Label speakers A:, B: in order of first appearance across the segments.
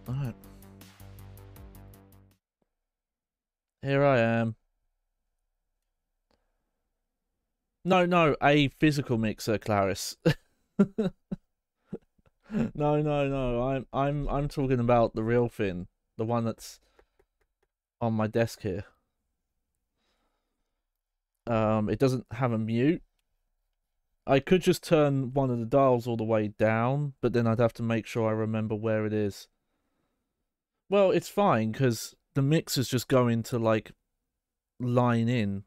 A: Alright. Here I am. No, a physical mixer, Clarice. No. I'm talking about the real thing. The one that's on my desk here. It doesn't have a mute. I could just turn one of the dials all the way down, but then I'd have to make sure I remember where it is. Well, it's fine, because the mixer's just going to, like, line in.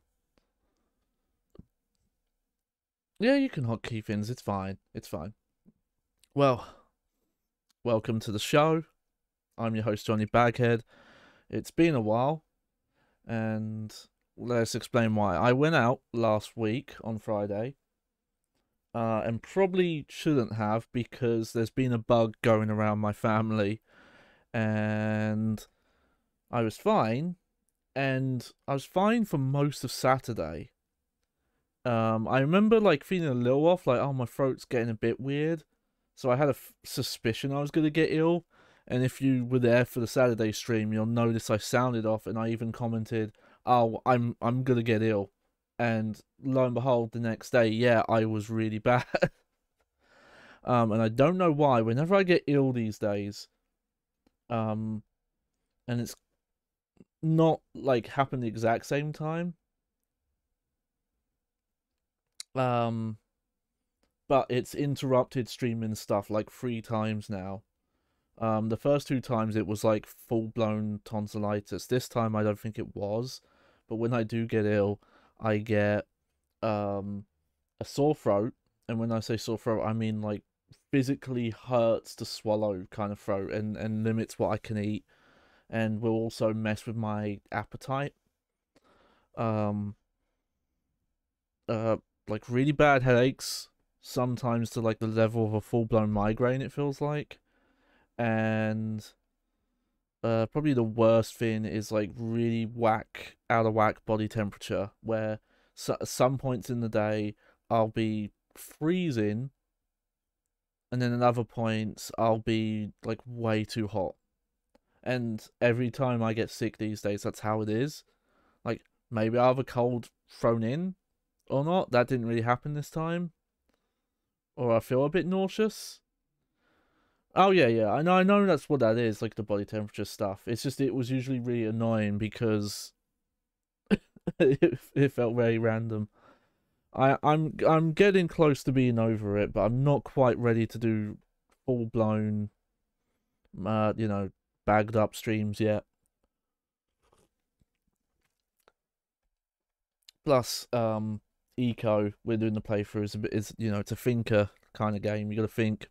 A: Yeah, you can hotkey things, it's fine. It's fine. Well, welcome to the show. I'm your host, JohnnyBagHead. It's been a while, and let's explain why. I went out last week on Friday, and probably shouldn't have, because there's been a bug going around my family, and I was fine, for most of Saturday. I remember, like, feeling a little off, like, oh, my throat's getting a bit weird, so I had a suspicion I was going to get ill. And if you were there for the Saturday stream, you'll notice I sounded off, and I even commented, "Oh, I'm gonna get ill." And lo and behold, the next day, yeah, I was really bad. And I don't know why. Whenever I get ill these days, and it's not like happened the exact same time, but it's interrupted streaming stuff like 3 times now. The first 2 times it was like full-blown tonsillitis. This time I don't think it was, but when I do get ill, I get a sore throat, and when I say sore throat, I mean like physically hurts to swallow kind of throat, and limits what I can eat, and will also mess with my appetite. Like really bad headaches, sometimes to like the level of a full-blown migraine, it feels like. And probably the worst thing is like really out of whack body temperature, where some points in the day I'll be freezing, and then at other points I'll be like way too hot. And every time I get sick these days, that's how it is. Like, maybe I have a cold thrown in or not. That didn't really happen this time. Or I feel a bit nauseous. Oh yeah. I know that's what that is, like the body temperature stuff. It's just it was usually really annoying because it felt very random. I'm getting close to being over it, but I'm not quite ready to do full blown bagged up streams yet. Plus, Eco, we're doing the playthrough, is it's a thinker kind of game. You gotta think.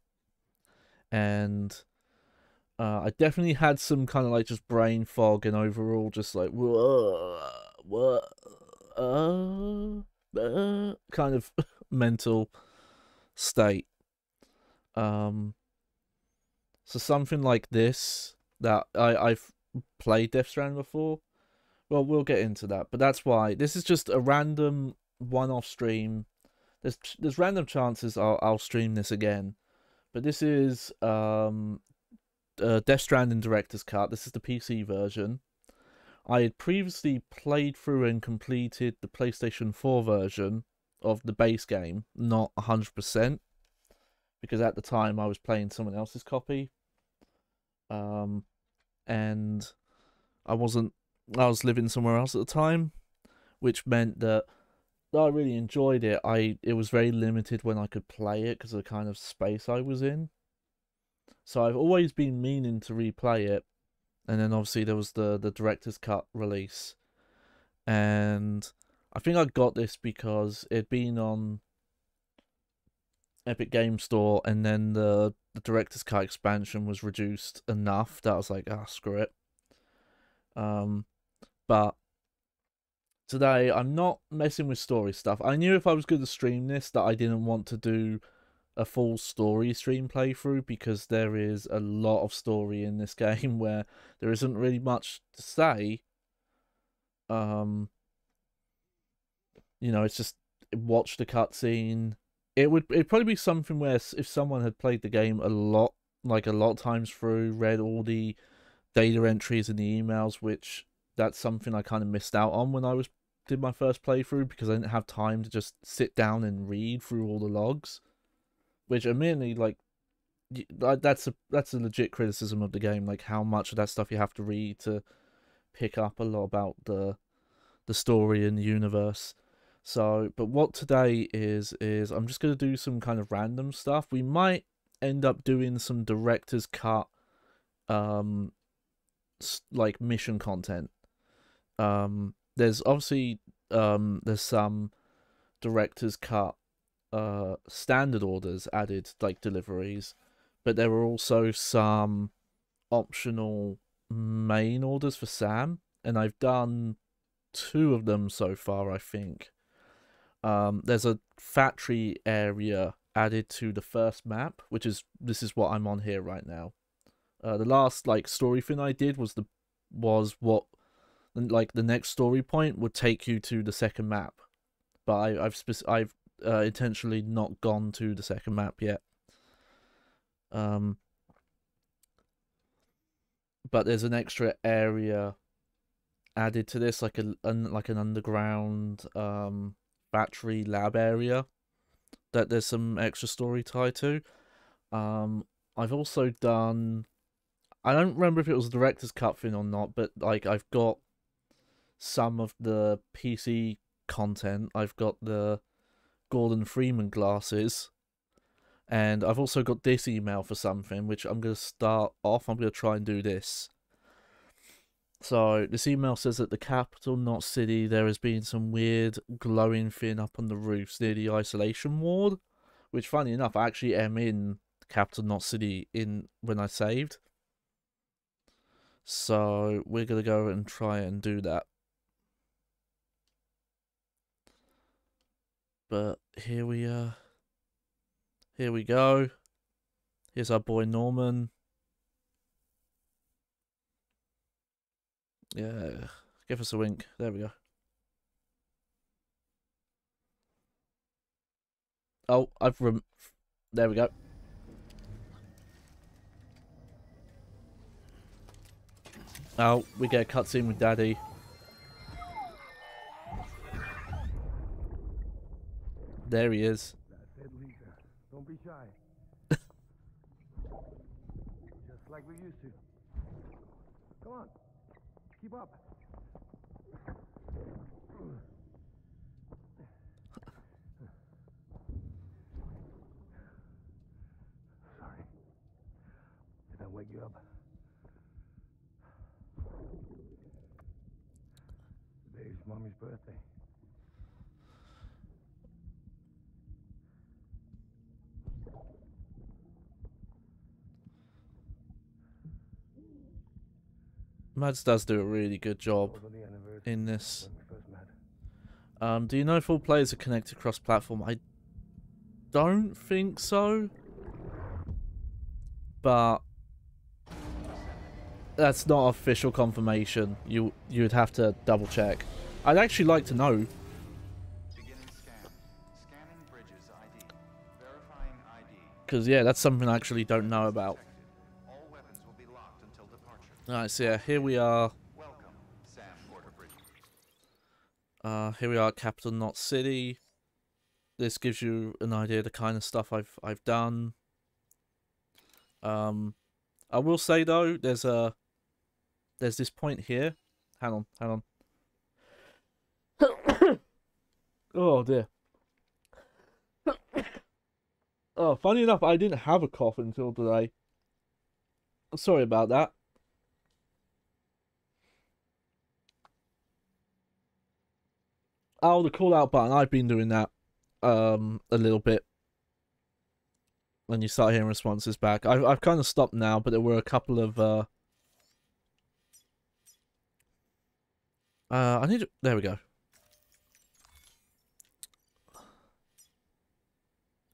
A: And I definitely had some kind of like just brain fog, and overall just like what kind of mental state. So something like this, that I've played Death Stranding before. Well, we'll get into that, but that's why this is just a random one-off stream. There's random chances I'll stream this again, but this is Death Stranding Director's Cut. This is the PC version. I had previously played through and completed the PlayStation 4 version of the base game, not 100%, because at the time I was playing someone else's copy. And I was living somewhere else at the time, which meant that I really enjoyed it. It was very limited when I could play it because of the kind of space I was in. So I've always been meaning to replay it, and then obviously there was the director's cut release, and I think I got this because it'd been on Epic Game Store, and then the director's cut expansion was reduced enough that I was like, screw it. But today I'm not messing with story stuff. I knew if I was going to stream this that I didn't want to do a full story stream playthrough, because there is a lot of story in this game where there isn't really much to say. It's just watch the cutscene. It'd probably be something where if someone had played the game a lot like a lot of times through, read all the data entries in the emails, which that's something I kind of missed out on when I did my first playthrough, because I didn't have time to just sit down and read through all the logs, which admittedly, like, that's a legit criticism of the game, like how much of that stuff you have to read to pick up a lot about the story and the universe. So, but what today is I'm just gonna do some kind of random stuff. We might end up doing some director's cut, like mission content. There's obviously there's some director's cut standard orders added, like deliveries, but there were also some optional main orders for Sam, and I've done 2 of them so far, I think. There's a factory area added to the first map, which is this is what I'm on here right now. The last like story thing I did was what like the next story point would take you to the second map, but I've intentionally not gone to the second map yet. But there's an extra area added to this, like an underground battery lab area that there's some extra story tied to. I've also done, I don't remember if it was a director's cut thing or not, but like I've got some of the PC content. I've got the Gordon Freeman glasses, and I've also got this email for something, which I'm going to start off. I'm going to try and do this. So, this email says that the capital, not city, there has been some weird glowing thing up on the roofs near the isolation ward. Which, funny enough, I actually am in capital, not city, when I saved. So, we're going to go and try and do that. But here we are. Here we go. Here's our boy Norman. Yeah, give us a wink. There we go. Oh, there we go. Oh, we get a cutscene with Daddy. There he is.
B: That's it, Lisa. Don't be shy. Just like we used to. Come on. Keep up. Sorry. Did I wake you up? Today's Mommy's birthday.
A: Mads does do a really good job in this. Do you know if all players are connected cross-platform? I don't think so, but that's not official confirmation. You'd have to double check. I'd actually like to know. Because yeah, that's something I actually don't know about. Alright, so yeah, here we are. Here we are at capital, not city. This gives you an idea of the kind of stuff I've done. I will say though, there's this point here. Hang on. Oh dear. Oh, funny enough, I didn't have a cough until today. Sorry about that. Oh, the call out button. I've been doing that a little bit. When you start hearing responses back, I've kind of stopped now, but there were a couple of I need to, there we go.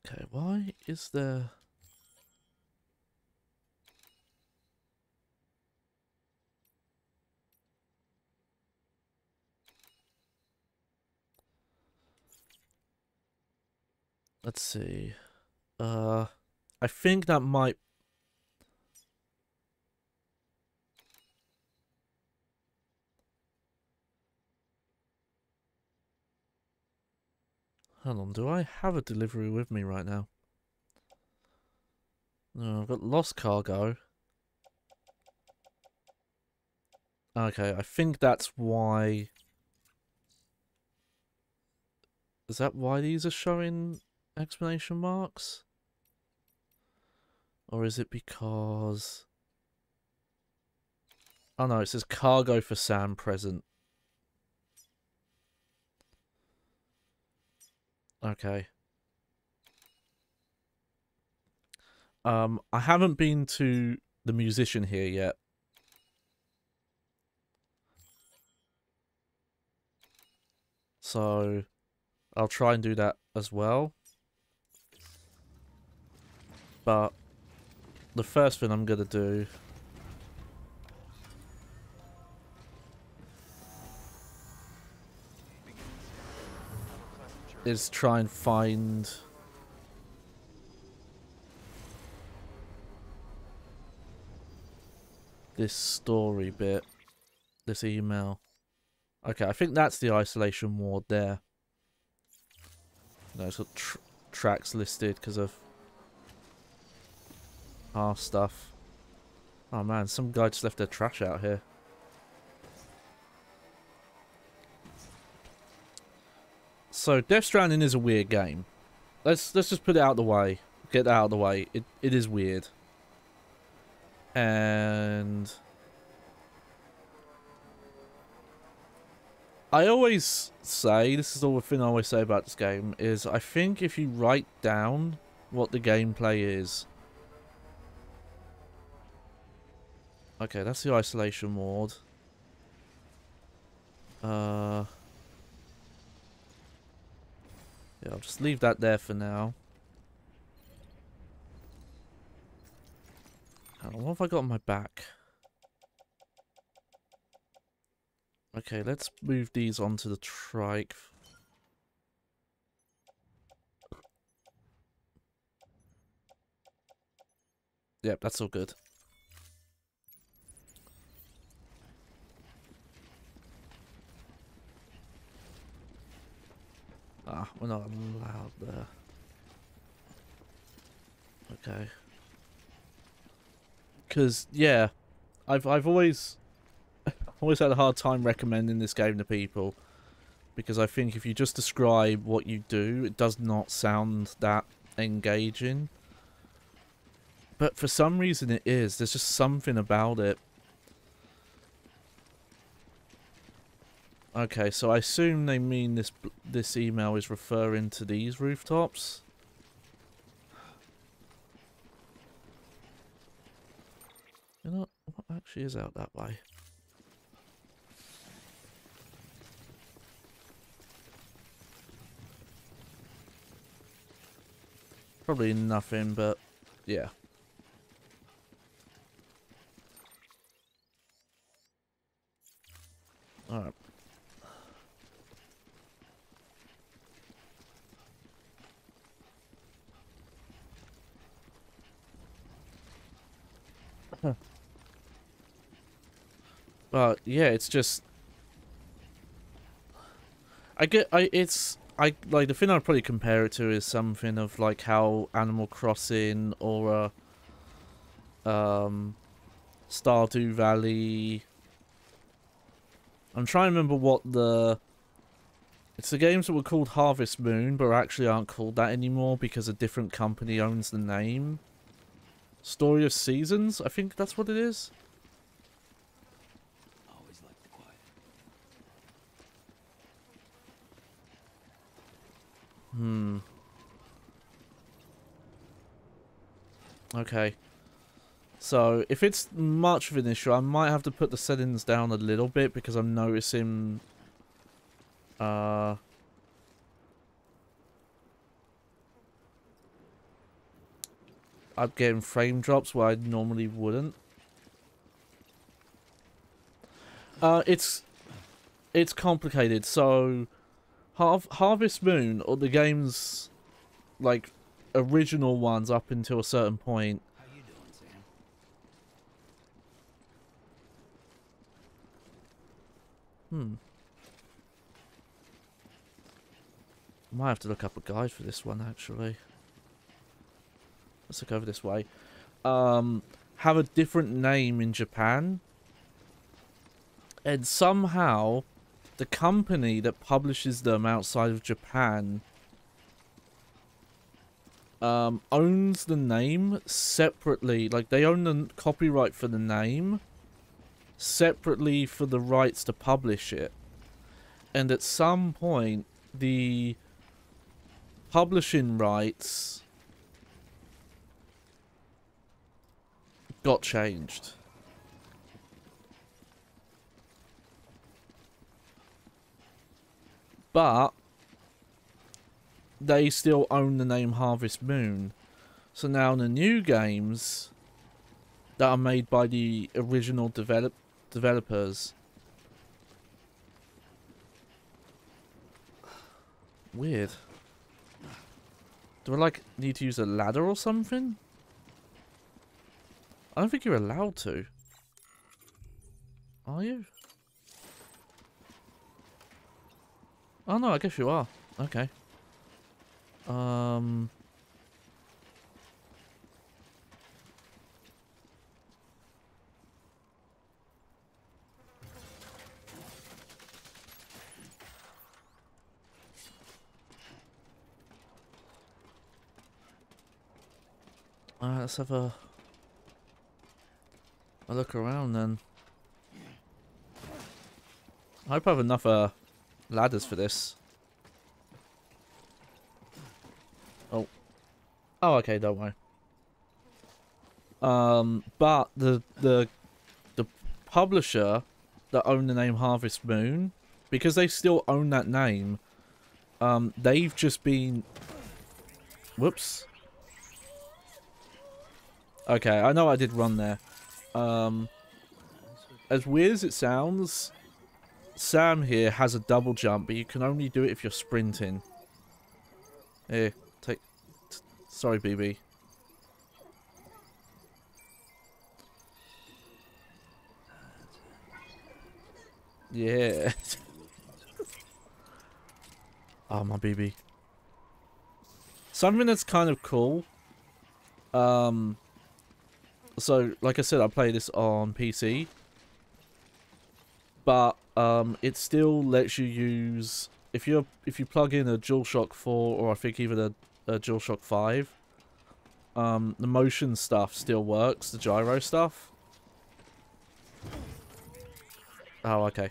A: Okay, why is there? Let's see. I think that might. Hold on, do I have a delivery with me right now? No, I've got lost cargo. Okay, I think that's why... Is that why these are showing exclamation marks? Or is it because... Oh no, it says cargo for Sam present. Okay. I haven't been to the musician here yet. So, I'll try and do that as well. But, the first thing I'm gonna do... is try and find... this story bit. This email. Okay, I think that's the isolation ward there. No, it's got tracks listed because of our stuff. Oh man, some guy just left their trash out here. So, Death Stranding is a weird game. Let's just put it out of the way. Get that out of the way. It is weird. And... I always say, this is the thing I always say about this game, is I think if you write down what the gameplay is... Okay, that's the isolation ward. Yeah, I'll just leave that there for now. What have I got on my back? Okay, let's move these onto the trike. Yep, that's all good. Ah, we're not allowed there. Okay. Because, yeah, I've always had a hard time recommending this game to people, because I think if you just describe what you do, it does not sound that engaging. But for some reason it is. There's just something about it. Okay, so I assume they mean this email is referring to these rooftops. You know what actually is out that way? Probably nothing, but yeah. Alright. But yeah, it's just like the thing I'd probably compare it to is something of like how Animal Crossing or Stardew Valley. I'm trying to remember what it's the games that were called Harvest Moon, but actually aren't called that anymore because a different company owns the name. Story of Seasons, I think that's what it is.
C: Always like the quiet.
A: Okay. So, if it's much of an issue, I might have to put the settings down a little bit because I'm noticing... I'm getting frame drops where I normally wouldn't. It's complicated. So, Harvest Moon, or the game's, like, original ones up until a certain point...
C: How you doing, Sam?
A: Might have to look up a guide for this one, actually. Let's look over this way. Have a different name in Japan. And somehow, the company that publishes them outside of Japan owns the name separately. Like, they own the copyright for the name separately for the rights to publish it. And at some point, the publishing rights got changed. But they still own the name Harvest Moon. So now the new games that are made by the original developers. Weird. Do I, like, need to use a ladder or something? I don't think you're allowed to. Are you? Oh no, I guess you are. Okay. Let's have a look around then. I hope I have enough ladders for this. Oh. Oh, okay, don't worry. But the publisher that own the name Harvest Moon, because they still own that name, they've just been... Whoops. Okay, I know I did run there. As weird as it sounds, Sam here has a double jump, but you can only do it if you're sprinting. Here, take... Sorry, BB. Yeah. Oh, my BB. Something that's kind of cool. So, like I said, I play this on PC. But, it still lets you use... If you plug in a DualShock 4, or I think even a DualShock 5, the motion stuff still works, the gyro stuff. Oh, okay.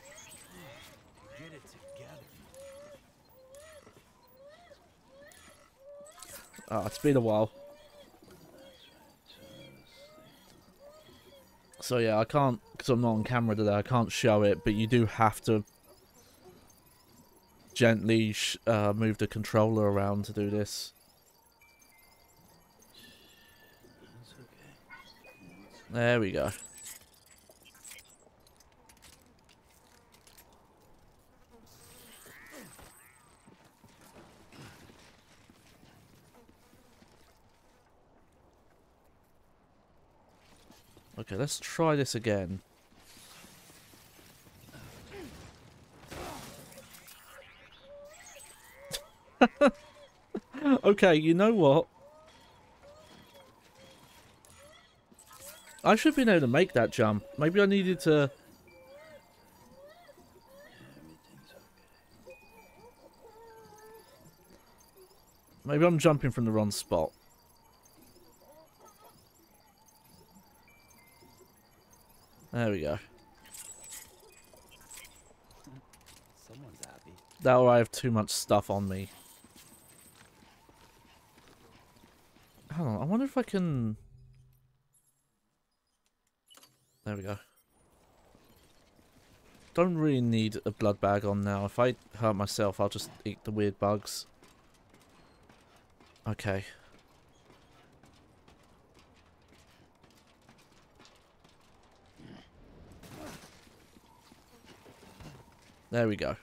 A: Oh, it's been a while. So yeah, I can't, because I'm not on camera today, I can't show it, but you do have to gently move the controller around to do this. There we go. Okay, let's try this again. Okay, you know what? I should have been able to make that jump. Maybe I needed to... Maybe I'm jumping from the wrong spot. There we go.
C: Someone's happy.
A: That or I have too much stuff on me. Hold on, I wonder if I can... There we go. Don't really need a blood bag on now. If I hurt myself, I'll just eat the weird bugs. Okay. There we go.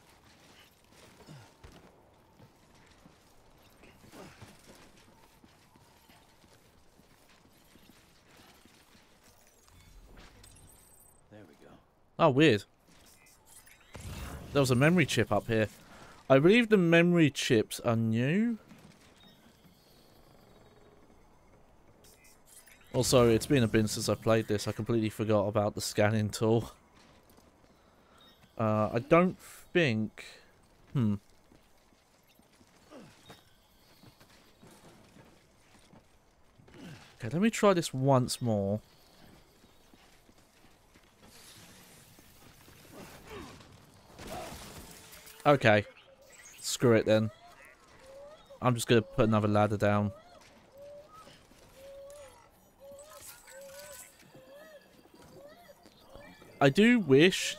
C: There we go.
A: Oh, weird. There was a memory chip up here. I believe the memory chips are new. Also, it's been a bit since I played this. I completely forgot about the scanning tool. I don't think... Okay, let me try this once more. Okay. Screw it then. I'm just going to put another ladder down. I do wish...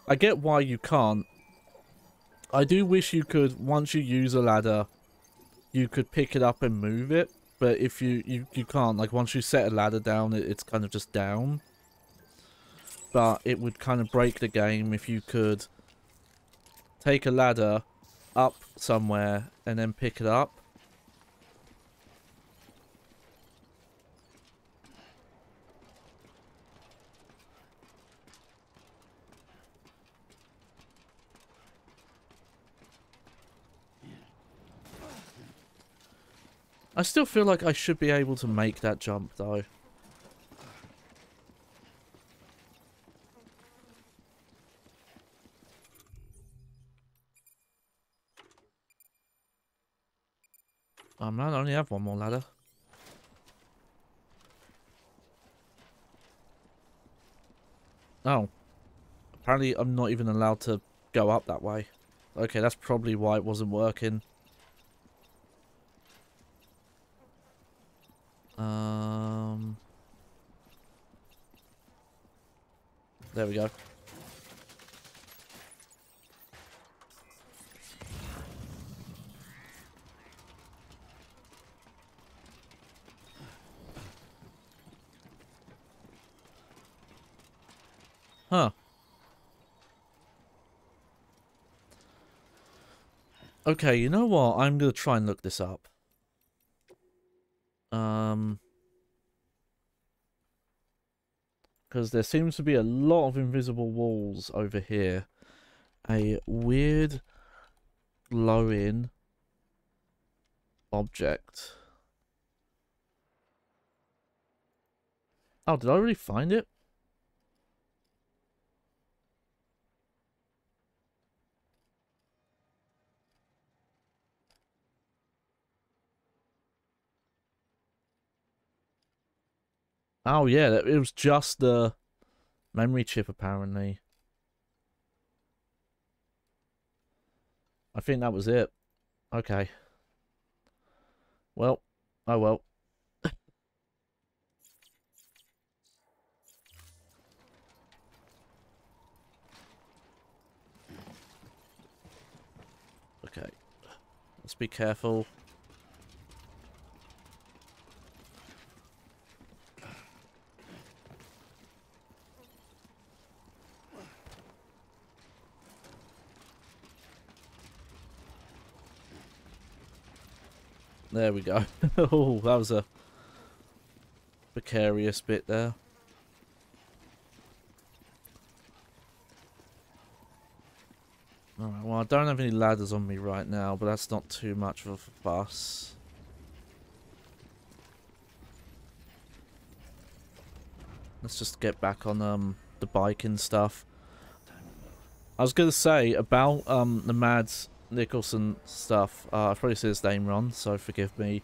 A: I get why you can't. I do wish you could, once you use a ladder, you could pick it up and move it. But if you can't, like once you set a ladder down, it's kind of just down. But it would kind of break the game if you could take a ladder up somewhere and then pick it up. I still feel like I should be able to make that jump, though. Oh man, I only have one more ladder. Oh. Apparently I'm not even allowed to go up that way. Okay, that's probably why it wasn't working. There we go. Huh. Okay, you know what? I'm gonna try and look this up. Because there seems to be a lot of invisible walls over here. A weird glowing object. Oh, did I really find it? Oh yeah, it was just the memory chip apparently. I think that was it. Okay. Well, oh well. Okay. Let's be careful. There we go. Oh, that was a precarious bit there. Alright, well I don't have any ladders on me right now, but that's not too much of a fuss. Let's just get back on the bike and stuff. I was gonna say about the Mads Nicholson stuff, I probably said his name wrong, so forgive me,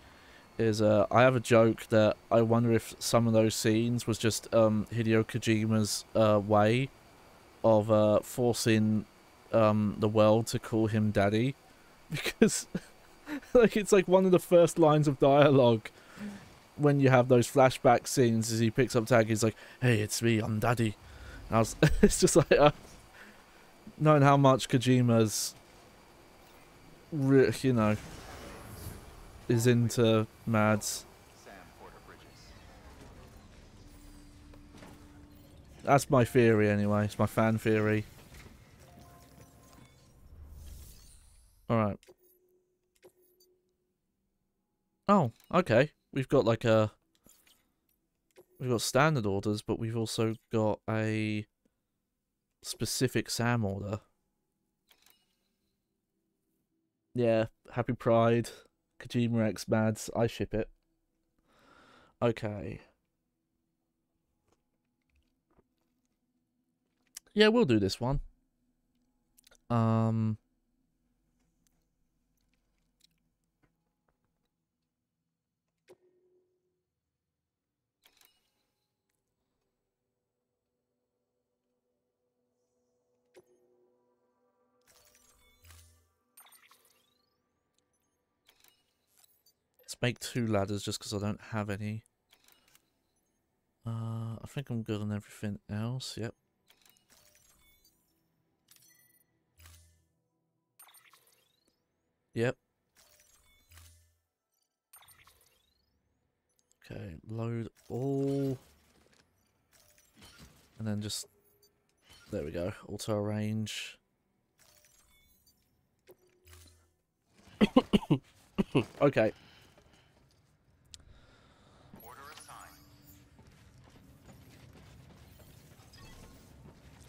A: is I have a joke that I wonder if some of those scenes was just Hideo Kojima's way of forcing the world to call him daddy, because like it's like one of the first lines of dialogue when you have those flashback scenes as he picks up tag, he's like, hey, it's me, I'm daddy. And I was it's just like knowing how much Kojima's you know, is into Mads. That's my theory anyway. It's my fan theory. Alright. Oh, okay. We've got like a... We've got standard orders, but we've also got a specific SAM order. Yeah, Happy Pride, Kojima X Mads, I ship it. Okay. Yeah, we'll do this one. Let's make 2 ladders just because I don't have any. I think I'm good on everything else. Yep. Yep. Okay, load all. And then just... There we go. Auto arrange. Okay.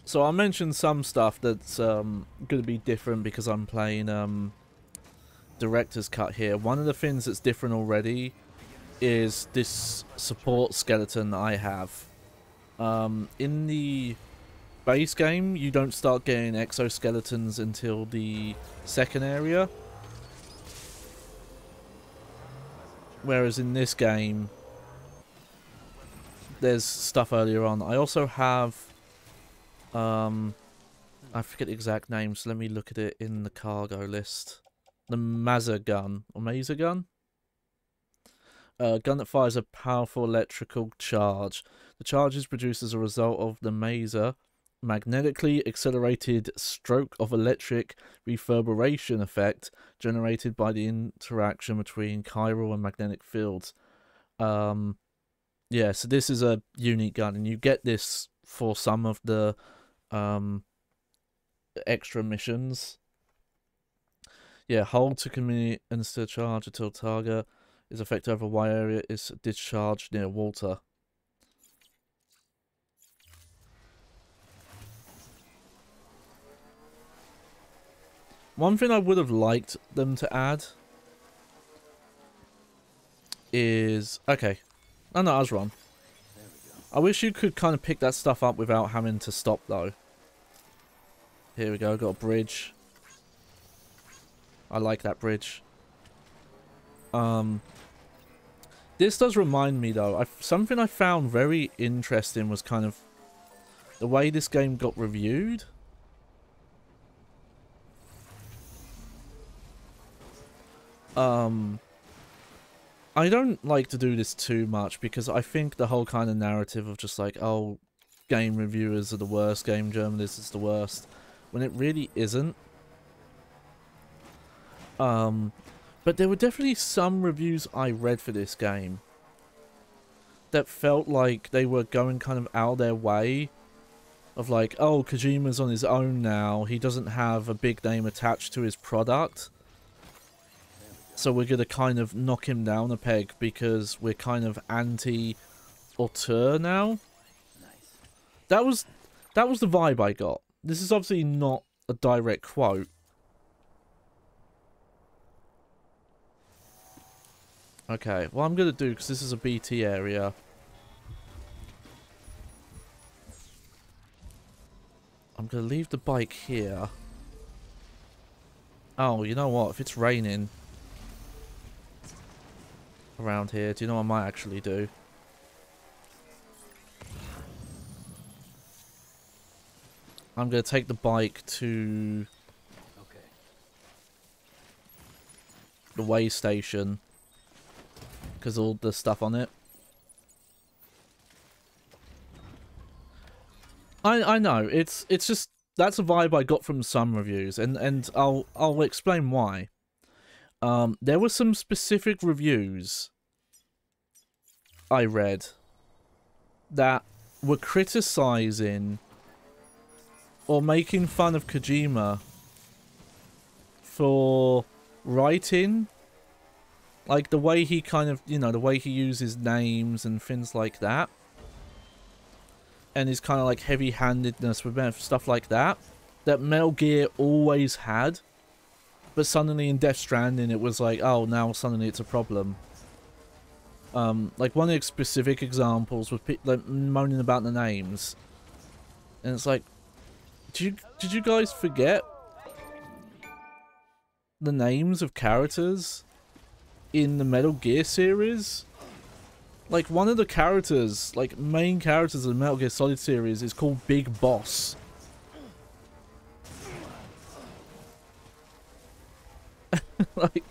A: So I mentioned some stuff that's going to be different because I'm playing Director's Cut here. One of the things that's different already is this support skeleton that I have. In the base game, you don't start getting exoskeletons until the second area. Whereas in this game, there's stuff earlier on. I also have... I forget the exact name, so let me look at it in the cargo list. The Maser gun, or Maser gun? A gun that fires a powerful electrical charge. The charge is produced as a result of the Maser magnetically accelerated stroke of electric reverberation effect generated by the interaction between chiral and magnetic fields. Yeah, so this is a unique gun, and you get this for some of the extra missions. Yeah, hold to commit insta charge until target is affected over Y area is discharged near water. One thing I would have liked them to add is... Okay. Oh no, I was wrong. I wish you could kind of pick that stuff up without having to stop though. Here we go, got a bridge. I like that bridge. This does remind me though, something I found very interesting was kind of the way this game got reviewed. I don't like to do this too much because I think the whole kind of narrative of just like, oh, game reviewers are the worst, game journalists is the worst, when it really isn't. But there were definitely some reviews I read for this game that felt like they were going kind of out of their way of like, oh, Kojima's on his own now, he doesn't have a big name attached to his product. So we're going to kind of knock him down a peg because we're kind of anti-auteur now. That was the vibe I got. This is obviously not a direct quote. Okay, what I'm going to do, because this is a BT area. I'm going to leave the bike here. Oh, you know what? If it's raining around here, do you know what I might actually do? I'm going to take the bike to the way station because all the stuff on it. I know it's just that's a vibe I got from some reviews, and I'll explain why. There were some specific reviews I read that were criticizing or making fun of Kojima for writing, like the way he kind of, you know, the way he uses names and things like that, and his kind of like heavy-handedness with stuff like that, that Metal Gear always had. but suddenly in Death Stranding it was like, oh, now suddenly it's a problem. Like one of the specific examples was like moaning about the names, and it's like, did you guys forget the names of characters in the Metal Gear series? Like one of the characters, like main characters of the Metal Gear Solid series, is called Big Boss. Like,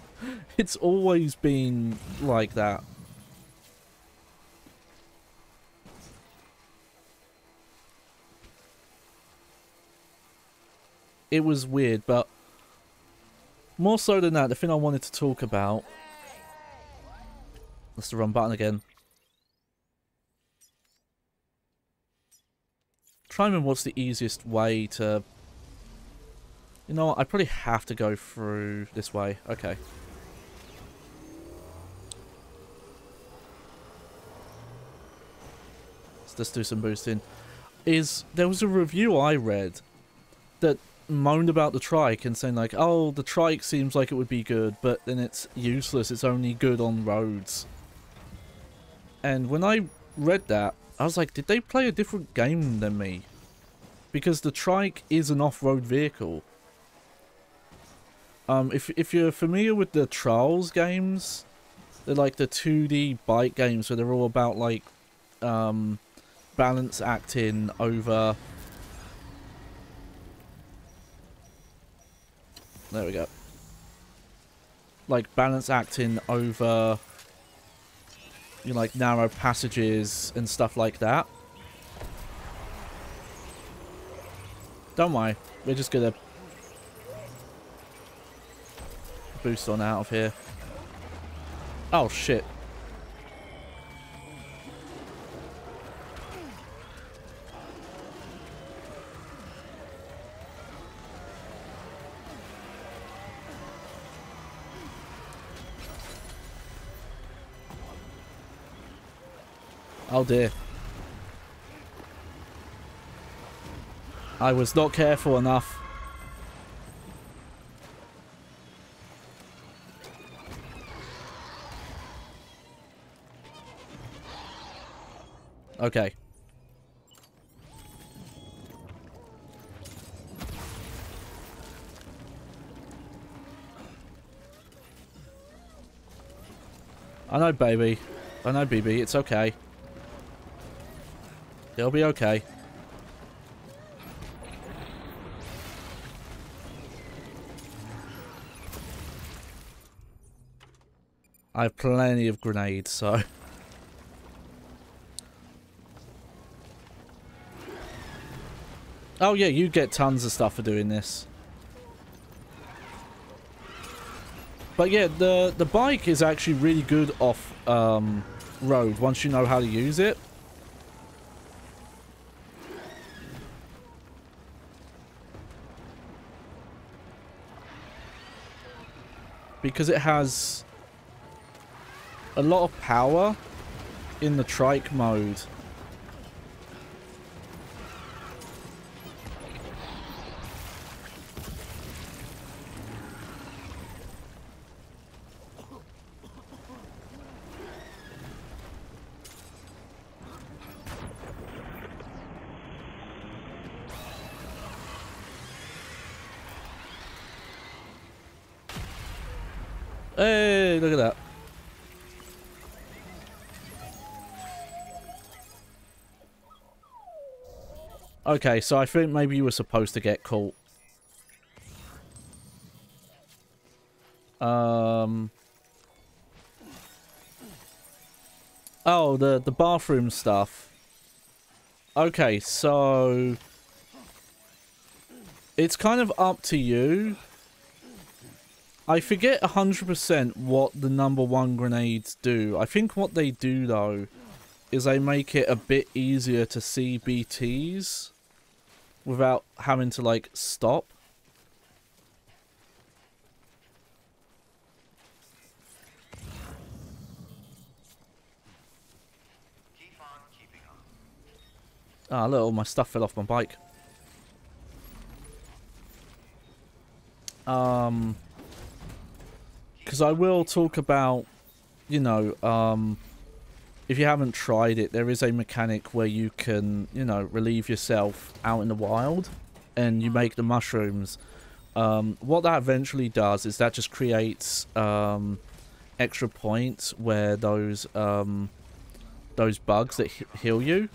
A: it's always been like that. It was weird, but more so than that, the thing I wanted to talk about... That's the wrong button again. Try and remember what's the easiest way to... You know what, I probably have to go through this way. Okay. Let's do some boosting. There was a review I read that moaned about the trike and saying like, oh, the trike seems like it would be good, but then it's useless, it's only good on roads. And when I read that, I was like, did they play a different game than me? Because the trike is an off-road vehicle. If you're familiar with the Trials games, they're like the 2D bike games where they're all about like balance acting over... There we go. Like balance acting over, you know, like narrow passages and stuff like that. Don't worry, we're just gonna boost on out of here. Oh shit. Oh dear. I was not careful enough. Okay. I know, baby. I know, BB. It's okay. It'll be okay. I have plenty of grenades, so... Oh yeah, you get tons of stuff for doing this. But yeah, the bike is actually really good off road once you know how to use it. Because it has a lot of power in the trike mode. Hey, look at that. Okay, so I think maybe you were supposed to get caught. Oh, the bathroom stuff. Okay, so it's kind of up to you. I forget 100% what the #1 grenades do. I think what they do, though, is they make it a bit easier to see BTs without having to, like, stop.
B: Keep on keeping on.
A: Ah, look, all my stuff fell off my bike. because I will talk about, you know, if you haven't tried it, there is a mechanic where you can, you know, relieve yourself out in the wild, and you make the mushrooms. What that eventually does is that just creates extra points where those bugs that heal you.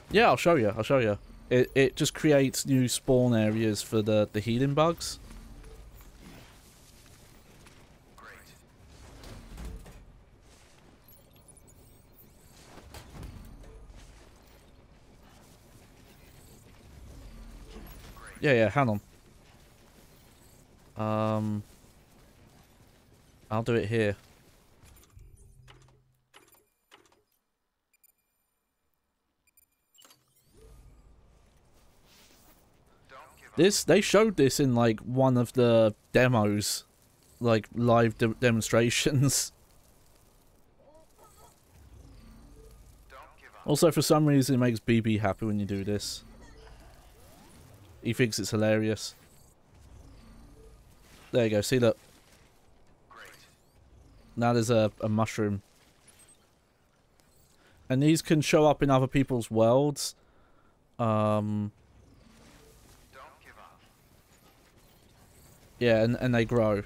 A: Yeah, I'll show you. I'll show you. It just creates new spawn areas for the healing bugs. Yeah, hang on. I'll do it here. They showed this in like one of the demos, like live demonstrations. Also, for some reason, it makes BB happy when you do this. He thinks it's hilarious. There you go. See that? Now there's a mushroom. And these can show up in other people's worlds. Yeah, and they grow.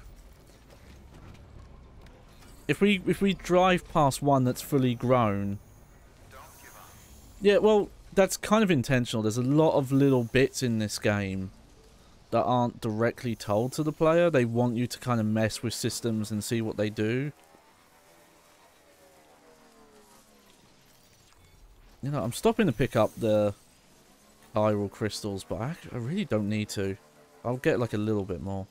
A: If we drive past one that's fully grown. Yeah, well, that's kind of intentional. There's a lot of little bits in this game that aren't directly told to the player. They want you to kind of mess with systems and see what they do. You know, I'm stopping to pick up the iron crystals, but I really don't need to. I'll get like a little bit more.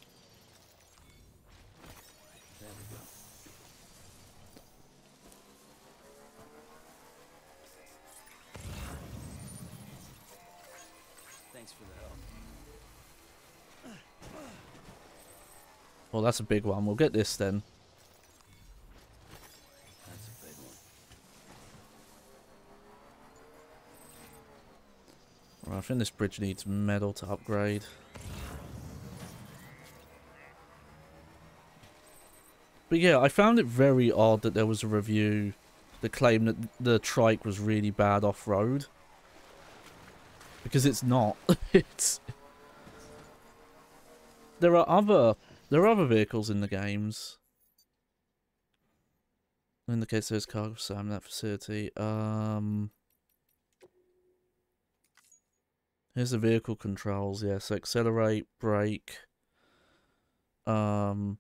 C: Thanks for the help.
A: Well, that's a big one. We'll get this then.
C: That's a big one.
A: Right, I think this bridge needs metal to upgrade. But yeah, I found it very odd that there was a review that claimed that the trike was really bad off-road. Because it's not. There are other vehicles in the games. In the case there's cargo Sam, that facility. Here's the vehicle controls, yes, accelerate, brake. Hold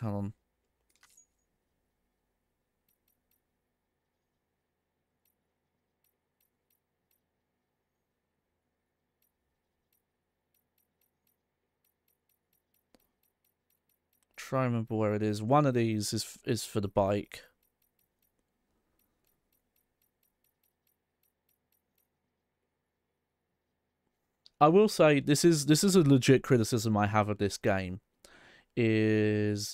A: on. Try and remember where it is. One of these is for the bike. I will say this is a legit criticism I have of this game. And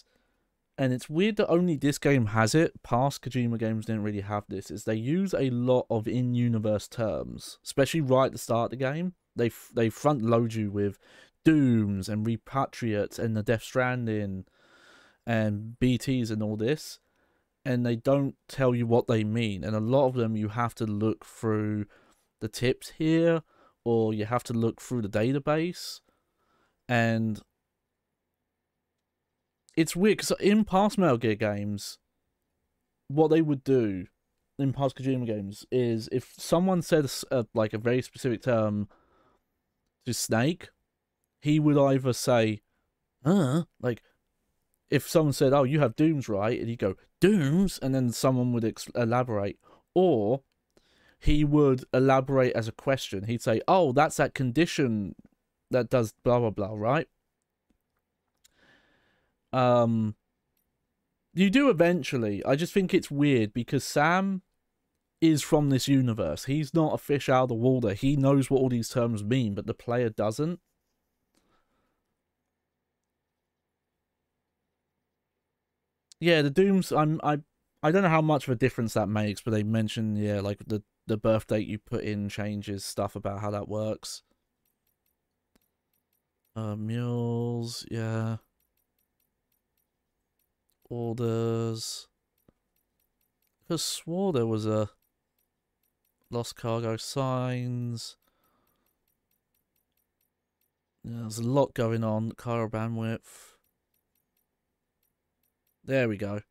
A: it's weird that only this game has it. Past Kojima games didn't really have this. Is they use a lot of in-universe terms, especially right at the start of the game. They front load you with Dooms and Repatriates and the Death Stranding and BTs and all this, and they don't tell you what they mean. And a lot of them you have to look through the tips here, or you have to look through the database. And it's weird, because in past Metal Gear games, what they would do in past Kojima games is if someone said like a very specific term to Snake, he would either say, like, if someone said, oh, you have Dooms, right? And he'd go, Dooms? And then someone would elaborate. Or he would elaborate as a question. He'd say, oh, that's that condition that does blah, blah, blah, right? You do eventually. I just think it's weird because Sam is from this universe. He's not a fish out of the water. He knows what all these terms mean, but the player doesn't. Yeah, the Dooms, I don't know how much of a difference that makes, but they mention, yeah, like the birth date you put in changes stuff about how that works. Mules, yeah. Orders. I could have swore there was a lost cargo signs. Yeah, there's a lot going on. Cargo bandwidth. There we go.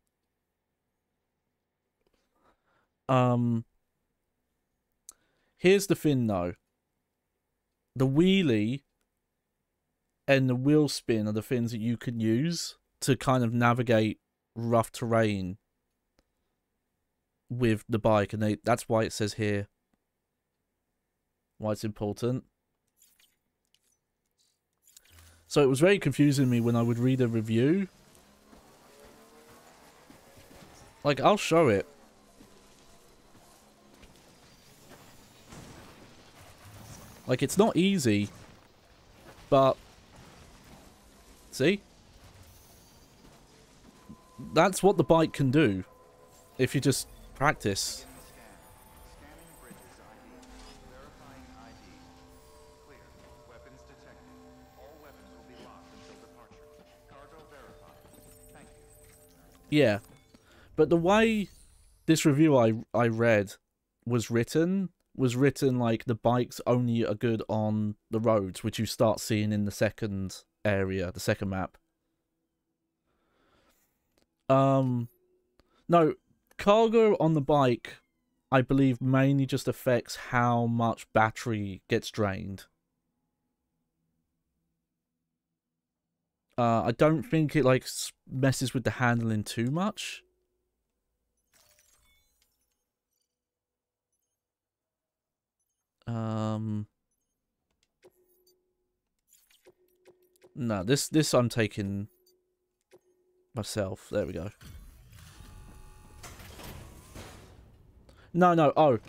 A: Here's the thing though. The wheelie and the wheel spin are the things that you can use to kind of navigate rough terrain with the bike, and that's why it says here why it's important. So it was very confusing me when I would read a review. Like, I'll show it. Like, it's not easy, but see? That's what the bike can do if you just practice.
D: Scanning bridges ID. Verifying ID. Clear. Weapons detected. All weapons will be locked until departure. Cargo verified. Thank you.
A: Yeah. But the way this review I read was written like the bikes only are good on the roads, which you start seeing in the second area, the second map. No, cargo on the bike, I believe, mainly just affects how much battery gets drained. I don't think it like messes with the handling too much. No, this I'm taking myself. There we go. No, oh.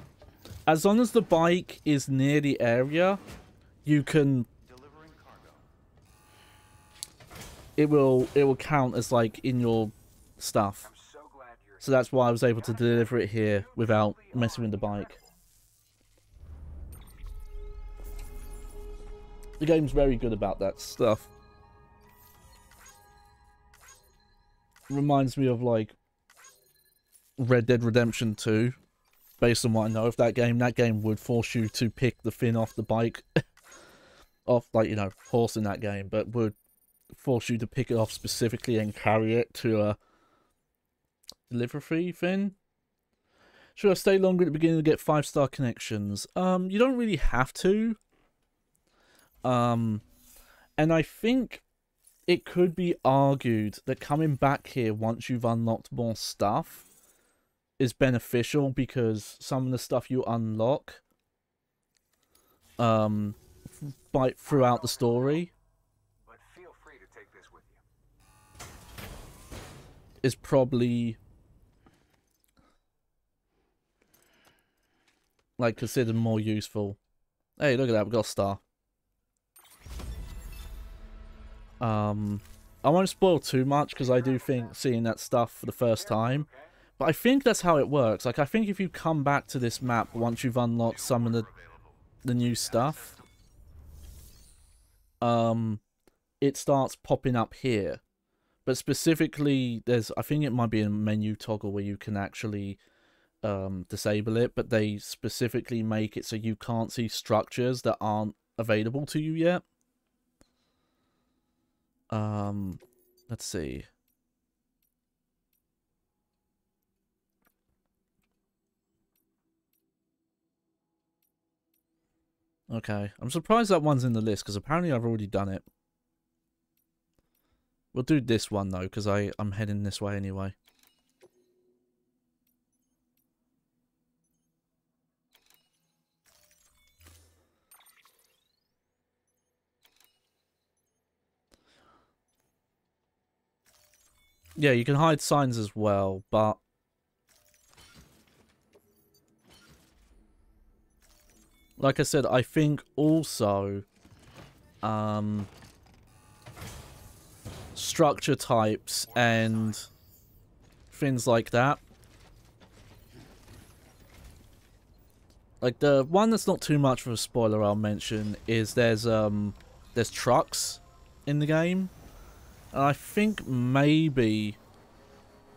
A: As long as the bike is near the area, you can...
D: Delivering cargo.
A: It will count as like in your stuff.
B: I'm so glad you're
A: So that's why I was able to deliver it here without messing with the bike. The game's very good about that stuff. Reminds me of like Red Dead Redemption 2. Based on what I know of that game would force you to pick the fin off the bike. Off, like, you know, horse in that game, but would force you to pick it off specifically and carry it to a delivery fin. Should I stay longer at the beginning to get 5-star connections? You don't really have to. And I think it could be argued that coming back here once you've unlocked more stuff is beneficial, because some of the stuff you unlock throughout the story
B: but feel free to take this with you.
A: is probably like considered more useful. Hey, look at that, we got a star. I won't spoil too much because I do think seeing that stuff for the first time. But I think that's how it works. Like, I think if you come back to this map once you've unlocked some of the new stuff, it starts popping up here. But specifically, I think it might be a menu toggle where you can actually disable it, but they specifically make it so you can't see structures that aren't available to you yet. Let's see. Okay, I'm surprised that one's in the list, because apparently I've already done it. We'll do this one, though, because I'm heading this way anyway. Yeah, you can hide signs as well, but... like I said, I think also... structure types and things like that. Like, the one that's not too much of a spoiler I'll mention is there's trucks in the game. And I think maybe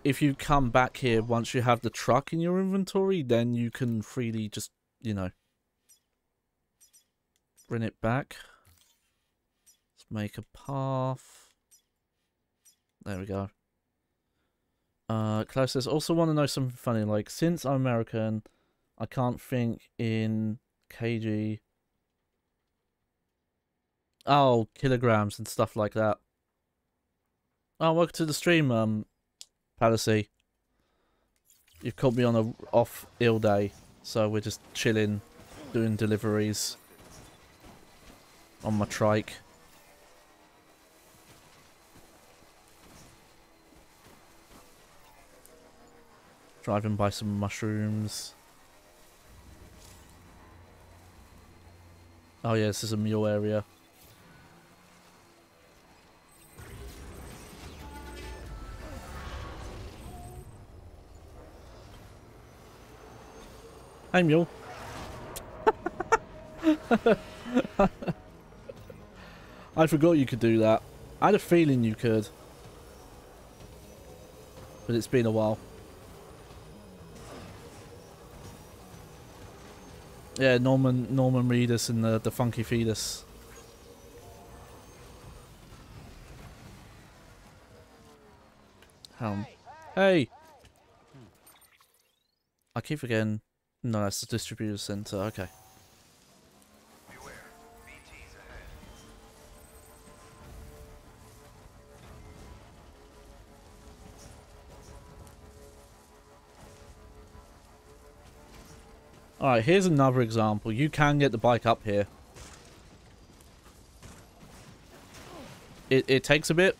A: if you come back here once you have the truck in your inventory, then you can freely just, you know, bring it back. Let's make a path. There we go. Klaus says, also want to know something funny, like, since I'm American, I can't think in kg. Oh, kilograms and stuff like that. Oh, welcome to the stream, Palacy. You've caught me on a ill day, so we're just chilling, doing deliveries on my trike. Driving by some mushrooms. Oh yeah, this is a mule area. Hey, mule. I forgot you could do that. I had a feeling you could. But it's been a while. Yeah, Norman Reedus and the fUnKy FeTuS. Hey! I keep forgetting. No, that's the distributor center. Okay.
D: Beware. BT's ahead.
A: Alright, here's another example. You can get the bike up here. It takes a bit.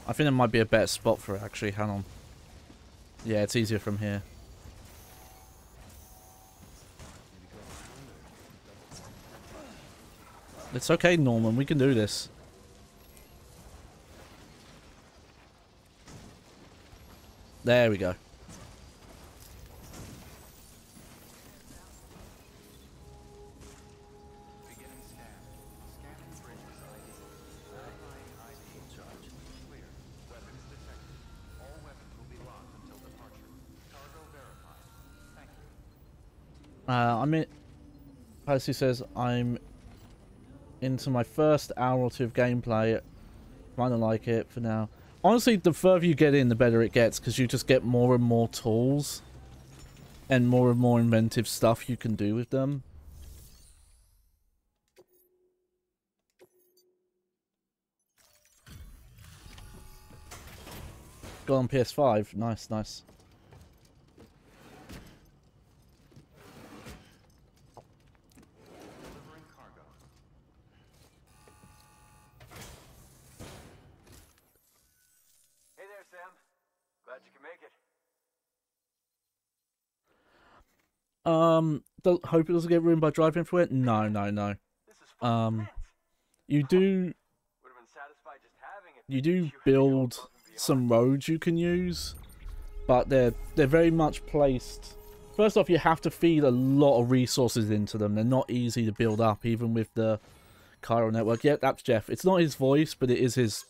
A: I think there might be a better spot for it, actually. Hang on. Yeah, it's easier from here. It's okay, Norman. We can do this. There we go.
D: Beginning scan. Scanning bridges ID. Verifying ID. Charge. Clear. Weapons detected. All weapons will be locked until departure. Cargo verified. Thank you.
A: I'm in. Percy says I'm into my first hour or two of gameplay. Kinda like it for now. Honestly, the further you get in, the better it gets, because you just get more and more tools and more inventive stuff you can do with them. Got on PS5. Nice, nice.
D: Delivering cargo.
B: Hey there, Sam. Glad you can make it.
A: Hope it doesn't get ruined by driving through it. No.
B: This is fucking immense.
A: You do
B: Would have been satisfied just having it.
A: you do
B: You had to go
A: build
B: above and beyond.
A: some roads you can use, but they're very much placed. First off, you have to feed a lot of resources into them. They're not easy to build up, even with the chiral network. Yeah, that's Jeff. It's not his voice, but it is his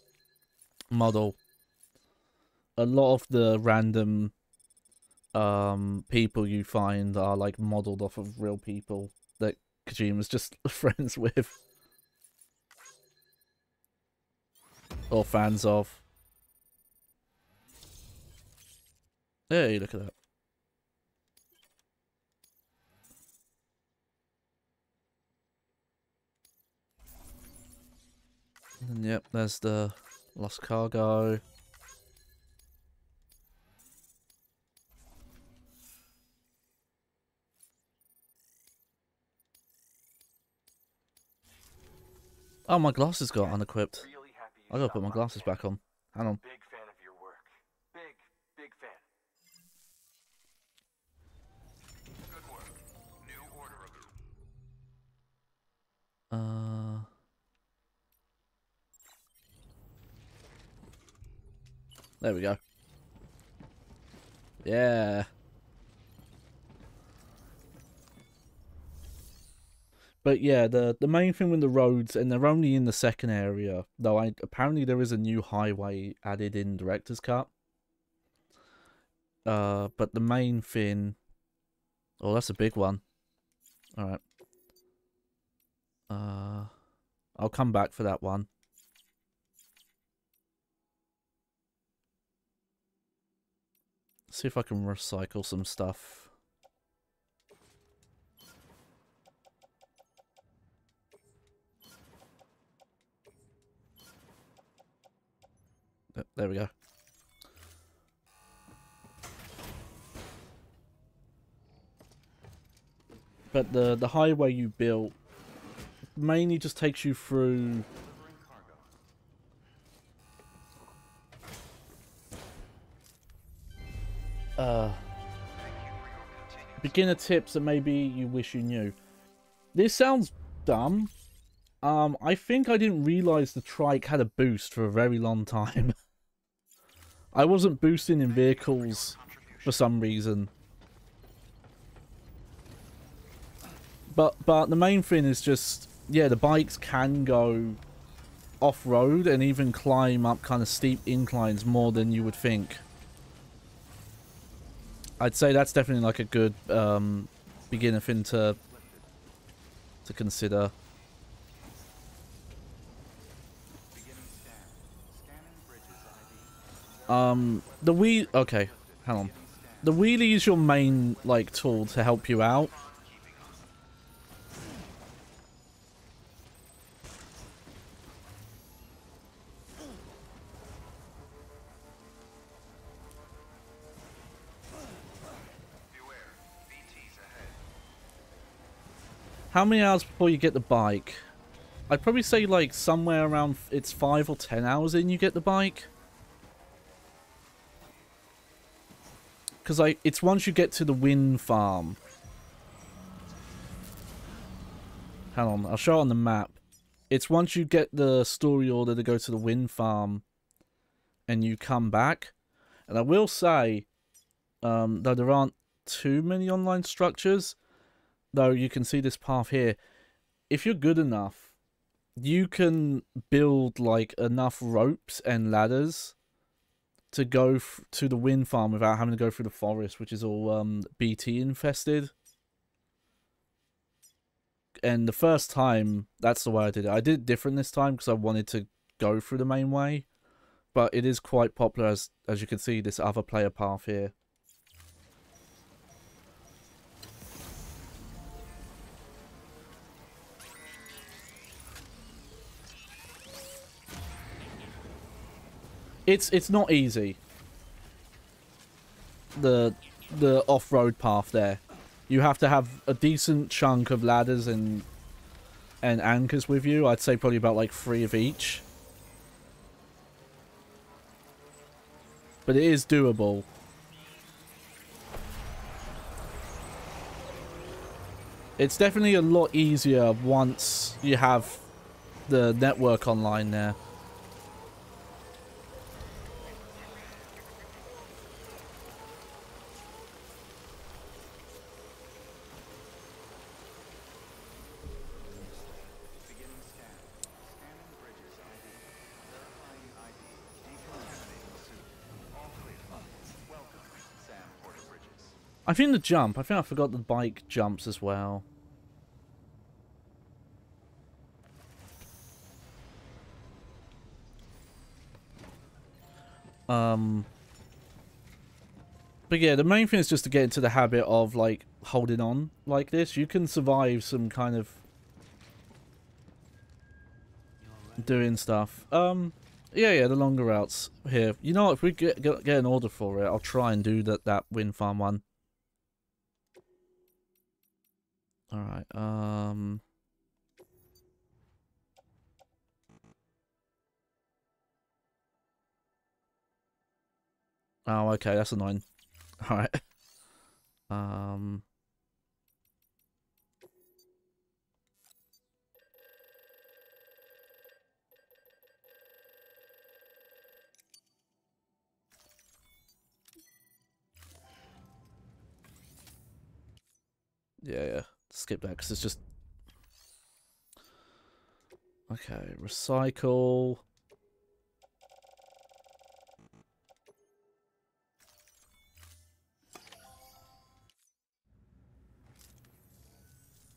A: model. A lot of the random people you find are like modeled off of real people that Kojima's just friends with or fans of. Hey, look at that. And yep, there's the lost cargo. Oh, my glasses got unequipped.
B: Really happy you
A: I gotta
B: stopped
A: put my
B: by,
A: glasses
B: Sam.
A: back on. Hang on.
B: Big fan of your work. Big fan.
D: Good work. New order review.
A: There we go. Yeah. But yeah, the main thing with the roads, and they're only in the second area, though apparently there is a new highway added in Director's Cut. But the main thing... Oh, that's a big one. Alright. I'll come back for that one. See if I can recycle some stuff. There we go. But the highway you built mainly just takes you through... beginner tips that maybe you wish you knew. This sounds dumb. I think I didn't realize the trike had a boost for a very long time. I wasn't boosting in vehicles for some reason. But the main thing is just, yeah, the bikes can go off-road and even climb up kind of steep inclines more than you would think. I'd say that's definitely like a good beginner thing to consider. The wheel... Okay, hang on. The wheelie is your main, like, tool to help you out. How many hours before you get the bike? I'd probably say, like, somewhere around... It's 5 or 10 hours in you get the bike. Because it's once you get to the wind farm. Hang on, I'll show it on the map. It's once you get the story order to go to the wind farm and you come back. And I will say, though there aren't too many online structures, though you can see this path here, if you're good enough, you can build like enough ropes and ladders to go to the wind farm without having to go through the forest, which is all BT infested. And the first time, that's the way I did it. I did it different this time because I wanted to go through the main way. But it is quite popular, as you can see, this other player path here. It's not easy. The off-road path there. You have to have a decent chunk of ladders and anchors with you. I'd say probably about like 3 of each. But it is doable. It's definitely a lot easier once you have the network online there. I think the jump. I think I forgot the bike jumps as well. But yeah, the main thing is just to get into the habit of like holding on like this. You can survive some kind of doing stuff. Yeah, the longer routes here. You know what? If we get an order for it, I'll try and do that wind farm one. Alright, oh, okay, that's annoying. Alright. Yeah. Skip that, because it's just... Okay, recycle.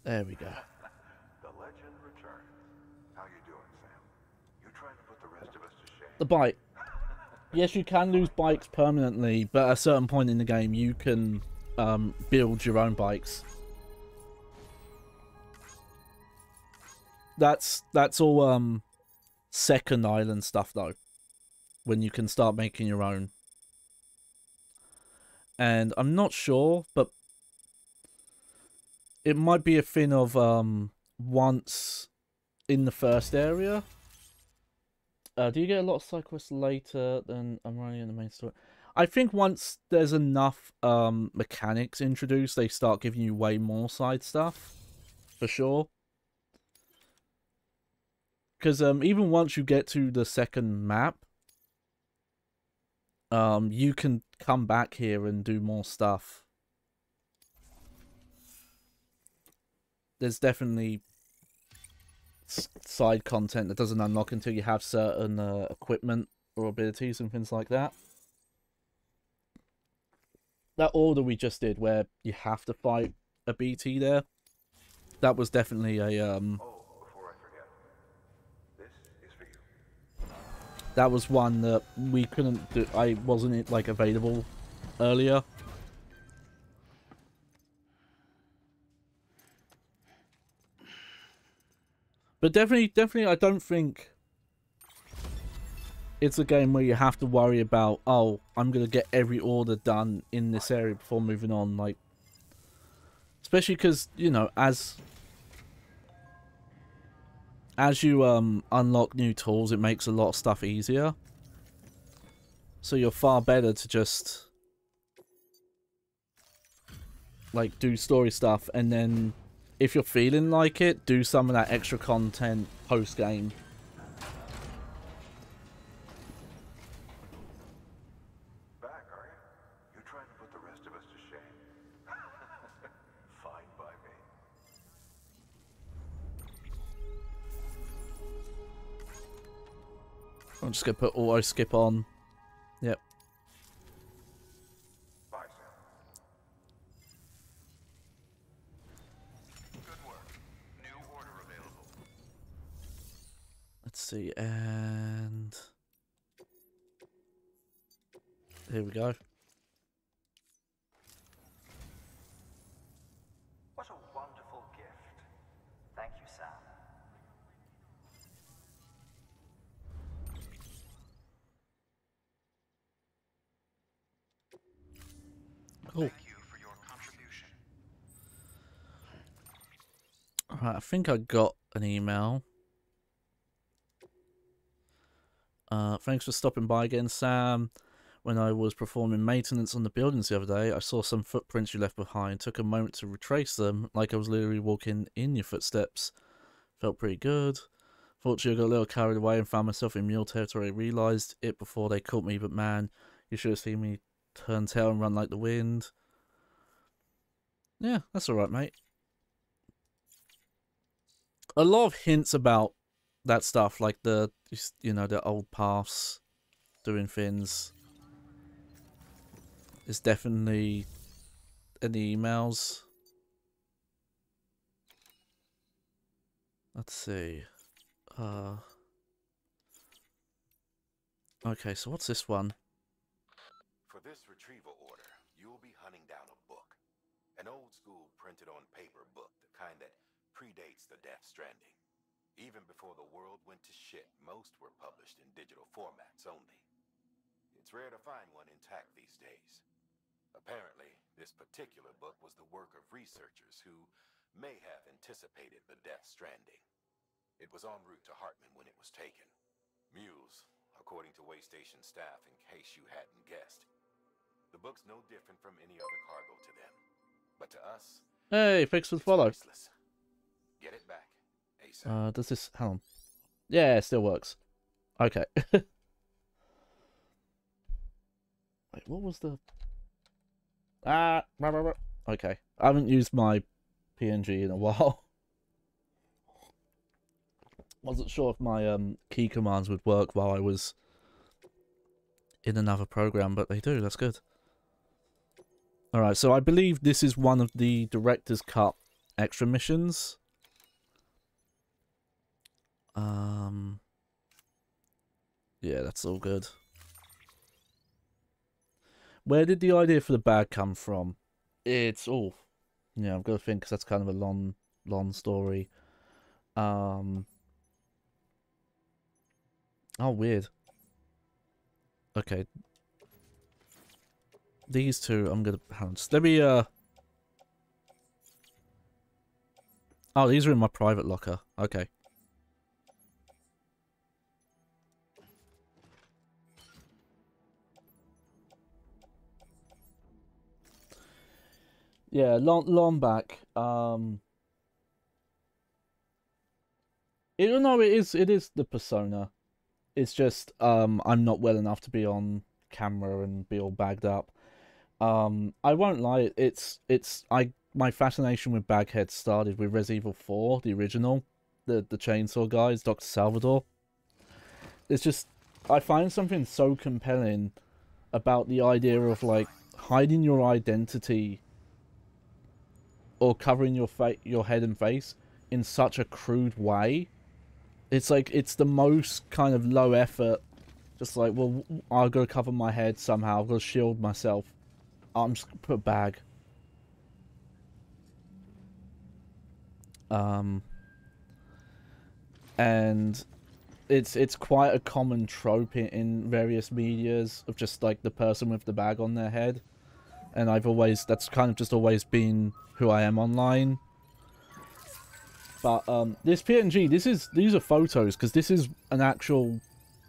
A: There we go.
B: The legend returns. How you doing, Sam? You trying to put the rest of us to shame?
A: The bike. Yes, you can lose bikes permanently, but at a certain point in the game, you can build your own bikes. That's all second island stuff though, when you can start making your own. And I'm not sure, but it might be a thing of once in the first area. Do you get a lot of side quests later than I'm running in the main story? I think once there's enough mechanics introduced, they start giving you way more side stuff, for sure. Because even once you get to the second map, you can come back here and do more stuff. There's definitely side content that doesn't unlock until you have certain equipment or abilities and things like that. That order we just did, where you have to fight a BT there, that was definitely a
B: Oh, before I forget, this is for you.
A: that was one that we couldn't do. I wasn't like available earlier. But definitely, I don't think it's a game where you have to worry about, oh, I'm going to get every order done in this area before moving on. Like, especially because, you know, as you unlock new tools, it makes a lot of stuff easier. So you're far better to just, like, do story stuff, and then if you're feeling like it, do some of that extra content post-game.
B: Back, are you? You trying to put the rest of us to shame? Fine by me.
A: I'm just going to put auto skip on. Yep.
B: Bye, Sam. Good work. New order available.
A: Let's see, and here we go.
E: What a wonderful gift. Thank you, Sam.
A: Cool.
B: Thank you for your contribution.
A: Alright, I think I got an email. Thanks for stopping by again, Sam. When I was performing maintenance on the buildings the other day, I saw some footprints you left behind. Took a moment to retrace them, like I was literally walking in your footsteps. Felt pretty good. Fortunately, I got a little carried away and found myself in mule territory. I realised it before they caught me, but man, you should have seen me turn tail and run like the wind. Yeah, that's alright, mate. A lot of hints about that stuff, like the, you know, the old paths doing things, is definitely in the emails. Let's see. Okay, so what's this one?
F: For this retrieval order, you'll be hunting down a book. An old-school printed on paper book, the kind that predates the Death Stranding. Even before the world went to shit, most were published in digital formats only. It's rare to find one intact these days. Apparently, this particular book was the work of researchers who may have anticipated the Death Stranding. It was en route to Hartman when it was taken. Mules, according to Waystation staff, in case you hadn't guessed. The book's no different from any other cargo to them. But to us,
A: Hey, thanks for the follow.
F: priceless. Get it back, ASAP.
A: Does this... Hang on. Yeah, it still works. Okay. Wait, what was the... Okay. I haven't used my PNG in a while. Wasn't sure if my key commands would work while I was in another program, but they do. That's good. Alright, so I believe this is one of the director's cut extra missions. Yeah, that's all good. Where did the idea for the bag come from? It's all... yeah, I've got to think, because that's kind of a long story. Oh, weird. Okay. These two, I'm gonna... let me, oh, these are in my private locker. Okay. Yeah, long back. No, it is the persona. It's just I'm not well enough to be on camera and be all bagged up. I won't lie, my fascination with Baghead started with Resident Evil 4, the original, the chainsaw guys, Dr. Salvador. It's just I find something so compelling about the idea of like hiding your identity or covering your head and face in such a crude way. It's like, it's the most kind of low effort, just like, well, I've got to cover my head somehow, I've got to shield myself. I'm just gonna put a bag. And it's quite a common trope in various medias of just like the person with the bag on their head. And that's kind of just always been who I am online. But this PNG, these are photos, because this is an actual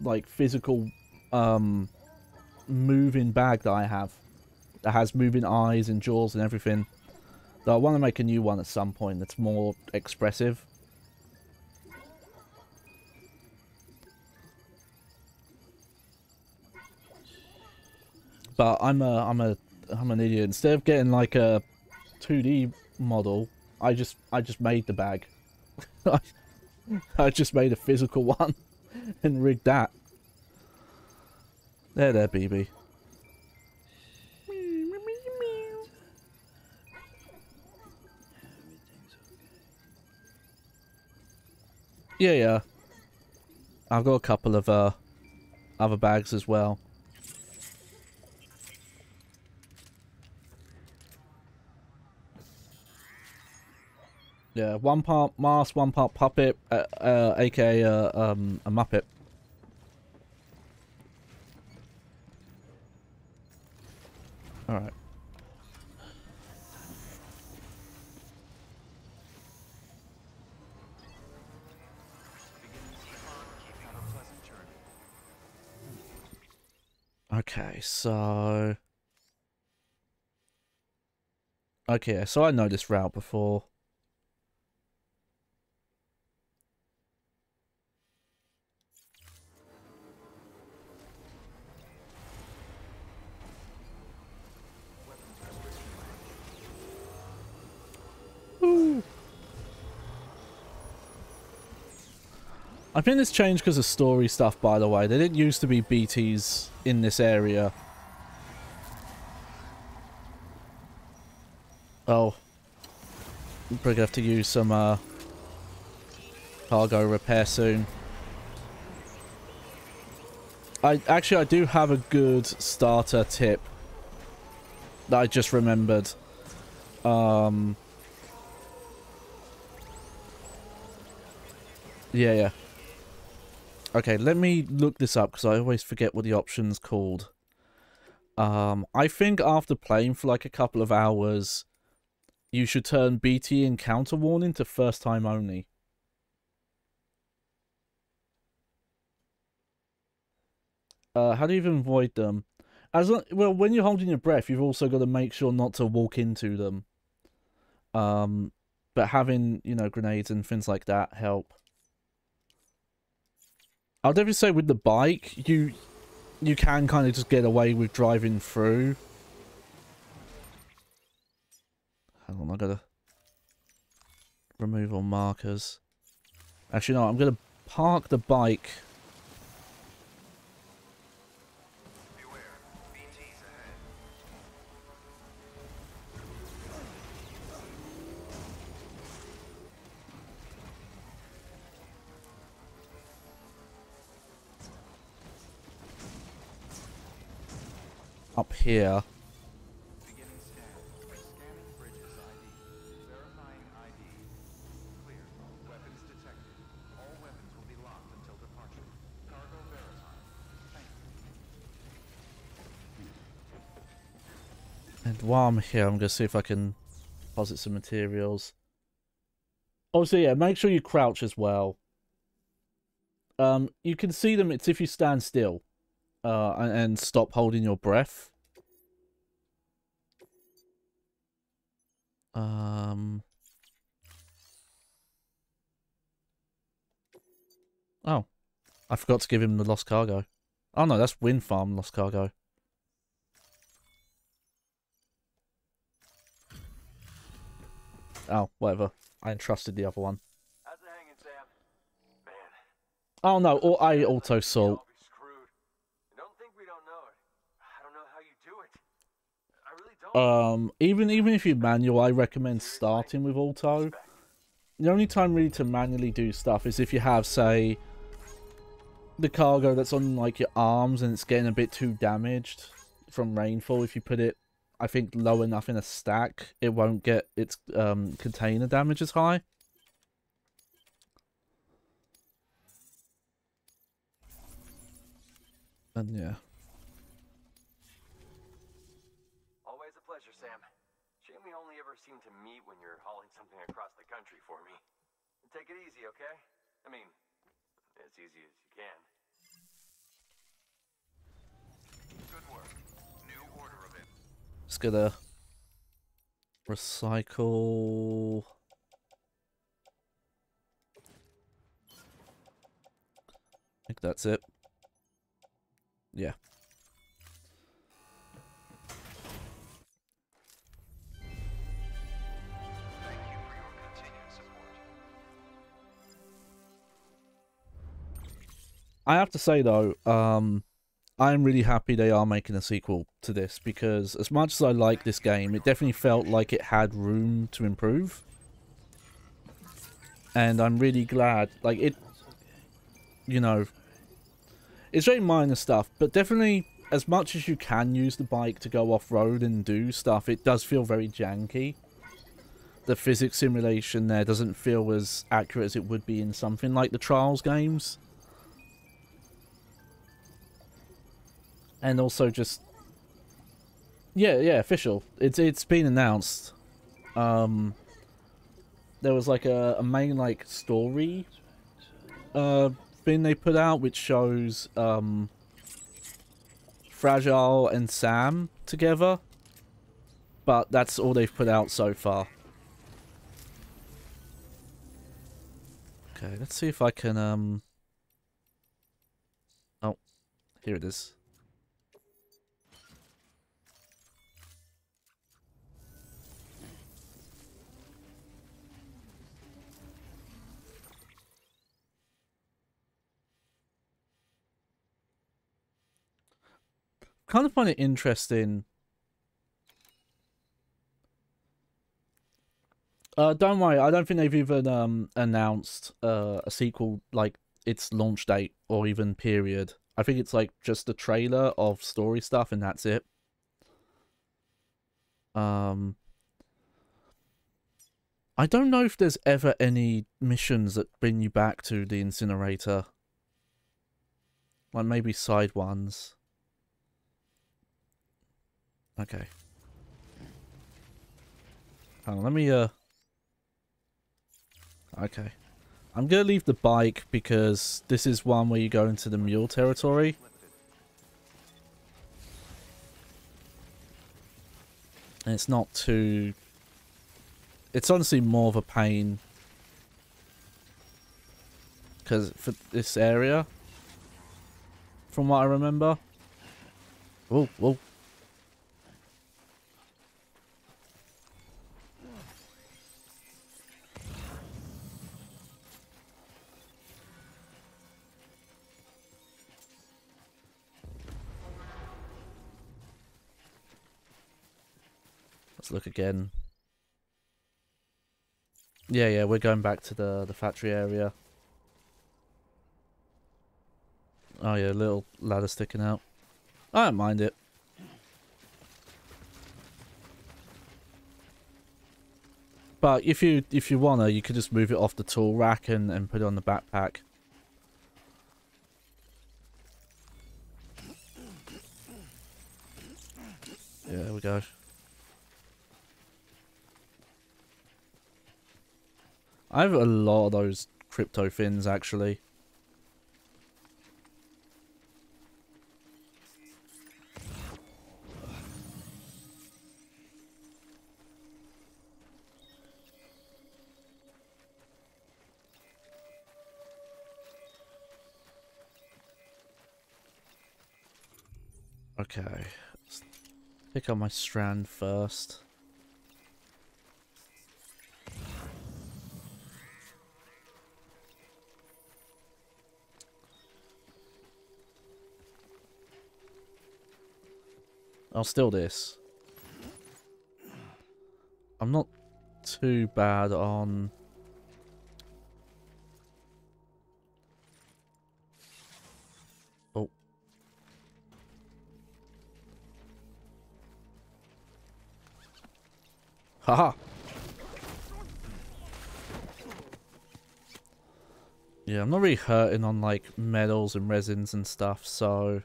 A: like physical moving bag that I have that has moving eyes and jaws and everything. Though I want to make a new one at some point that's more expressive. But I'm an idiot. Instead of getting like a 2D model, I just made the bag. I just made a physical one and rigged that. There, BB. Yeah. I've got a couple of other bags as well. Yeah, one part mask, one part puppet, aka a Muppet. All right. Okay, so... okay, so I know this route before. Ooh. I think this changed because of story stuff, by the way. There didn't used to be BTs in this area. Oh. I'm probably gonna have to use some cargo repair soon. I do have a good starter tip that I just remembered. Yeah. Okay, let me look this up because I always forget what the option's called. I think after playing for like a couple of hours, you should turn BT encounter warning to first time only. How do you even avoid them? Well, when you're holding your breath, you've also got to make sure not to walk into them. But having, you know, grenades and things like that help. I'll definitely say with the bike, you can kind of just get away with driving through. Hang on, I gotta remove all markers. Actually, no, I'm gonna park the bike.
D: Beware, BT's ahead.
A: Up here.
D: Beginning scan. Scanning bridges ID. Verifying ID. Clear. Weapons detected. All weapons will be locked until departure. Cargo verified. Thank you.
A: And while I'm here, I'm going to see if I can deposit some materials. Also, yeah, make sure you crouch as well. You can see them, it's if you stand still. And stop holding your breath. Oh. I forgot to give him the lost cargo. Oh no, that's Wind Farm lost cargo. Oh, whatever. I entrusted the other one.
E: How's it hanging, Sam? Man.
A: Oh no, or I auto salt.
E: I'll be screwed. Don't think we don't know it. I don't know how you do it. I really don't.
A: Even if you manual, I recommend starting with auto. The only time really to manually do stuff is if you have, say, the cargo that's on like your arms and it's getting a bit too damaged from rainfall. If you put it, I think, low enough in a stack, it won't get its container damage as high. And yeah.
E: Always a pleasure, Sam. Shame we only ever seem to meet when you're hauling something across the country for me. Take it easy, okay? I mean, as easy as you can.
D: Good work. New order of it.
A: Just gonna recycle. I think that's it. Yeah.
D: Thank you for your continued support.
A: I have to say though, I'm really happy they are making a sequel to this, because as much as I like this game, it definitely felt like it had room to improve. And I'm really glad, like, it, you know, it's very minor stuff, but definitely as much as you can use the bike to go off-road and do stuff, it does feel very janky. The physics simulation there doesn't feel as accurate as it would be in something like the Trials games. And also just, yeah, official. It's been announced. There was like a main like story thing they put out, which shows Fragile and Sam together, but that's all they've put out so far. Okay, let's see if I can oh, here it is. Kind of find it interesting. Don't worry, I don't think they've even announced a sequel, like its launch date or even period. I think it's like just a trailer of story stuff and that's it. I don't know if there's ever any missions that bring you back to the incinerator. Like maybe side ones. Okay. Hang on, let me okay. I'm gonna leave the bike because this is one where you go into the mule territory. And it's not too... It's honestly more of a pain. Because for this area, from what I remember. Whoa, whoa. Let's look again. Yeah, we're going back to the factory area. Oh yeah, little ladder sticking out. I don't mind it. But if you wanna, you could just move it off the tool rack and put it on the backpack. Yeah, there we go. I have a lot of those crypto fins actually. Okay, let's pick up my strand first. I'll steal this. I'm not too bad on... Oh. Haha! Yeah, I'm not really hurting on like metals and resins and stuff, so...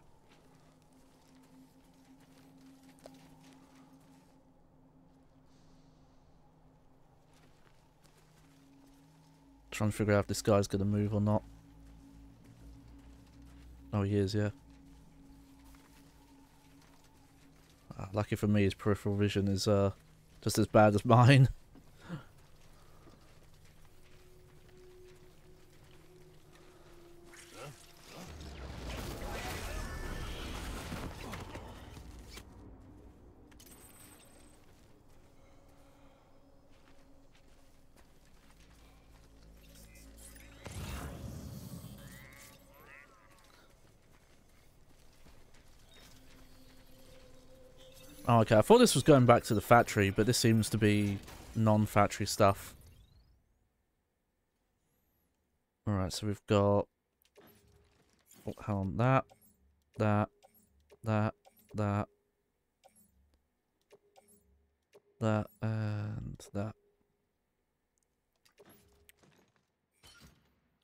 A: Trying to figure out if this guy's gonna move or not. Oh, he is, yeah. Lucky for me, his peripheral vision is just as bad as mine. Oh, okay, I thought this was going back to the factory, but this seems to be non-factory stuff. Alright, so we've got... Oh, hold on, that, and that.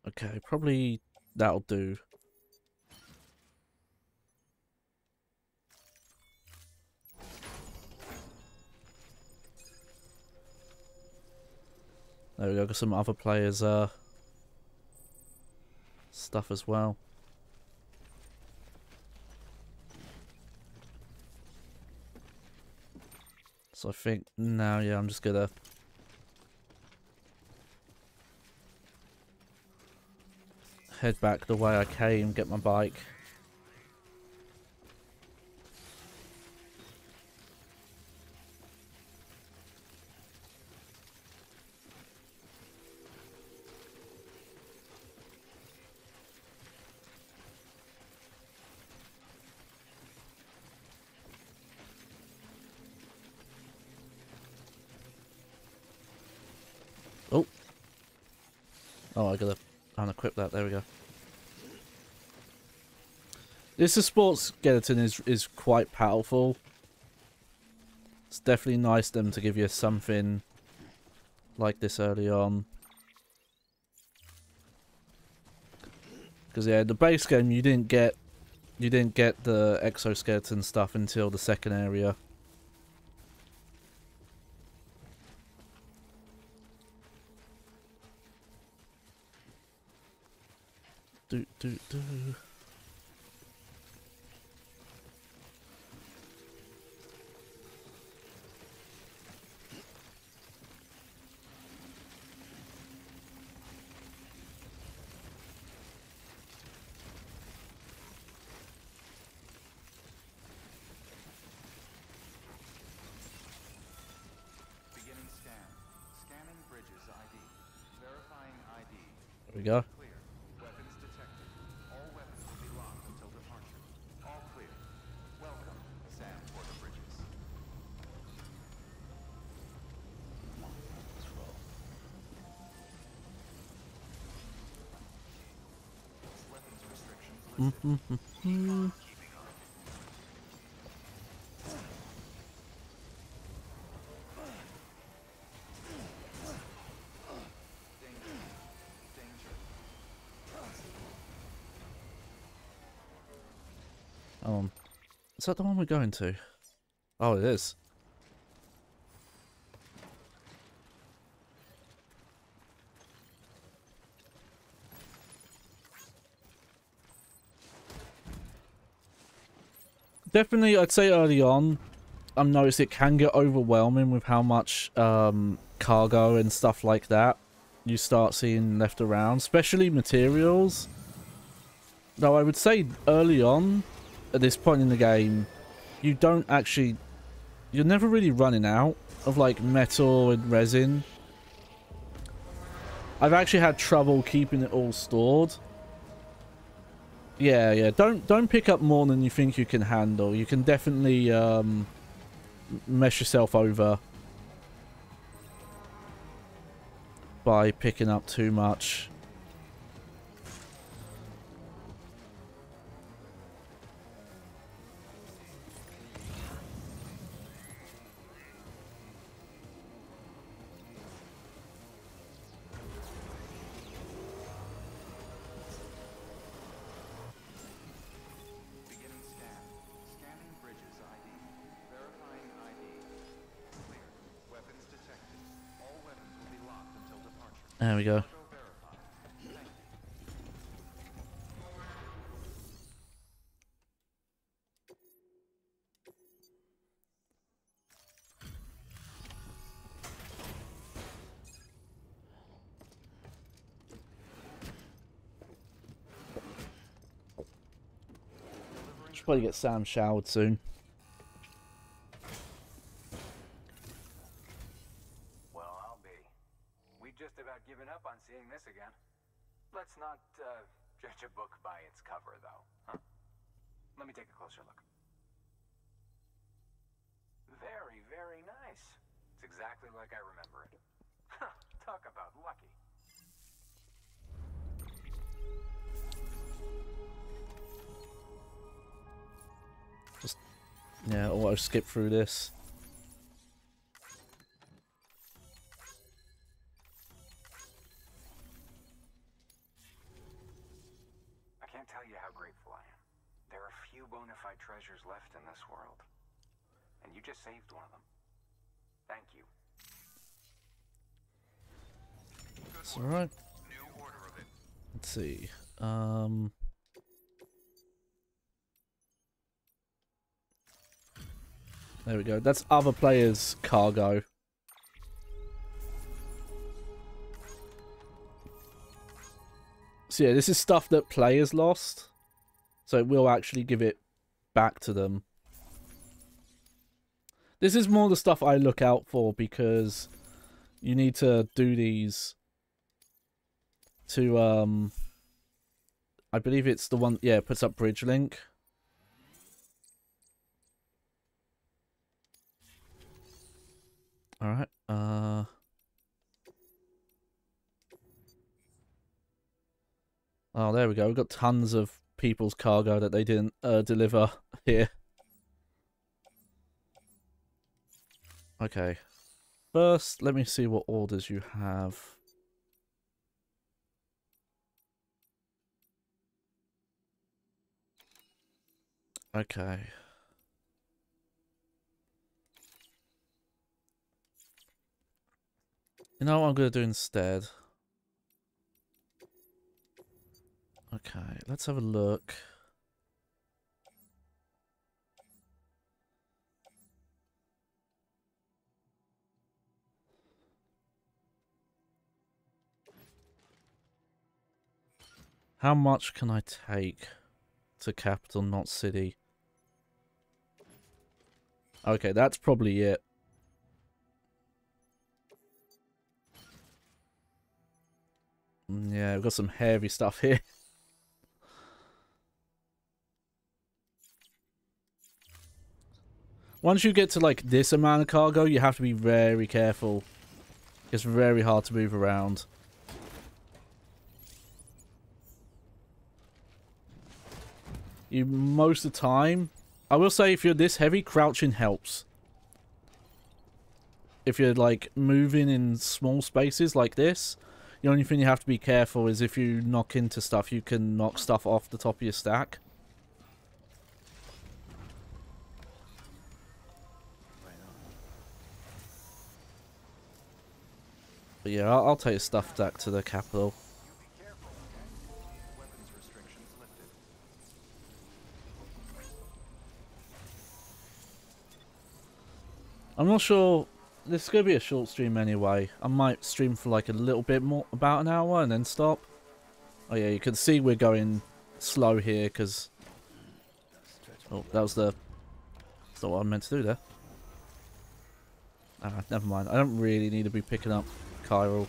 A: Okay, probably that'll do. There we go, got some other players' stuff as well. So I think now, yeah, I'm just gonna head back the way I came, get my bike. Oh, I gotta unequip that. There we go. This sports skeleton is quite powerful. It's definitely nice them to give you something like this early on. Because yeah, the base game you didn't get the exoskeleton stuff until the second area. Do.
D: Beginning scan. Scanning bridges ID. Verifying ID.
A: There we go.
D: Clear. Weapons detected. All weapons will be locked until departure. All clear. Welcome, Sam, for the bridges.
A: Is that the one we're going to? Oh, it is. Definitely, I'd say early on, I've noticed it can get overwhelming with how much cargo and stuff like that you start seeing left around, especially materials. Though I would say early on, at this point in the game, you're never really running out of like metal and resin. I've actually had trouble keeping it all stored. Yeah, don't pick up more than you think you can handle. You can definitely mess yourself over by picking up too much. There we go. Should probably get Sam showered soon.
E: Let's not judge a book by its cover, though, huh? Let me take a closer look. Very, very nice. It's exactly like I remember it. Talk about lucky.
A: Just, yeah, auto skip through this.
E: Bona fide treasures left in this world, and you just saved one of them. Thank you.
A: It's alright. Let's see. There we go. That's other players' cargo. So yeah, this is stuff that players lost. So it will actually give it back to them. This is more the stuff I look out for because you need to do these to, I believe it's the one, yeah, it puts up bridge link. Alright, oh, there we go. We've got tons of people's cargo that they didn't deliver here. Okay. First, let me see what orders you have. Okay. You know what I'm going to do instead? Okay, let's have a look. How much can I take to capital, not city? Okay, that's probably it. Yeah, we've got some heavy stuff here. Once you get to like this amount of cargo, you have to be very careful. It's very hard to move around. you most of the time, I will say if you're this heavy, crouching helps. If you're like moving in small spaces like this, the only thing you have to be careful is if you knock into stuff, you can knock stuff off the top of your stack. But yeah, I'll take stuff back to the capital.
D: You be careful, okay? Weapons restrictions lifted.
A: I'm not sure. This is going to be a short stream anyway. I might stream for like a little bit more, about an hour, and then stop. Oh yeah, you can see we're going slow here because... Oh, that was the... That's not what I meant to do there. Ah, never mind. I don't really need to be picking up Chiral.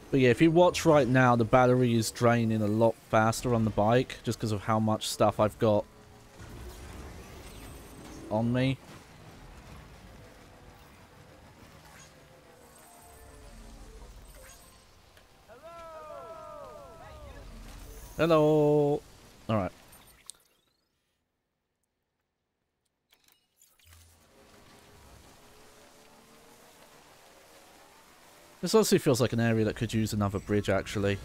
A: But yeah, if you watch right now, the battery is draining a lot faster on the bike, just because of how much stuff I've got on me. Hello! Alright. This honestly feels like an area that could use another bridge, actually.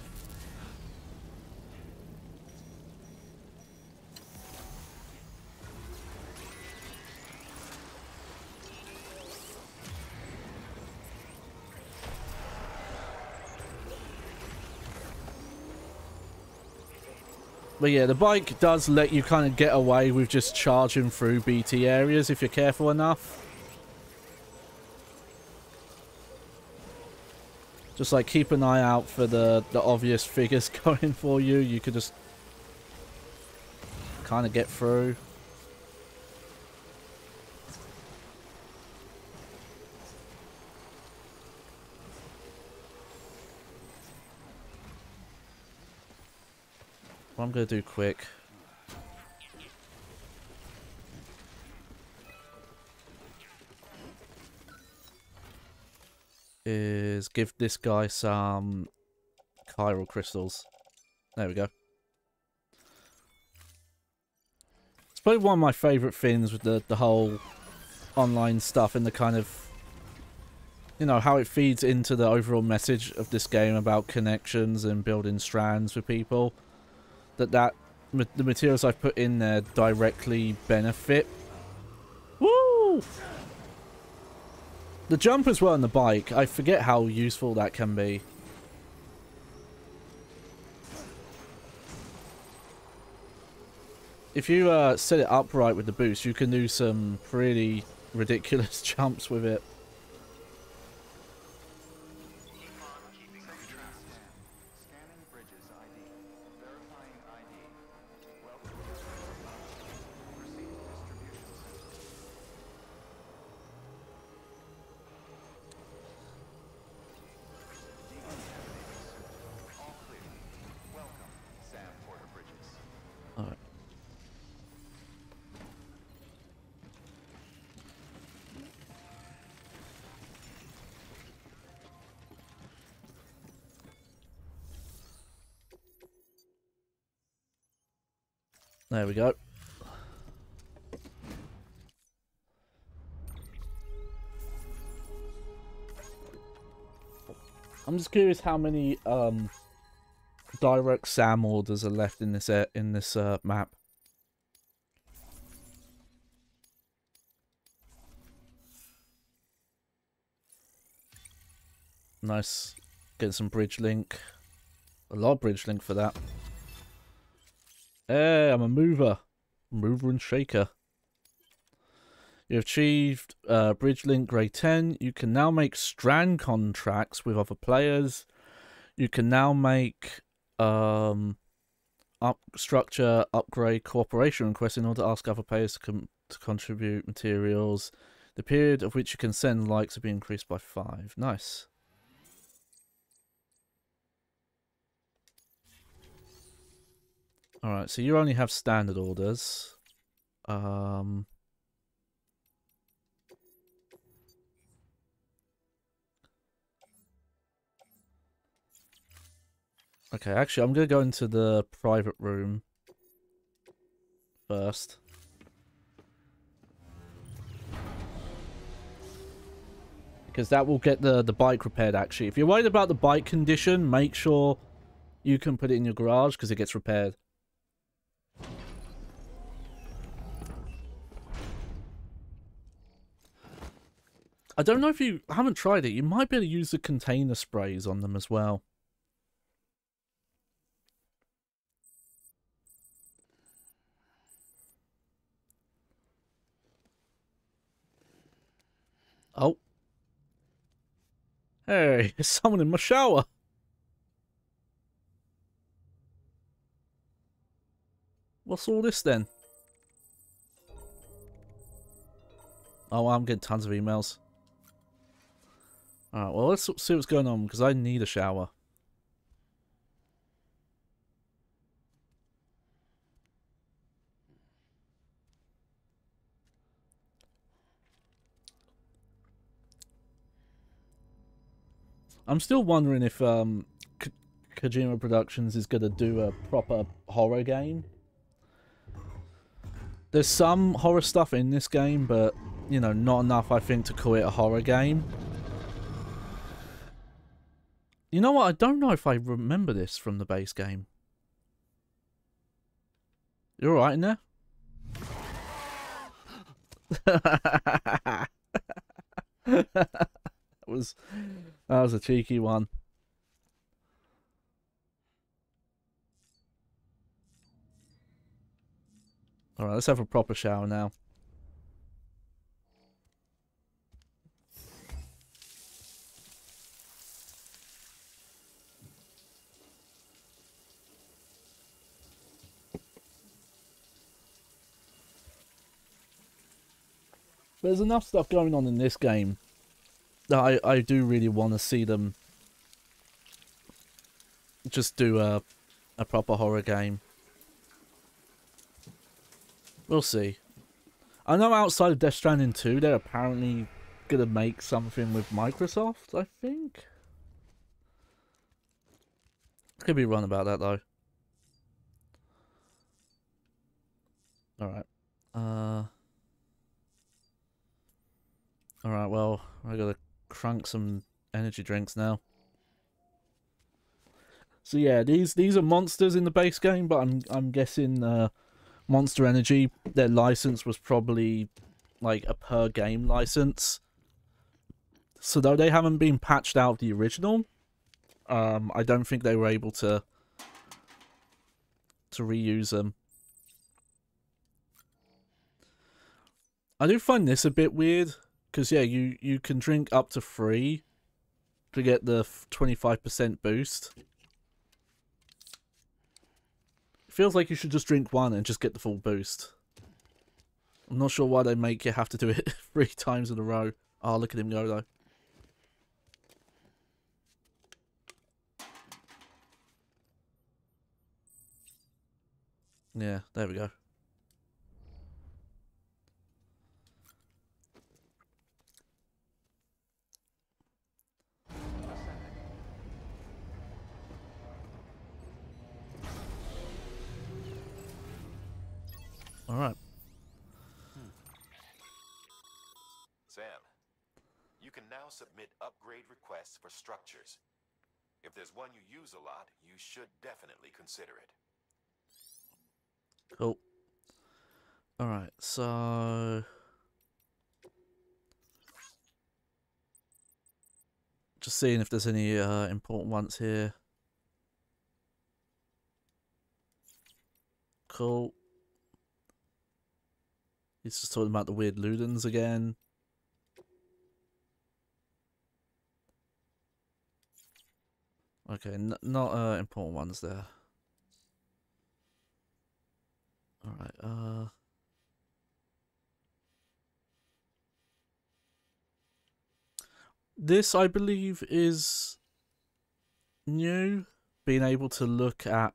A: But yeah, the bike does let you kind of get away with just charging through BT areas if you're careful enough. Just like keep an eye out for the obvious figures going for you. You could just kind of get through. What I'm going to do quick is give this guy some chiral crystals. There we go. It's probably one of my favourite things with the whole online stuff and the kind of, you know, how it feeds into the overall message of this game about connections and building strands with people. The materials I've put in there directly benefit. Woo! The jump as well on the bike, I forget how useful that can be. If you set it up right with the boost, you can do some pretty ridiculous jumps with it.
D: Scanning bridges ID. Verifying ID. Welcome to proceed to distribution center. All clear. Welcome, Sam Porter Bridges.
A: Alright. There we go. I'm just curious how many direct SAM orders are left in this map. Nice. Getting some bridge link. A lot of bridge link for that. Hey, I'm a mover. Mover and shaker. You've achieved bridge link grade 10. You can now make strand contracts with other players. You can now make structure upgrade cooperation requests in order to ask other players to contribute materials. The period of which you can send likes will be increased by 5. Nice. Alright, so you only have standard orders. Okay, actually, I'm going to go into the private room first. Because that will get the bike repaired, actually. If you're worried about the bike condition, make sure you can put it in your garage, because it gets repaired. I don't know if you haven't tried it. You might be able to use the container sprays on them as well. Oh. Hey, there's someone in my shower. What's all this then? Oh, I'm getting tons of emails. Alright, well, let's see what's going on, because I need a shower. I'm still wondering if Kojima Productions is going to do a proper horror game. There's some horror stuff in this game, but, you know, not enough, I think, to call it a horror game. You know what? I don't know if I remember this from the base game. You alright in there? That was a cheeky one. Alright, let's have a proper shower now. There's enough stuff going on in this game that I do really want to see them just do a proper horror game. We'll see. I know outside of Death Stranding 2, they're apparently gonna make something with Microsoft, I think. Could be wrong about that though. Alright. Alright, well, I gotta crunk some energy drinks now. So yeah, these are monsters in the base game, but I'm guessing Monster Energy, their license was probably like a per game license. So though they haven't been patched out of the original, I don't think they were able to reuse them. I do find this a bit weird, because yeah, you can drink up to 3 to get the 25% boost. Feels like you should just drink 1 and just get the full boost. I'm not sure why they make you have to do it 3 times in a row. Oh, look at him go though. Yeah, there we go. Alright.
F: Sam, you can now submit upgrade requests for structures. If there's one you use a lot, you should definitely consider it.
A: Cool. Alright, so... just seeing if there's any important ones here. Cool. He's just talking about the weird Ludens again. Okay, not important ones there. Alright, this, I believe, is new. Being able to look at,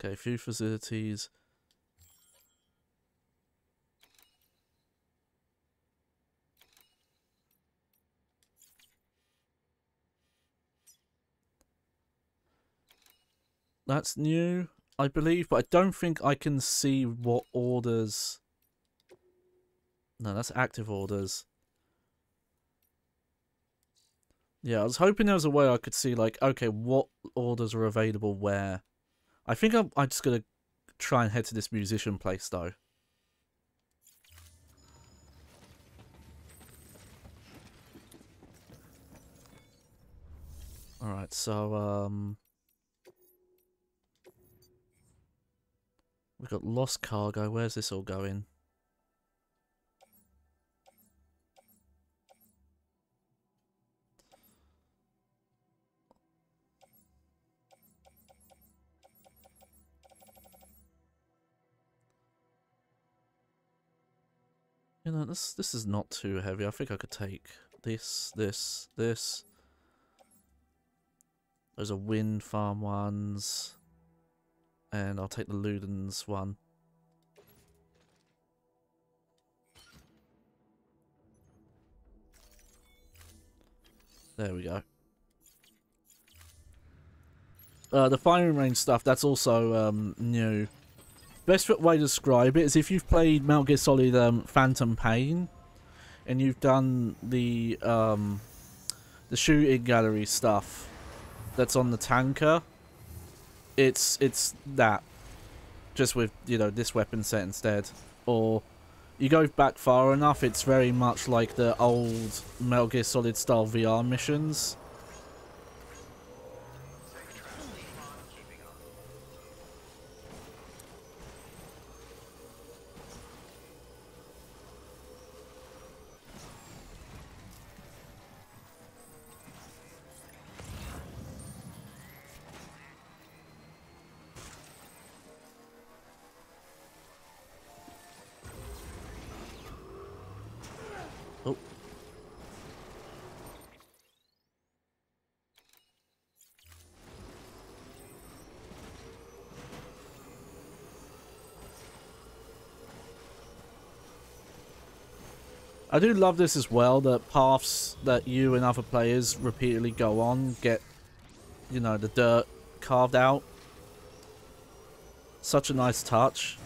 A: Okay, few facilities. That's new, I believe, but I don't think I can see what orders. No, that's active orders. Yeah, I was hoping there was a way I could see, like, okay, what orders are available where. I think I'm just gonna try and head to this musician place, though. Alright, so, we've got lost cargo. Where's this all going? You know, this is not too heavy. I think I could take this. Those are wind farm ones. And I'll take the Ludens one. There we go. The firing range stuff, that's also new. Best way to describe it is if you've played Metal Gear Solid Phantom Pain and you've done the shooting gallery stuff that's on the tanker, it's that, just with, you know, this weapon set instead. Or you go back far enough, it's very much like the old Metal Gear Solid style VR missions. Oh. I do love this as well, that paths that you and other players repeatedly go on get, you know, the dirt carved out. Such a nice touch.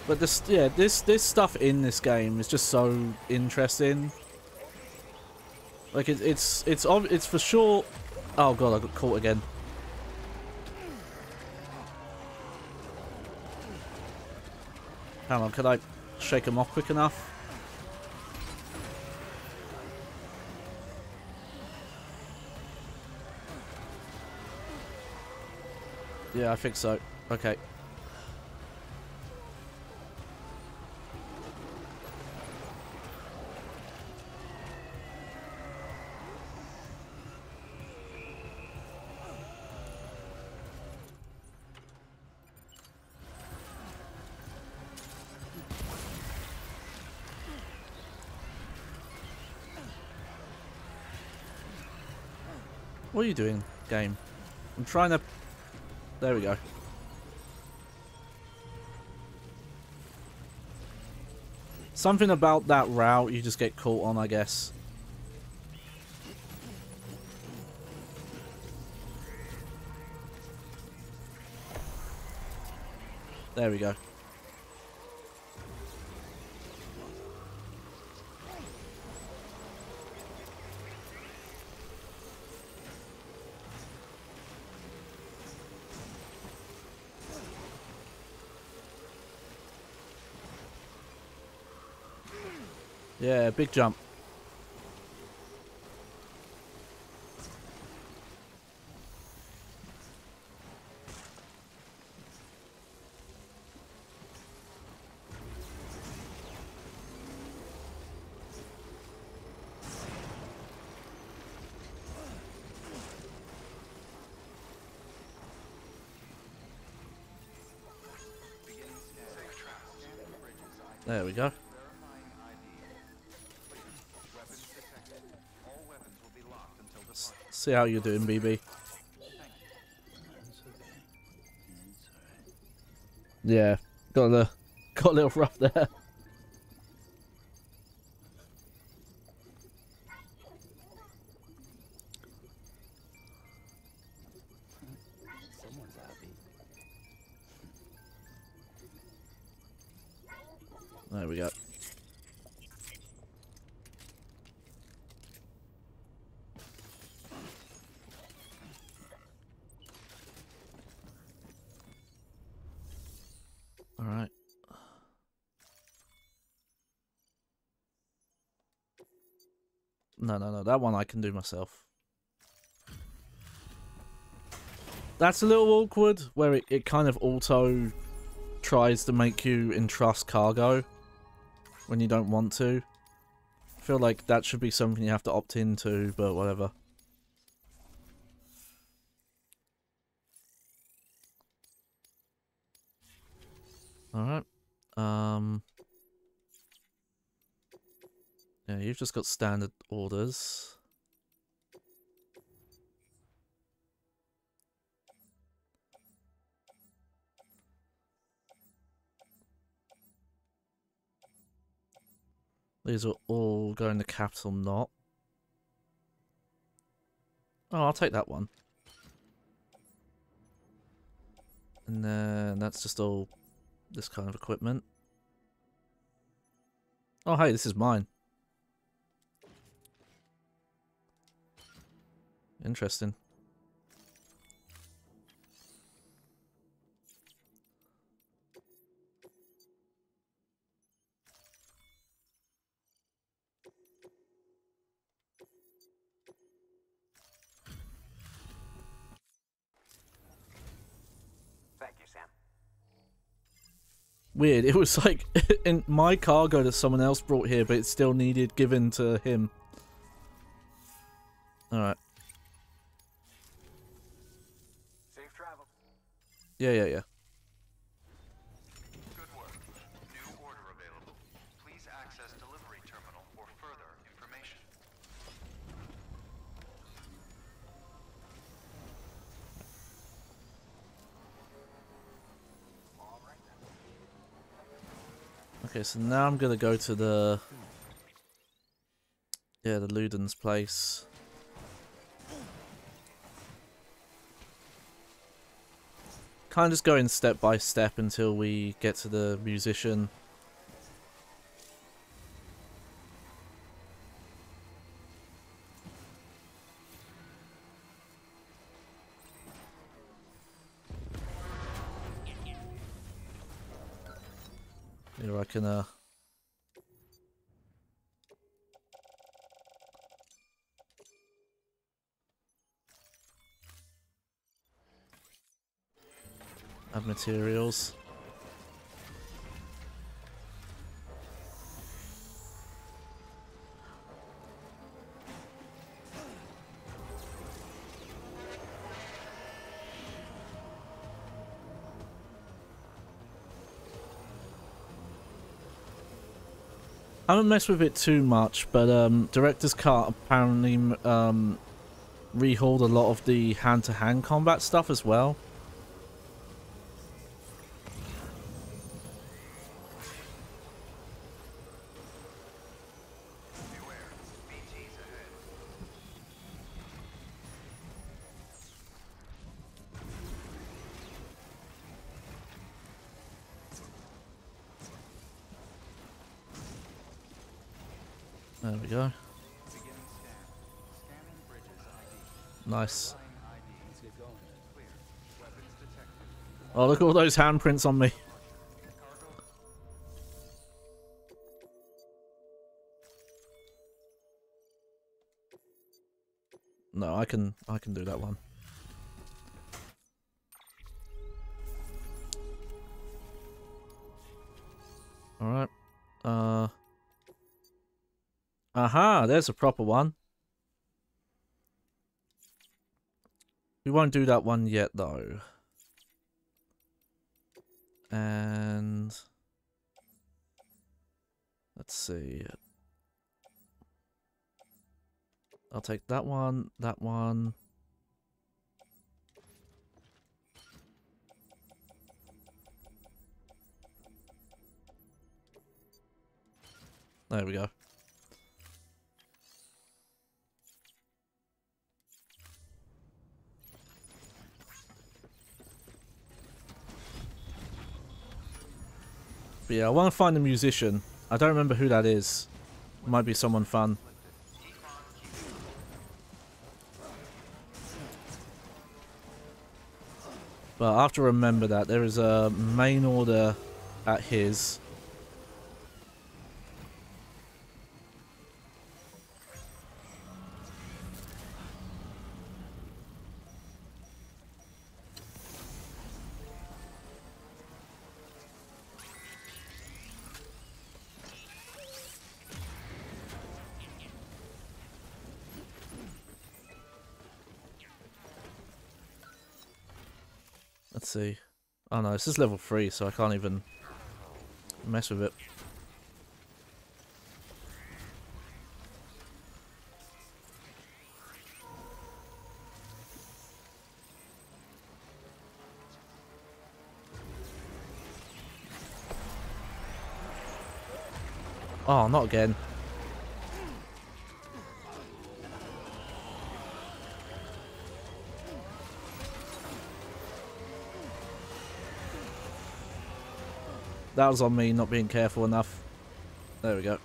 A: But this, yeah, this stuff in this game is just so interesting. Like it's for sure. Oh god, I got caught again. Hang on, can I shake him off quick enough? Yeah, I think so. Okay. What are you doing, game? I'm trying to... There we go. Something about that route you just get caught on, I guess. There we go. Yeah, big jump. There we go. See how you're doing, BB. Yeah, got a little rough there.
C: Someone's happy.
A: There we go. All right. No, that one I can do myself. That's a little awkward, where it kind of auto tries to make you entrust cargo when you don't want to. I feel like that should be something you have to opt into, but whatever. Alright. Yeah, you've just got standard orders. These are all going to capital knot. Oh, I'll take that one. And then that's just all this kind of equipment. Oh, hey, this is mine. Interesting.
E: Thank you, Sam.
A: Weird, it was like in my cargo that someone else brought here, but it still needed given to him. Alright.
E: Safe travel.
A: Yeah.
D: Good work. New order available. Please access delivery terminal for further information.
A: Okay, so now I'm gonna go to the Luden's place. Kind of just going step by step until we get to the musician. Here I can add materials. I haven't messed with it too much, but Director's Cut apparently rehauled a lot of the hand-to-hand combat stuff as well.
D: Beware. BT's ahead.
A: There we go.
D: Beginning scan. Scanning bridges ID.
A: Nice.
D: Verifying ID.
C: Let's get going.
D: Clear. Weapons detected.
A: Oh, look at all those handprints on me.
D: Cargo.
A: No, I can do that one. All right. Aha, there's a proper one. We won't do that one yet though. And let's see. I'll take that one, that one. There we go. But yeah, I want to find the musician. I don't remember who that is. Might be someone fun. But I have to remember that there is a main order at his. Let's see. Oh no, this is level 3, so I can't even mess with it. Oh, not again. That was on me not being careful enough. There we go.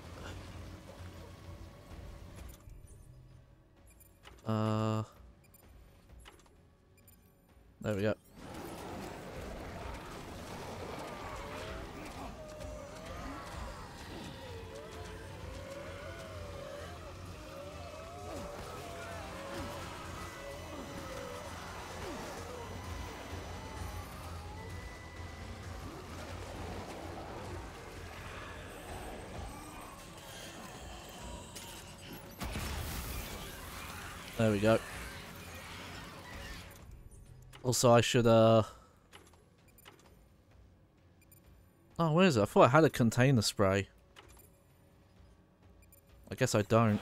A: There we go. There we go. Also, I should, Oh, where is it? I thought I had a container spray. I guess I don't.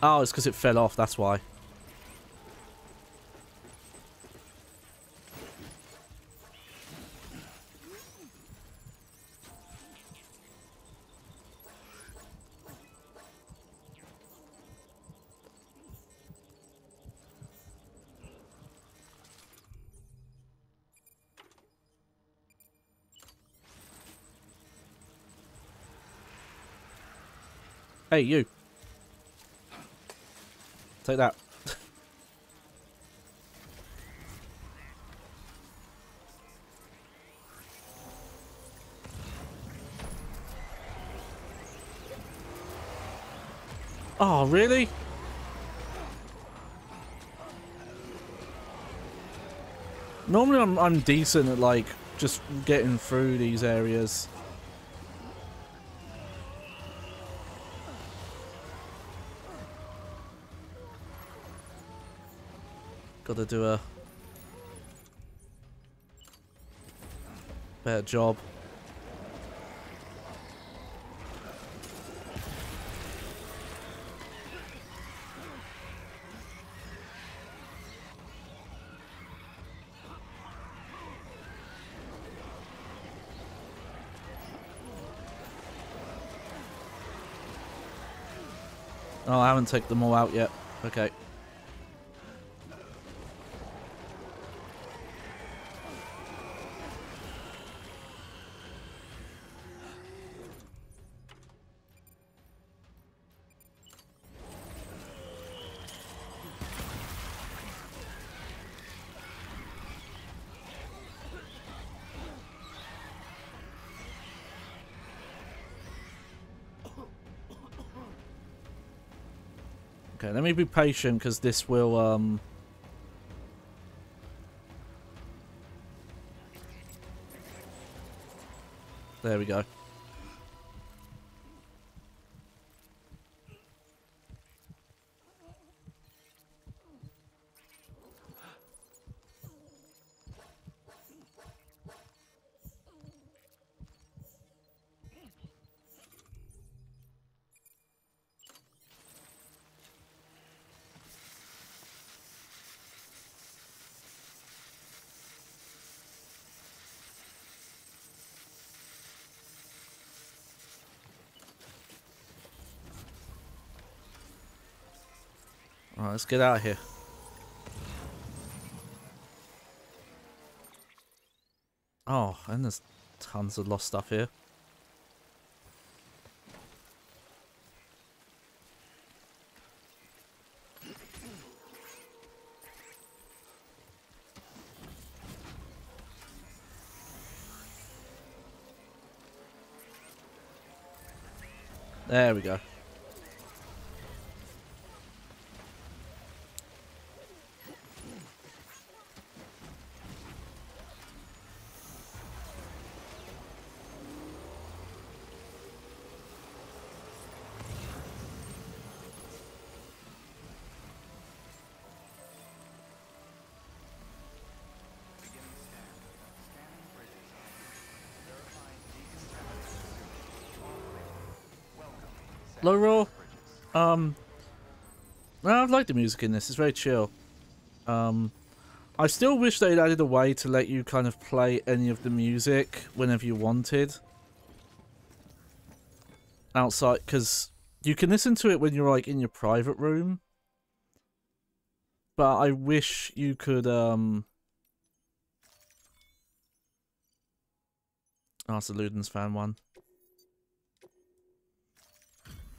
A: Oh, it's because it fell off, that's why. Hey, you. Take that. Oh, really? Normally I'm decent at, like, just getting through these areas. Gotta do a better job. Oh, I haven't taken them all out yet. Okay. Okay, let me be patient because this will there we go. Alright, let's get out of here. Oh, and there's tons of lost stuff here. There we go.
D: Beginning scan. Scanning bridges. Verifying decontamination. All clear. Welcome.
A: Low roll.
D: Bridges.
A: I like the music in this. It's very chill. I still wish they'd added a way to let you kind of play any of the music whenever you wanted. Outside, because you can listen to it when you're like in your private room. But I wish you could, oh, it's the Ludens fan one.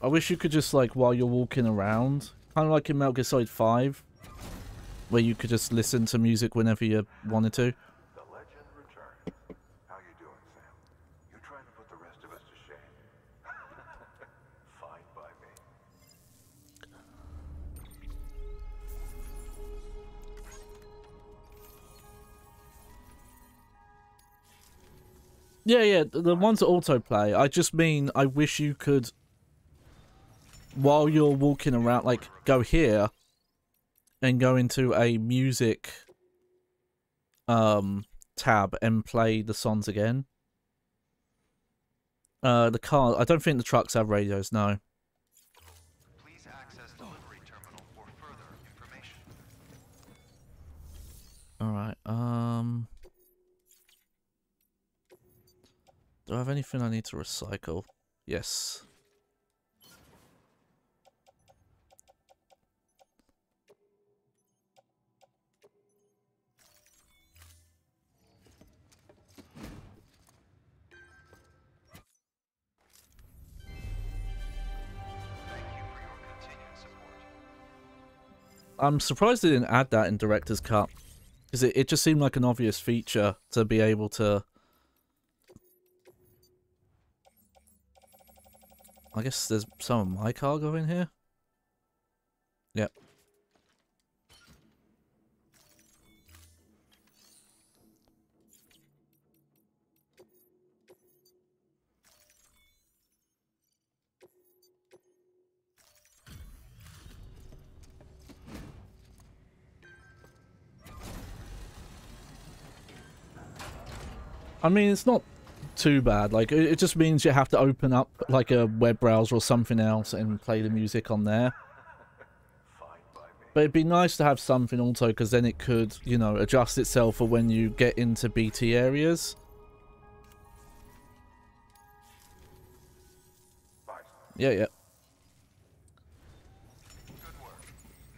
A: I wish you could just, like, while you're walking around, kind of like in Metal Gear Solid 5, where you could just listen to music whenever you wanted to.
B: The legend returns. How you doing, Sam? You trying to put the rest of us to shame? Fine by me.
A: Yeah, the ones that autoplay. I just mean, I wish you could, while you're walking around, like, go here and go into a music tab and play the songs again. The car, I don't think the trucks have radios, no.
D: Please access delivery terminal for further information.
A: Alright, do I have anything I need to recycle? Yes.
D: Thank you for your continued support.
A: I'm surprised they didn't add that in Director's Cut. Because it just seemed like an obvious feature to be able to... I guess there's some of my cargo in here? Yep. I mean, it's not too bad. Like, it just means you have to open up, like, a web browser or something else and play the music on there. But it'd be nice to have something also, because then it could, you know, adjust itself for when you get into BT areas. Yeah.
D: Good work.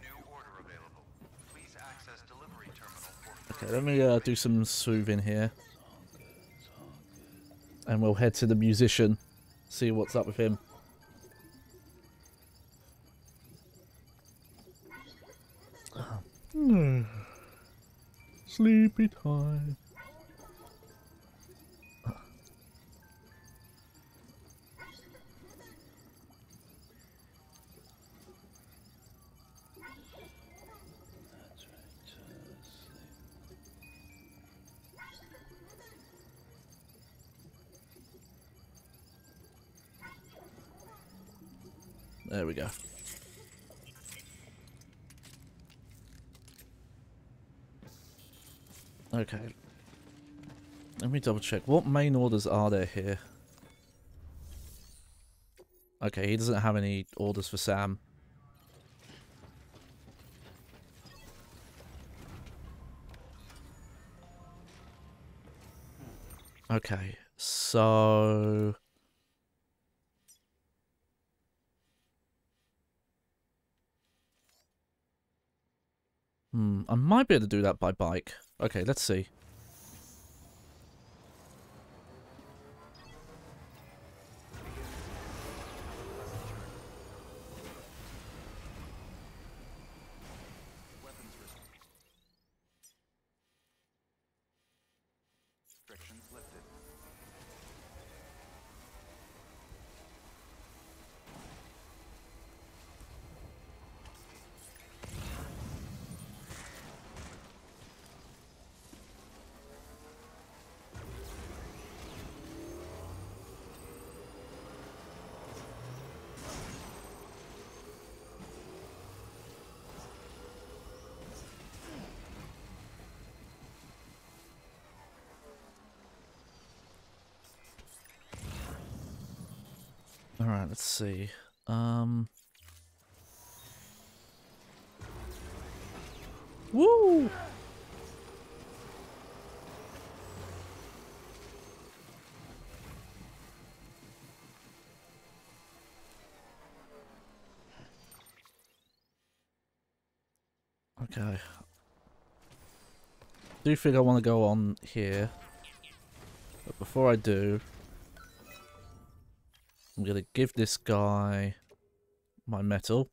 D: New order available. Please access delivery terminal for
A: Okay, let me do some soothing here. And we'll head to the musician, see what's up with him. Sleepy time. There we go. Okay. Let me double check. What main orders are there here? Okay, he doesn't have any orders for Sam. Okay, so... I might be able to do that by bike. Okay, let's see.
D: Restrictions lifted.
A: Alright, let's see. Woo! Okay. Do think I want to go on here. But before I do, I'm going to give this guy my metal.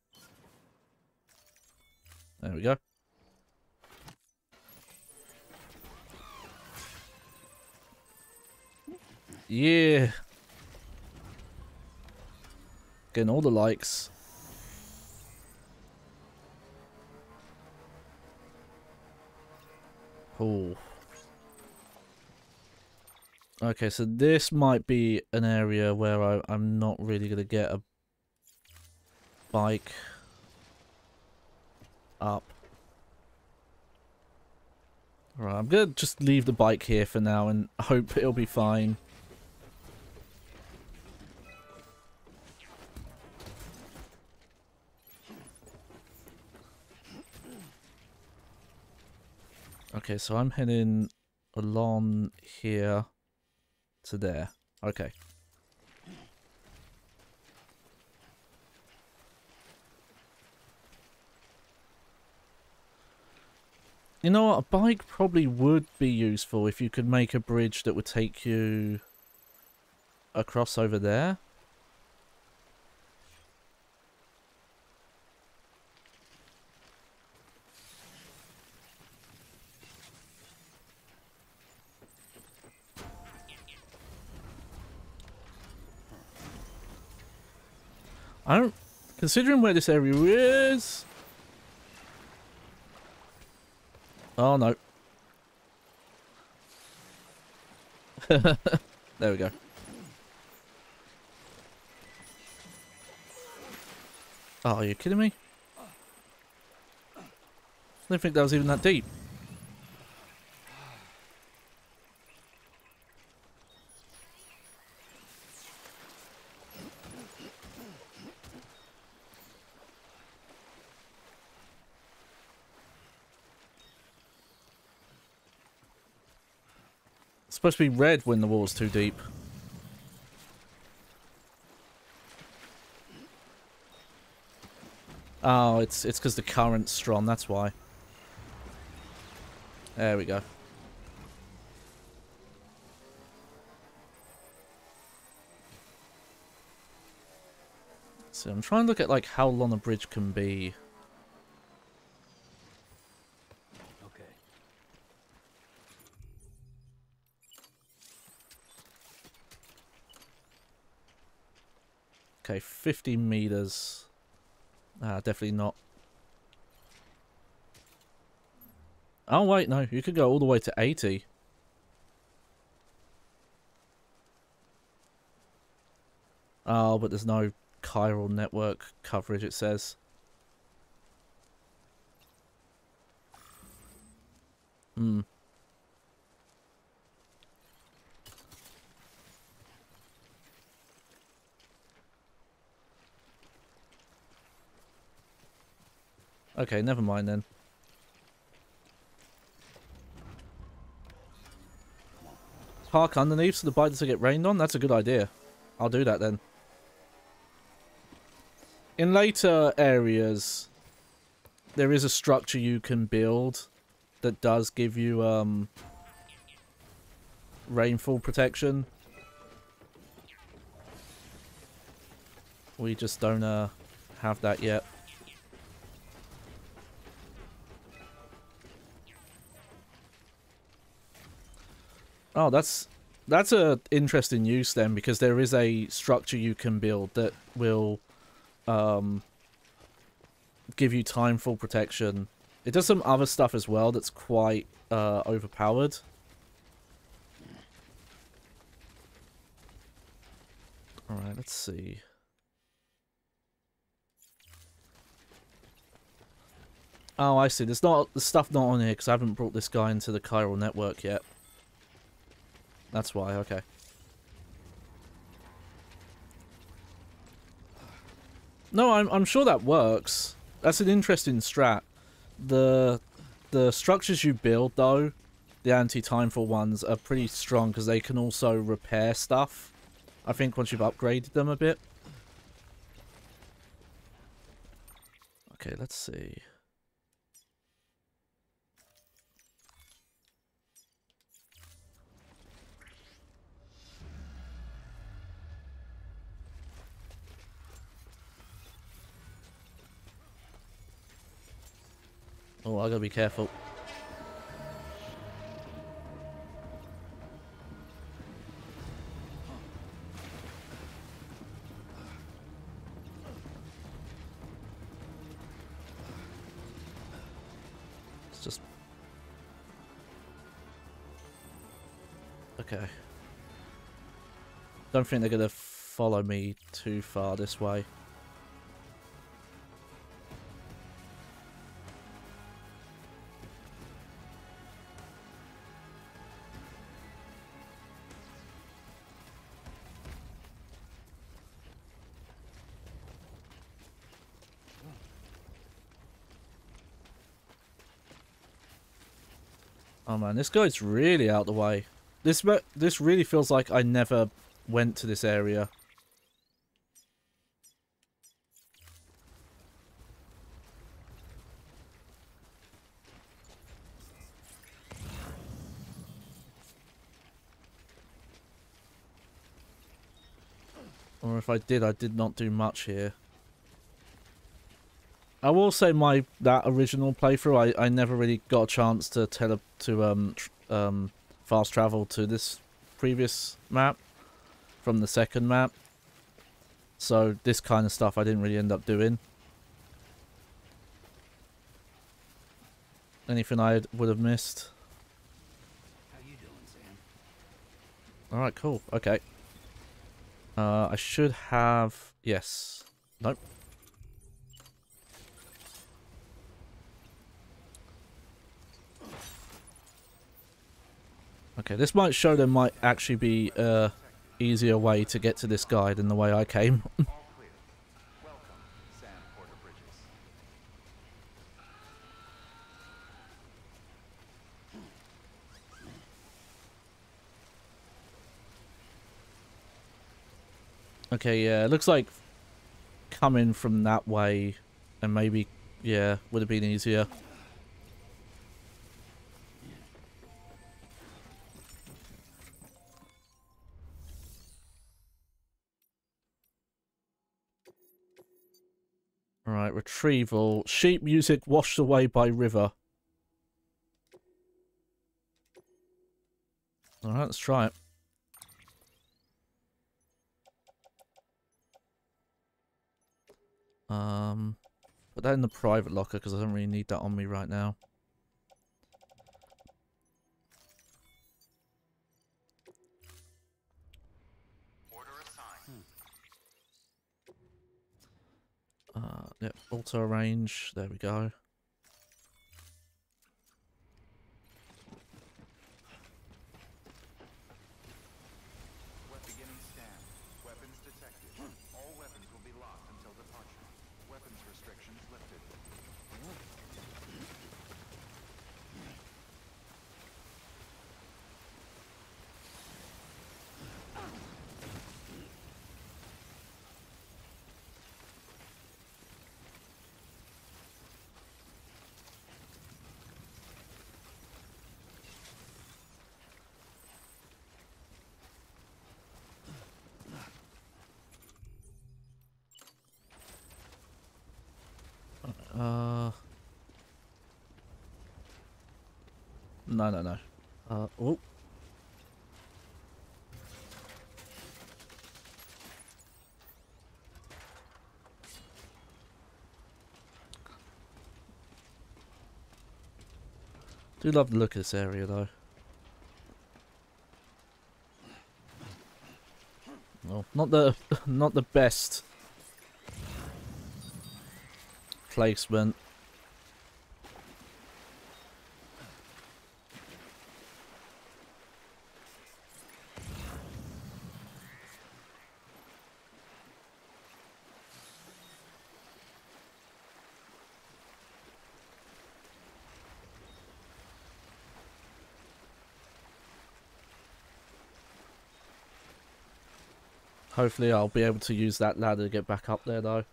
A: There we go. Yeah. Getting all the likes. Oh. Okay, so this might be an area where I'm not really going to get a bike up. Right, I'm going to just leave the bike here for now and hope it'll be fine. Okay, so I'm heading along here to there. Okay. You know what? A bike probably would be useful if you could make a bridge that would take you across over there. I don't... Considering where this area is... Oh, no. There we go. Oh, are you kidding me? I didn't think that was even that deep. It's supposed to be red when the water's too deep. Oh, it's because the current's strong, that's why. There we go. So I'm trying to look at like how long a bridge can be. Okay, 50 meters. Definitely not. Oh, wait, no. You could go all the way to 80. Oh, but there's no chiral network coverage, it says. Hmm. Okay, never mind then. Park underneath so the bike doesn't get rained on? That's a good idea. I'll do that then. In later areas, there is a structure you can build that does give you rainfall protection. We just don't have that yet. Oh, that's a interesting use then, because there is a structure you can build that will give you timefall protection. It does some other stuff as well that's quite overpowered. Alright, let's see. Oh, I see. There's stuff not on here because I haven't brought this guy into the chiral network yet. That's why, okay. No, I'm sure that works. That's an interesting strat. The structures you build, though, the anti-timefall ones, are pretty strong because they can also repair stuff. I think once you've upgraded them a bit. Okay, let's see. Oh, I gotta be careful. It's just... Okay. Don't think they're gonna follow me too far this way. Oh man, this guy's really out the way. This really feels like I never went to this area. Or if I did not do much here. I will say that original playthrough, I never really got a chance to fast travel to this previous map from the second map. So this kind of stuff I didn't really end up doing. Anything I would have missed?
C: How you doing, Sam?
A: Alright, cool. Okay. I should have... Yes. Nope. Okay, this might show there might actually be a easier way to get to this guy than the way I came.
D: All clear. Welcome, Sam Porter Bridges.
A: Okay, yeah, it looks like coming from that way and maybe, yeah, would have been easier. Alright, retrieval. Sheep music washed away by river. Alright, let's try it. Put that in the private locker because I don't really need that on me right now.
D: Order assigned.
A: Yep, auto arrange. There we go.
D: Beginning scan. Weapons detected. All weapons will be locked until departure. Weapons restrictions lifted.
A: No, no, no. Oh. Do love the look of this area, though. Well, not the best placement. Hopefully I'll be able to use that ladder to get back up there, though.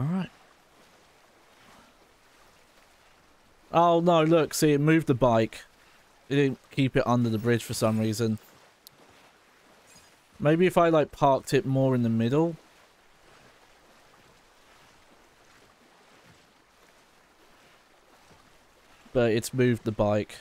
A: Alright. Oh, no, look. See, it moved the bike. It didn't keep it under the bridge for some reason. Maybe if I, like, parked it more in the middle. But it's moved the bike.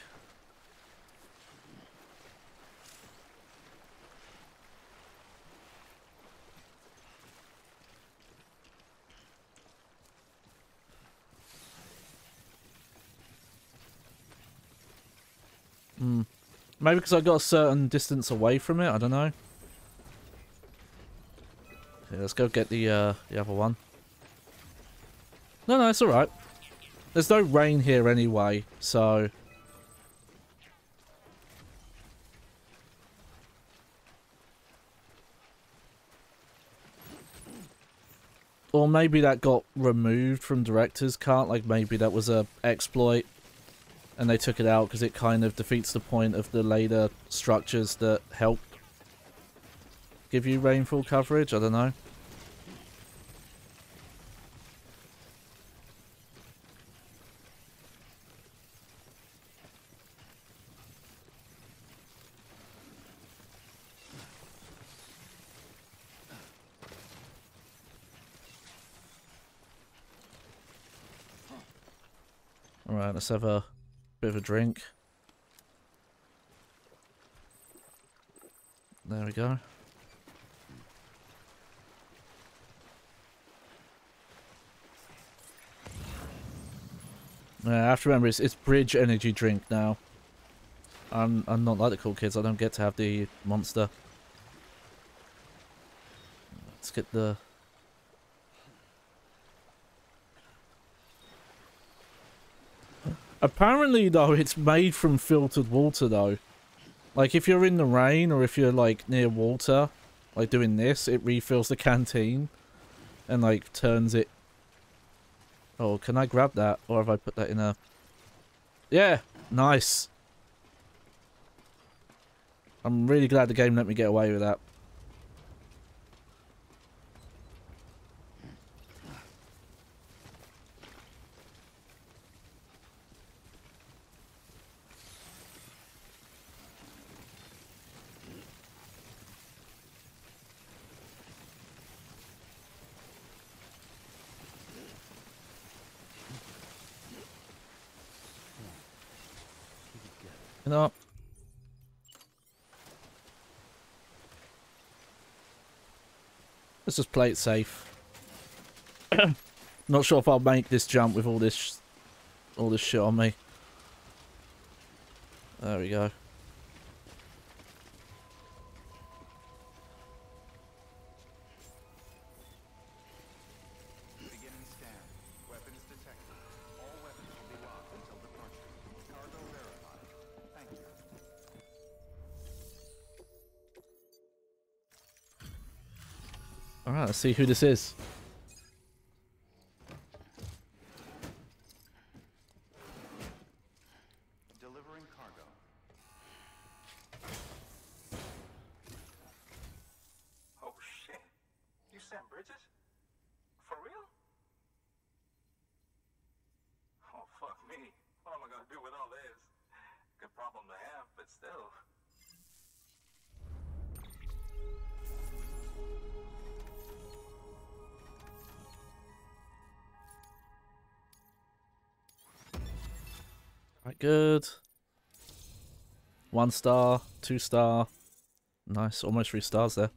A: Maybe because I got a certain distance away from it, I don't know. Okay, let's go get the other one. No, it's alright. There's no rain here anyway, so... Or maybe that got removed from Director's Cut, like maybe that was a exploit. And they took it out because it kind of defeats the point of the later structures that help give you rainfall coverage. I don't know. Alright, let's have a bit of a drink. There we go. Yeah, I have to remember it's bridge energy drink now. I'm not like the cool kids. I don't get to have the monster. Let's get the... Apparently, though, it's made from filtered water, though. Like, if you're in the rain or if you're, like, near water, like doing this, it refills the canteen and, like, turns it... Oh, can I grab that? Or have I put that in a... Yeah! Nice! I'm really glad the game let me get away with that. You know, let's just play it safe. Not sure if I'll make this jump with all this shit on me. There we go.
D: Beginning scan. Weapons detected. All weapons will be locked until departure. Cargo verified. Thank you.
A: Alright, let's see who this is.
D: Delivering cargo.
B: Oh shit. You sent Bridges? For real? Oh fuck me. What am I gonna do with all this? Good problem to have, but still.
A: good. 1 star, 2 star. Nice, almost 3 stars there.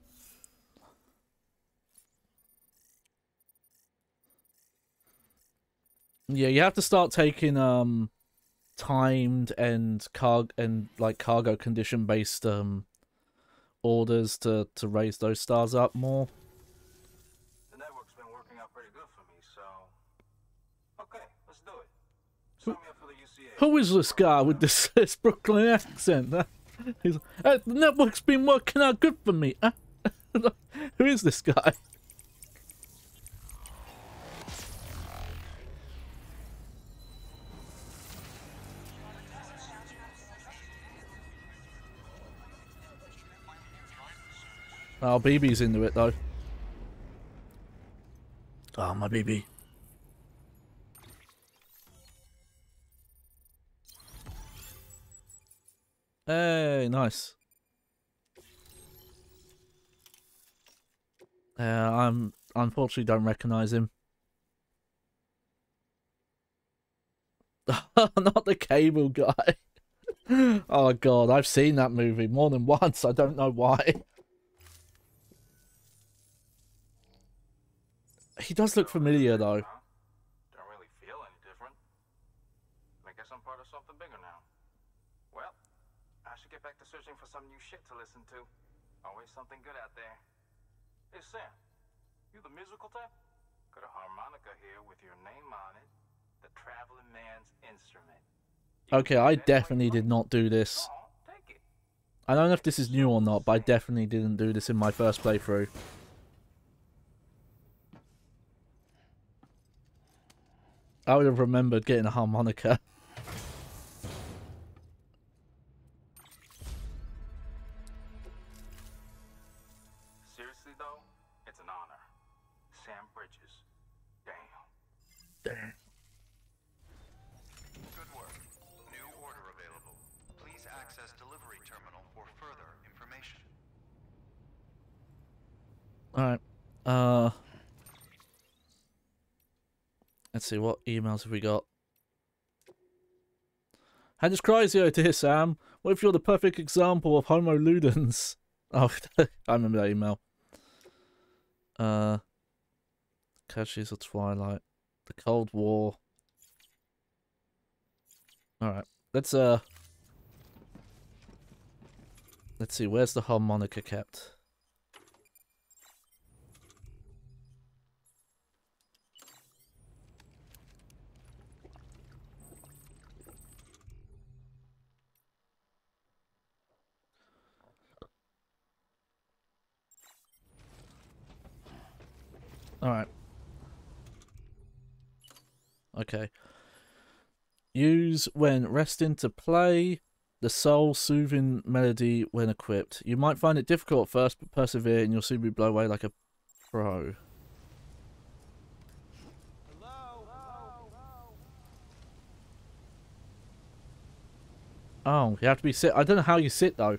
A: Yeah, you have to start taking timed and cargo condition based orders to raise those stars up more.
B: The network's been working out pretty good for me, so... Okay, let's do it. Sign me up for the UCA.
A: Who is this guy with this Brooklyn accent? He's, the network's been working out good for me. Who is this guy? Oh, BB's into it though. Oh, my BB. Hey, nice. I'm unfortunately don't recognize him. Not the cable guy. Oh god, I've seen that movie more than once. I don't know why. He does look familiar though.
B: Don't really feel any different. I guess I'm part of something bigger now. Well, I should get back to searching for some new shit to listen to. Always something good out there. Hey Sam, you the musical type? Got a harmonica here with your name on it. The traveling man's instrument.
A: Okay, I definitely did not do this.
B: Take it.
A: I don't know if this is new or not, but I definitely didn't do this in my first playthrough. I would have remembered getting a harmonica.
B: Seriously though, it's an honor. Sam Bridges. Damn.
A: Damn.
D: Good work. New order available. Please access delivery terminal for further information.
A: Alright. Let's see, what emails have we got? Handus Chrysio to his Sam. What if you're the perfect example of Homo Ludens? Oh, I remember that email. Cashes of Twilight. The Cold War. Alright. Let's see, where's the harmonica kept? Alright. Okay. Use when resting to play the soul-soothing melody when equipped. You might find it difficult at first, but persevere and you'll soon be blown away like a pro. Oh, you have to be sit. I don't know how you sit though.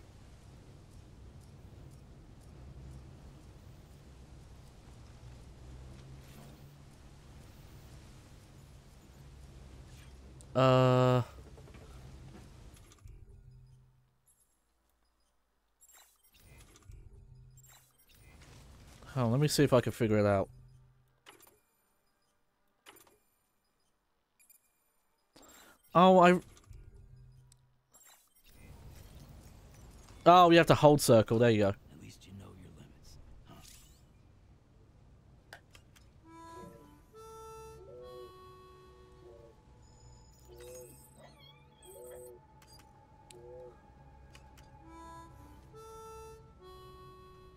A: Oh, let me see if I can figure it out. Oh, Oh, you have to hold circle. There you go.
C: At least you know your limits, huh?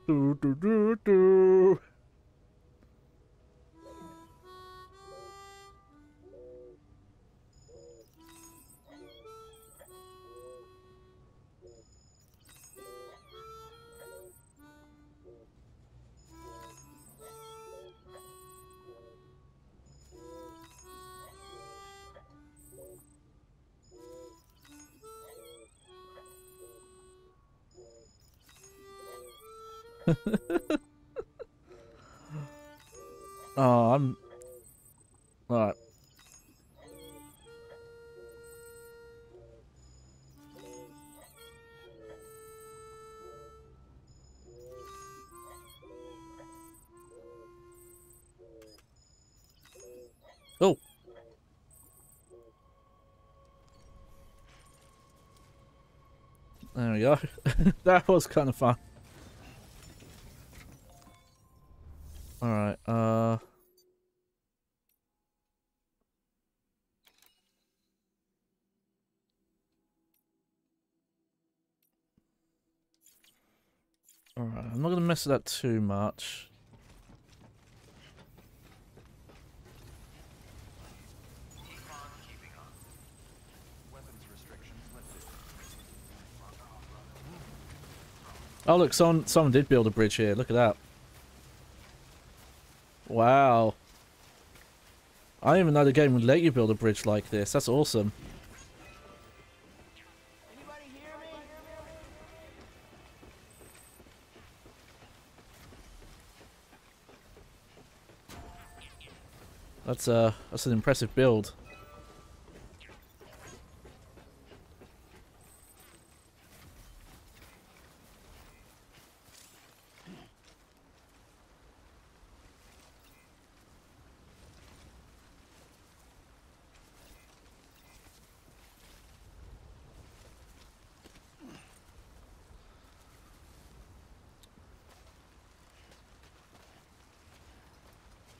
A: Do, do, do, do. Oh, I'm... Alright. There we go. That was kind of fun. Alright, Alright, I'm not going to mess with that too much. Oh look, someone did build a bridge here. Look at that. Wow. I didn't even know the game would let you build a bridge like this. That's awesome. That's an impressive build.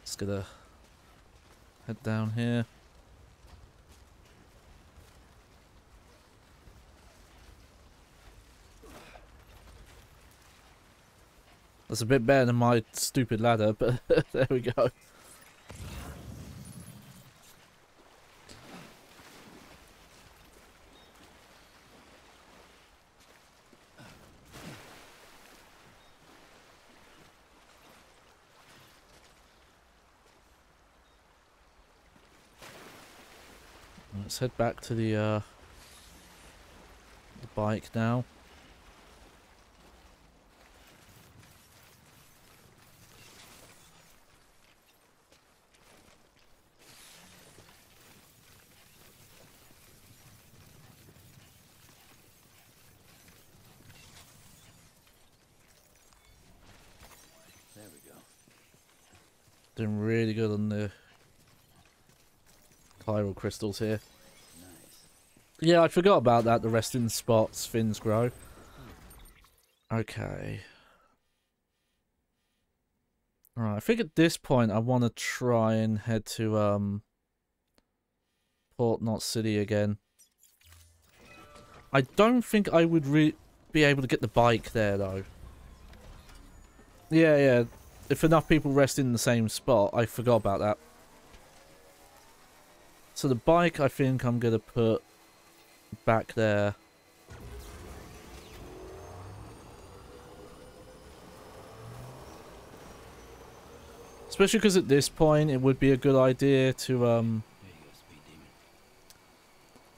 A: Just gonna head down here. That's a bit better than my stupid ladder, but there we go. Let's head back to the bike now.
C: There we go.
A: Doing really good on the chiral crystals here.
C: Nice.
A: Yeah, I forgot about that, the resting spots fins grow. Okay. Alright, I think at this point I want to try and head to Port Knot City again. I don't think I would be able to get the bike there though. Yeah. If enough people rest in the same spot, I forgot about that. So the bike, I think I'm going to put back there. Especially because at this point, it would be a good idea to
C: There you go, Speed Demon.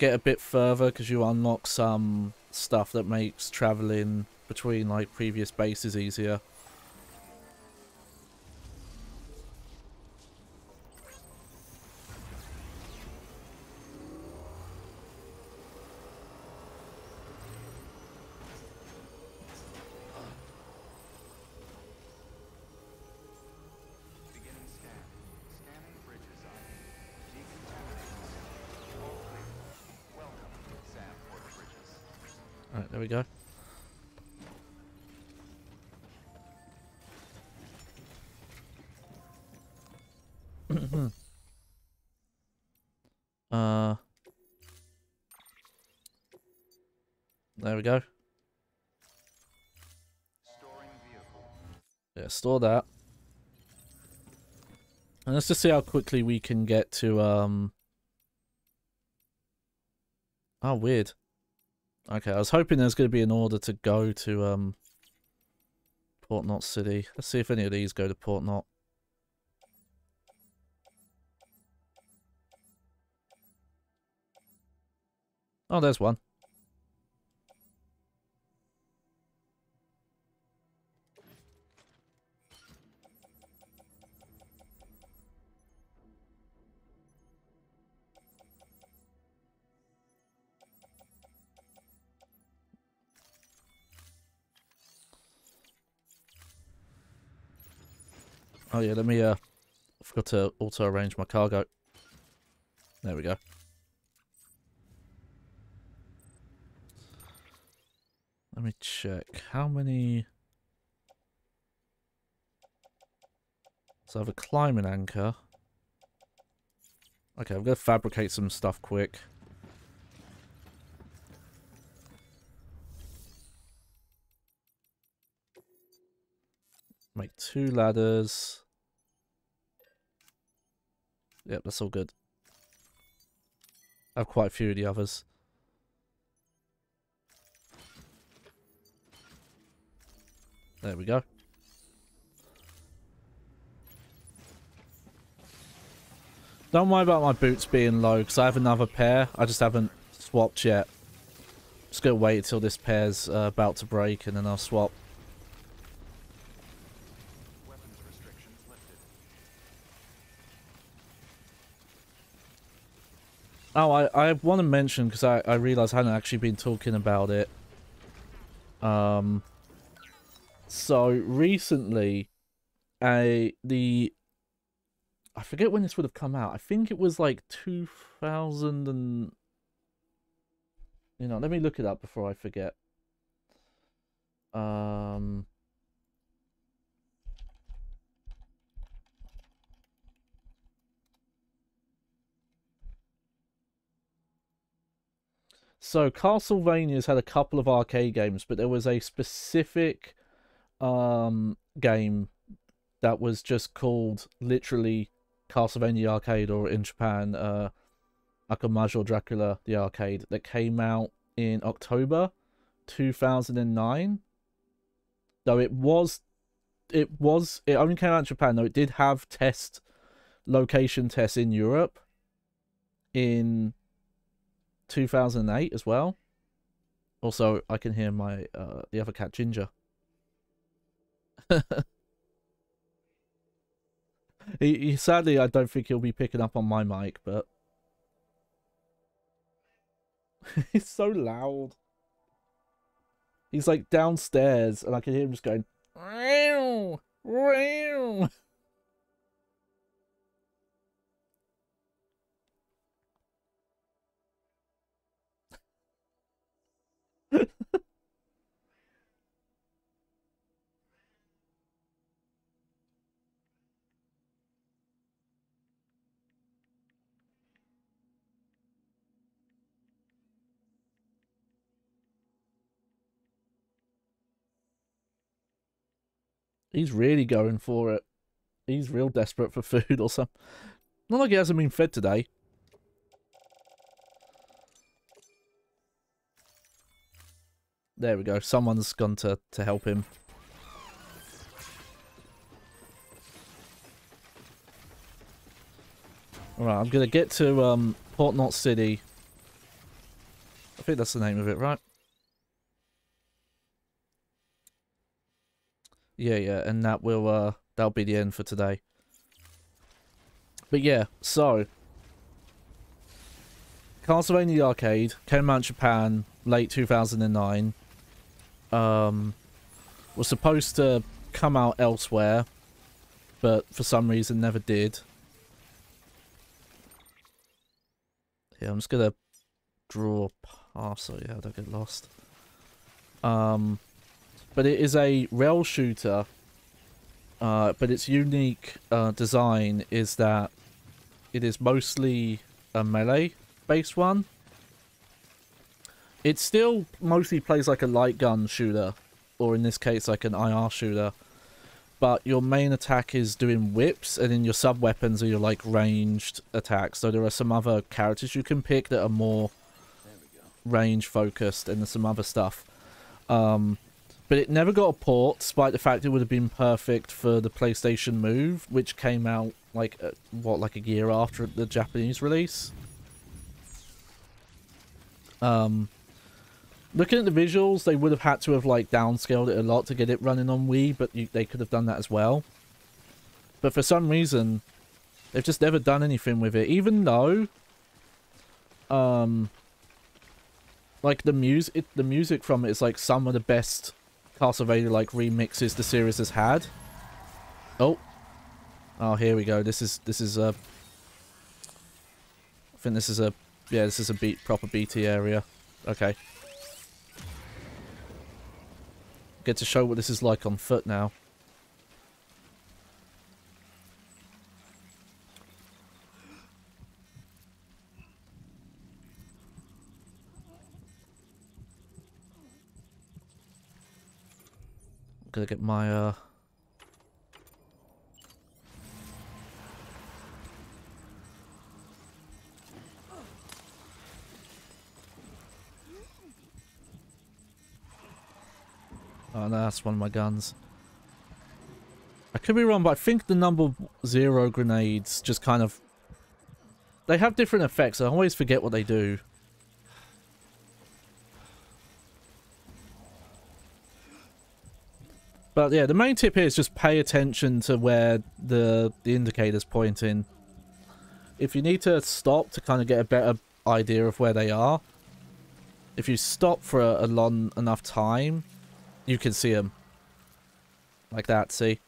A: get a bit further, because you unlock some stuff that makes traveling between like previous bases easier.
D: Beginning scan. Scanning bridges ID. Decontaminating system. All clear. Welcome, Sam Port Bridges.
A: Alright, there we go. There we go.
D: Storing vehicle.
A: Yeah, store that. And let's just see how quickly we can get to, Oh, weird. Okay, I was hoping there's going to be an order to go to, Port Knot City. Let's see if any of these go to Port Knot. Oh, there's one. Oh yeah, let me, I forgot to auto-arrange my cargo. There we go. Let me check. How many... So I have a climbing anchor. Okay, I'm going to fabricate some stuff quick. Make 2 ladders. Yep, that's all good. I have quite a few of the others. There we go. Don't worry about my boots being low, because I have another pair. I just haven't swapped yet. Just gonna wait until this pair's about to break, and then I'll swap.
D: Weapons restrictions lifted.
A: Oh, I want to mention, because I realised I hadn't actually been talking about it. So, recently, I forget when this would have come out. I think it was like 2000 and... You know, let me look it up before I forget. So, Castlevania's had a couple of arcade games, but there was a specific game that was just called literally Castlevania Arcade, or in Japan, Akamajou Dracula the Arcade, that came out in October 2009. Though it only came out in Japan, though it did have location tests in Europe in 2008 as well. Also, I can hear my the other cat Ginger. Sadly, I don't think he'll be picking up on my mic, but he's so loud. He's like downstairs, and I can hear him just going, "Meow, meow." He's really going for it. He's real desperate for food or something. Not like he hasn't been fed today. There we go. Someone's gone to help him. Alright, I'm going to get to Port Knot City. I think that's the name of it, right? Yeah, and that will that'll be the end for today. But yeah, so Castlevania Arcade came out in Japan late 2009. Was supposed to come out elsewhere, but for some reason never did. Yeah, I'm just gonna draw a path so yeah, I don't get lost. But it is a rail shooter, but its unique design is that it is mostly a melee-based one. It still mostly plays like a light gun shooter, or in this case like an IR shooter, but your main attack is doing whips, and then your sub-weapons are your like ranged attacks. So there are some other characters you can pick that are more range-focused, and there's some other stuff. But it never got a port, despite the fact it would have been perfect for the PlayStation Move, which came out like like a year after the Japanese release. Looking at the visuals, they would have had to have like downscaled it a lot to get it running on Wii, but they could have done that as well. But for some reason, they've just never done anything with it, even though like the music from it is like some of the best Castlevania like remixes the series has had. Oh, here we go. This is I think this is a proper BT area. Okay. Get to show what this is like on foot now. Gotta get my oh no, that's one of my guns. I could be wrong, but I think the number 0 grenades just kind of... They have different effects, I always forget what they do. But yeah, the main tip here is just pay attention to where the indicator's pointing. If you need to stop to kind of get a better idea of where they are, if you stop for a long enough time, you can see them. Like that, see?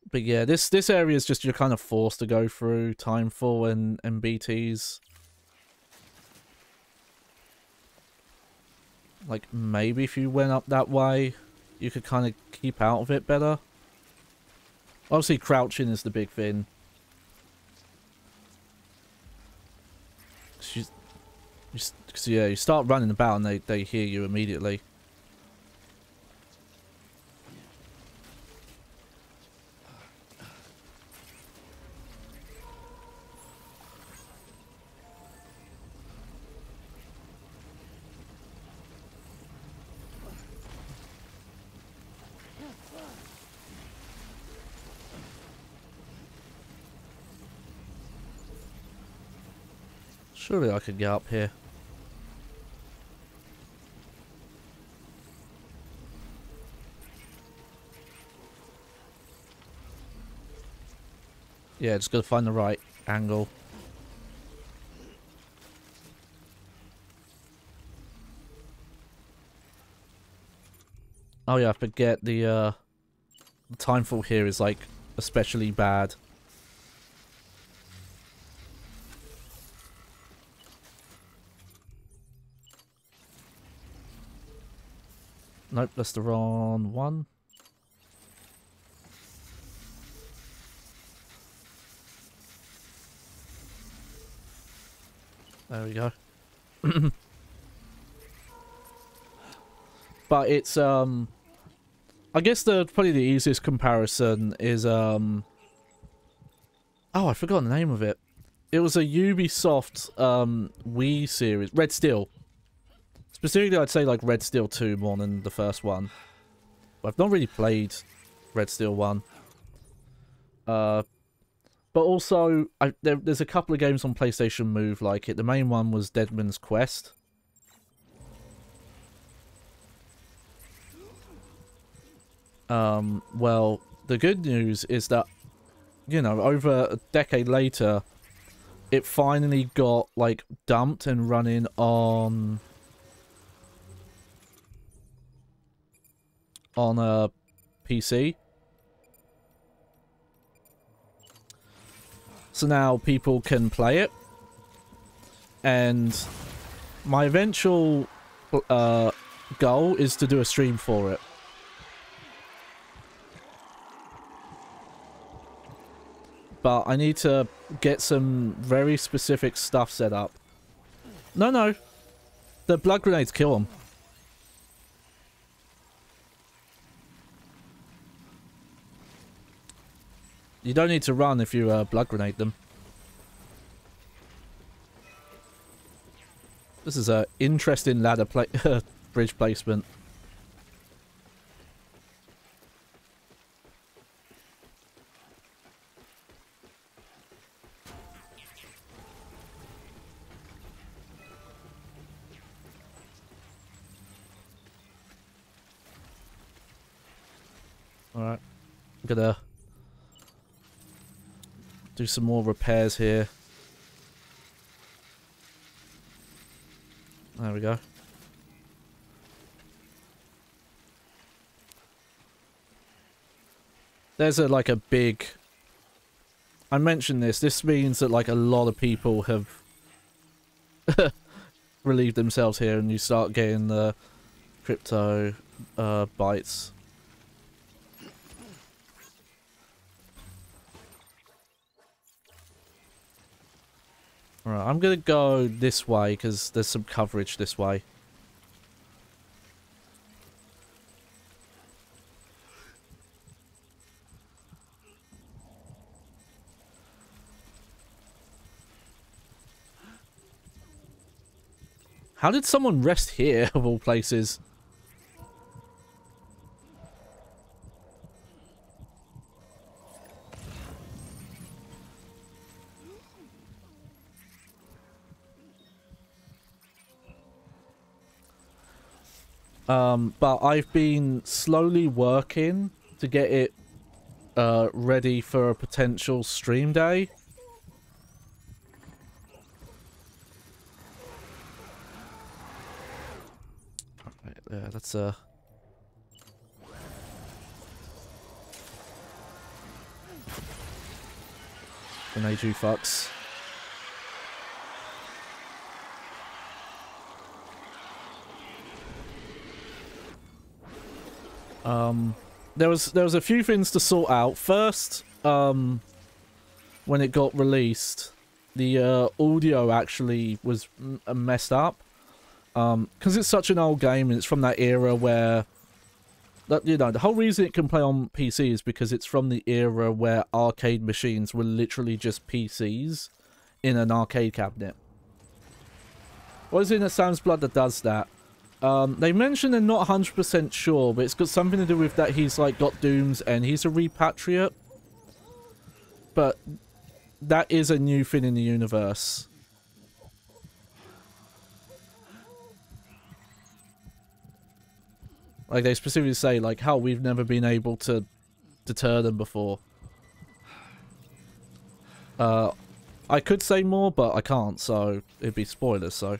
A: But yeah, this area is just you're kind of forced to go through Timefall and BTs. Like, maybe if you went up that way, you could kind of keep out of it better. Obviously, crouching is the big thing. Because yeah, you start running about and they hear you immediately. Surely I could get up here. Yeah, just gotta find the right angle. Oh yeah, I forget the timefall here is like especially bad. Nope, that's the wrong one. There we go. But it's I guess probably the easiest comparison is oh, I forgot the name of it. It was a Ubisoft Wii series, Red Steel. Specifically, I'd say like Red Steel 2 more than the first one. But I've not really played Red Steel 1. But also, there's a couple of games on PlayStation Move like it. The main one was Deadman's Quest. Well, the good news is that, you know, over a decade later, it finally got, like, dumped and running on a PC. So now people can play it. And my eventual goal is to do a stream for it. But I need to get some very specific stuff set up. No. The blood grenades kill them. You don't need to run if you blood grenade them. This is a interesting ladder bridge placement. Alright. I'm gonna do some more repairs here. There we go. There's like a big... I mentioned this. This means that like a lot of people have relieved themselves here, and you start getting the crypto bites. Alright, I'm gonna go this way because there's some coverage this way. How did someone rest here, of all places? But I've been slowly working to get it ready for a potential stream day. Right, yeah, that's grenade you fucks. There was a few things to sort out. First, when it got released, the audio actually was messed up. Because it's such an old game and it's from that era where, you know, the whole reason it can play on PC is because it's from the era where arcade machines were literally just PCs in an arcade cabinet. What is it in Sam's Blood that does that? They mentioned they're not 100% sure, but it's got something to do with that he's like got dooms and he's a repatriate. But that is a new thing in the universe. Like they specifically say like how we've never been able to deter them before. I could say more, but I can't, so it'd be spoilers, so.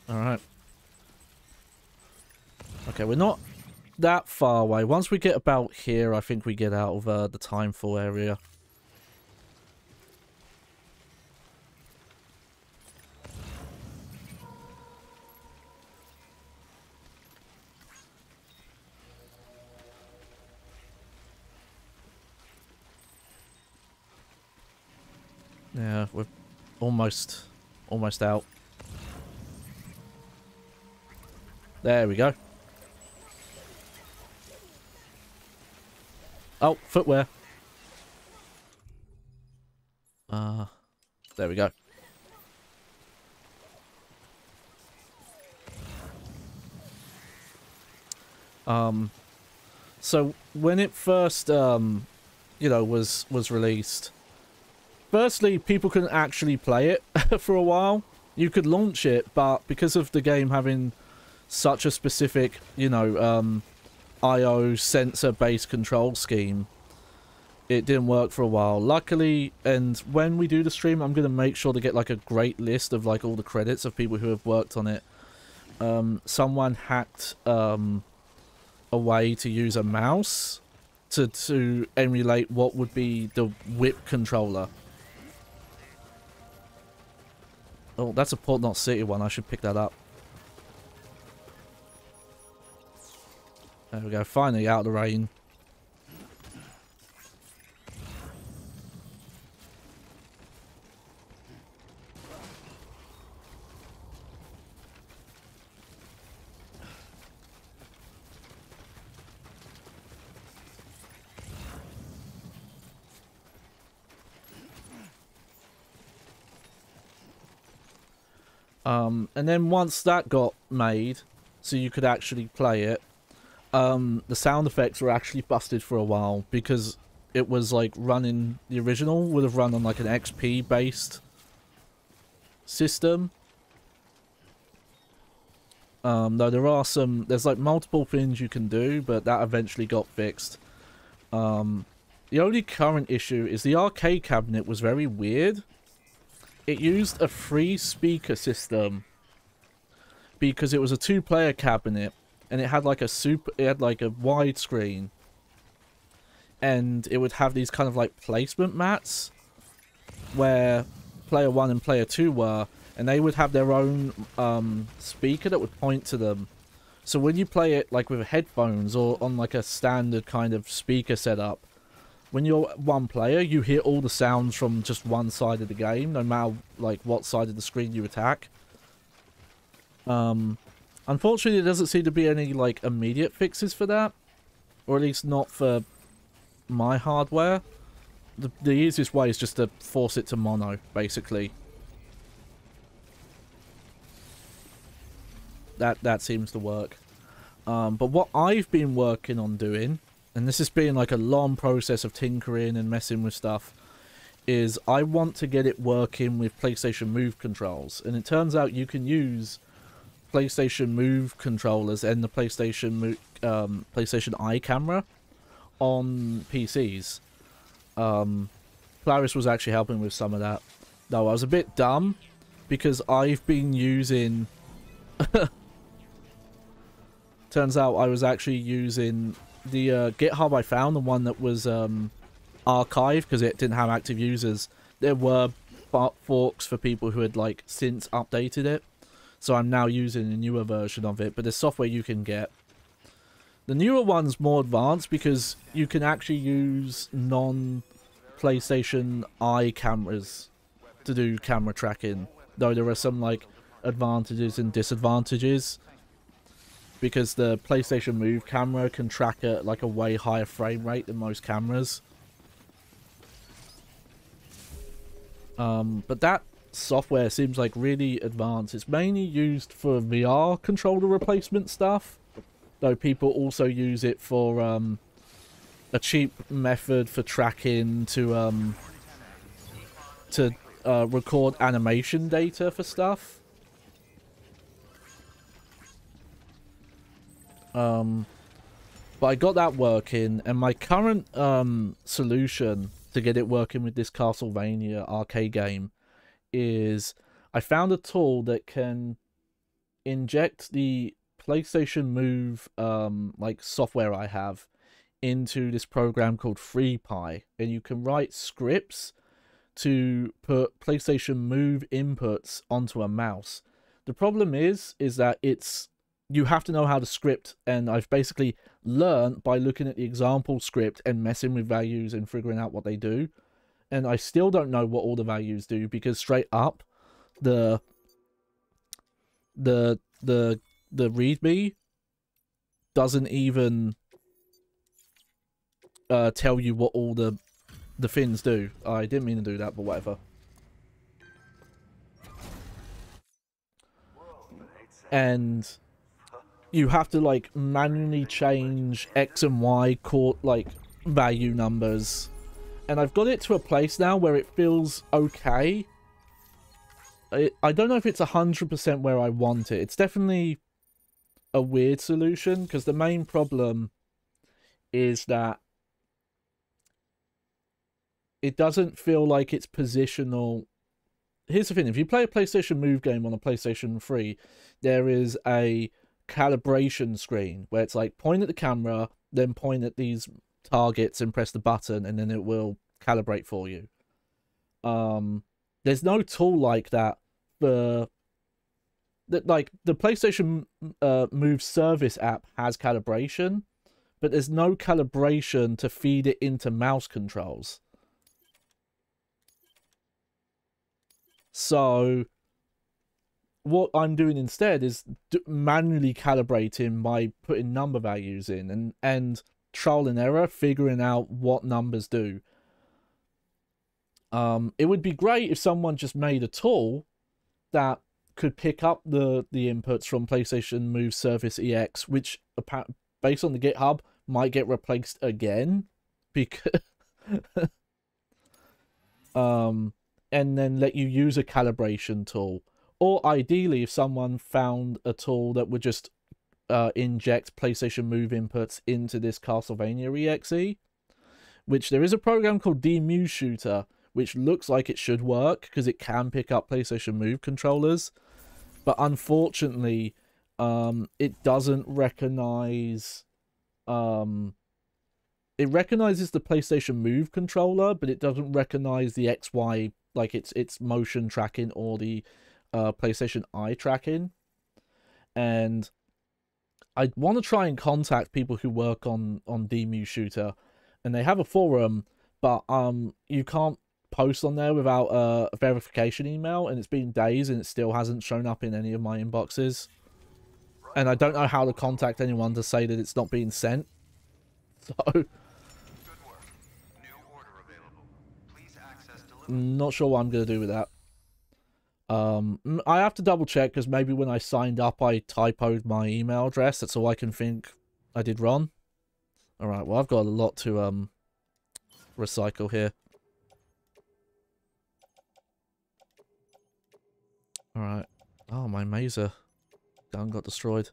A: Alright. Okay, we're not that far away. Once we get about here, I think we get out of the Timefall area. Yeah, we're almost out. There we go. Oh, footwear. There we go. So when it first, you know, was released, firstly, people couldn't actually play it for a while. You could launch it, but because of the game having such a specific, you know, IO sensor-based control scheme, it didn't work for a while. Luckily, and when we do the stream, I'm going to make sure to get, like, a great list of, like, all the credits of people who have worked on it. Someone hacked a way to use a mouse to emulate what would be the whip controller. Oh, that's a Port Knot City one. I should pick that up. There we go. Finally out of the rain. And then once that got made, so you could actually play it, the sound effects were actually busted for a while because it was like running, the original would have run on like an XP based system. Though there are there's like multiple things you can do, but that eventually got fixed. The only current issue is the arcade cabinet was very weird. It used a 3 speaker system because it was a 2-player cabinet, and it had like a widescreen, and it would have these kind of like placement mats where player 1 and player 2 were, and they would have their own speaker that would point to them. So when you play it like with headphones or on like a standard kind of speaker setup, when you're one player, you hear all the sounds from just one side of the game, no matter like what side of the screen you attack. Unfortunately, there doesn't seem to be any like immediate fixes for that, or at least not for my hardware. The easiest way is just to force it to mono, basically. That seems to work. But what I've been working on doing, and this has been like a long process of tinkering and messing with stuff, is I want to get it working with PlayStation Move controls. And it turns out you can use PlayStation Move controllers and the PlayStation Eye camera on PCs. Clarice was actually helping with some of that. Though I was a bit dumb, because I've been using... Turns out I was actually using the GitHub I found, the one that was archived because it didn't have active users. There were forks for people who had like since updated it, so I'm now using a newer version of it, but there's software you can get. The newer one's more advanced because you can actually use non-PlayStation Eye cameras to do camera tracking, though there are some like advantages and disadvantages, because the PlayStation Move camera can track at like a way higher frame rate than most cameras. But that software seems like really advanced. It's mainly used for VR controller replacement stuff, though people also use it for a cheap method for tracking to record animation data for stuff. But I got that working, and my current solution to get it working with this Castlevania arcade game is I found a tool that can inject the PlayStation Move like software I have into this program called fUnKy, and you can write scripts to put PlayStation Move inputs onto a mouse. The problem is that you have to know how to script, and I've basically learned by looking at the example script and messing with values and figuring out what they do. And I still don't know what all the values do, because straight up, the README doesn't even tell you what all the things do. I didn't mean to do that, but whatever. And you have to like manually change X and Y like value numbers, and I've got it to a place now where it feels okay. I don't know if it's 100% where I want it. It's definitely a weird solution, because the main problem is that it doesn't feel like it's positional. Here's the thing: if you play a PlayStation Move game on a PlayStation 3, there is a calibration screen where it's like point at the camera, then point at these targets and press the button, and then it will calibrate for you. There's no tool like that for that. Like the PlayStation Move Service app has calibration, but there's no calibration to feed it into mouse controls. So what I'm doing instead is manually calibrating by putting number values in and trial and error, figuring out what numbers do. It would be great if someone just made a tool that could pick up the inputs from PlayStation Move Service EX, which based on the GitHub might get replaced again, because and then let you use a calibration tool. Or ideally, if someone found a tool that would just inject PlayStation Move inputs into this Castlevania EXE, which there is a program called dMuse Shooter, which looks like it should work because it can pick up PlayStation Move controllers. But unfortunately, it doesn't recognize it recognizes the PlayStation Move controller, but it doesn't recognize the XY, like its motion tracking or the PlayStation Eye tracking. And I want to try and contact people who work on DMU Shooter, and they have a forum, but you can't post on there without a verification email, and it's been days and it still hasn't shown up in any of my inboxes. And I don't know how to contact anyone to say that it's not being sent. So
D: Good work. New order available. Please access delivery.
A: not sure what I'm gonna do with that. I have to double check, because maybe when I signed up I typoed my email address. That's all I can think I did wrong. Alright, well I've got a lot to recycle here. Alright. Oh, my Mazer gun got destroyed.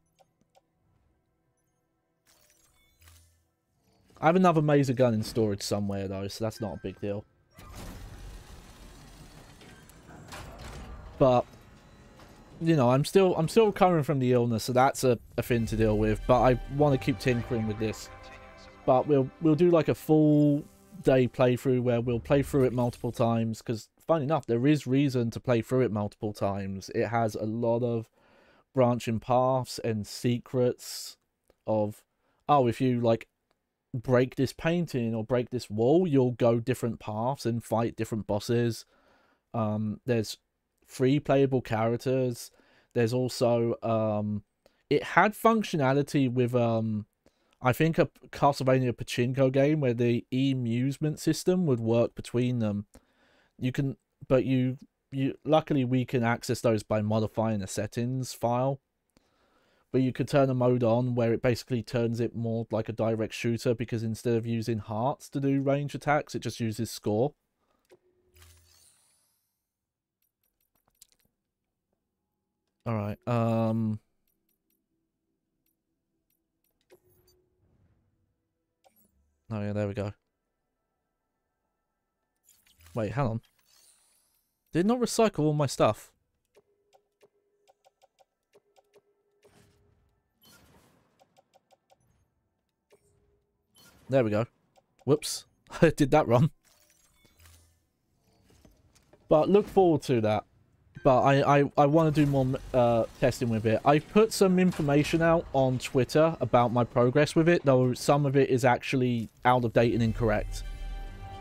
A: I have another Mazer gun in storage somewhere though, so that's not a big deal. But you know, I'm still recovering from the illness, so that's a thing to deal with. But I want to keep tinkering with this. But we'll do like a full day playthrough where we'll play through it multiple times, because funny enough, there is reason to play through it multiple times. It has a lot of branching paths and secrets of, oh, if you like break this painting or break this wall, you'll go different paths and fight different bosses. There's 3 playable characters. There's also it had functionality with I think a Castlevania Pachinko game where the amusement system would work between them. You can, but you luckily we can access those by modifying the settings file. But you could turn a mode on where it basically turns it more like a direct shooter, because instead of using hearts to do range attacks, it just uses score. Alright, oh yeah, there we go. Wait, hang on. Did not recycle all my stuff. There we go. Whoops. I did that wrong. But look forward to that. But I want to do more testing with it. I put some information out on Twitter about my progress with it, though some of it is actually out of date and incorrect.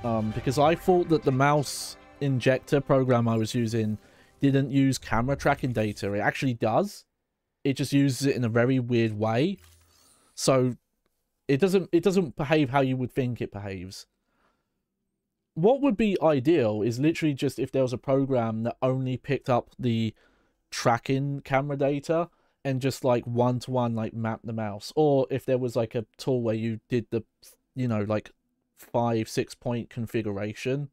A: Because I thought that the mouse injector program I was using didn't use camera tracking data. It actually does. It just uses it in a very weird way. So it doesn't behave how you would think it behaves. What would be ideal is literally just if there was a program that only picked up the tracking camera data and just like one-to-one like map the mouse. Or if there was like a tool where you did the, you know, like 5-6 point configuration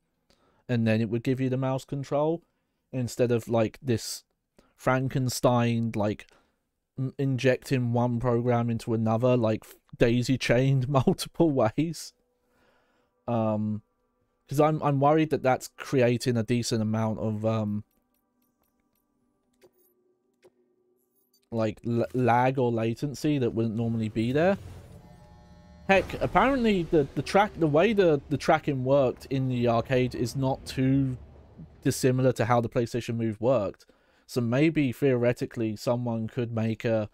A: and then it would give you the mouse control, instead of like this Frankenstein like injecting one program into another, like daisy chained multiple ways. Because I'm worried that that's creating a decent amount of like lag or latency that wouldn't normally be there. Heck, apparently the way the tracking worked in the arcade is not too dissimilar to how the PlayStation Move worked. So maybe theoretically someone could make a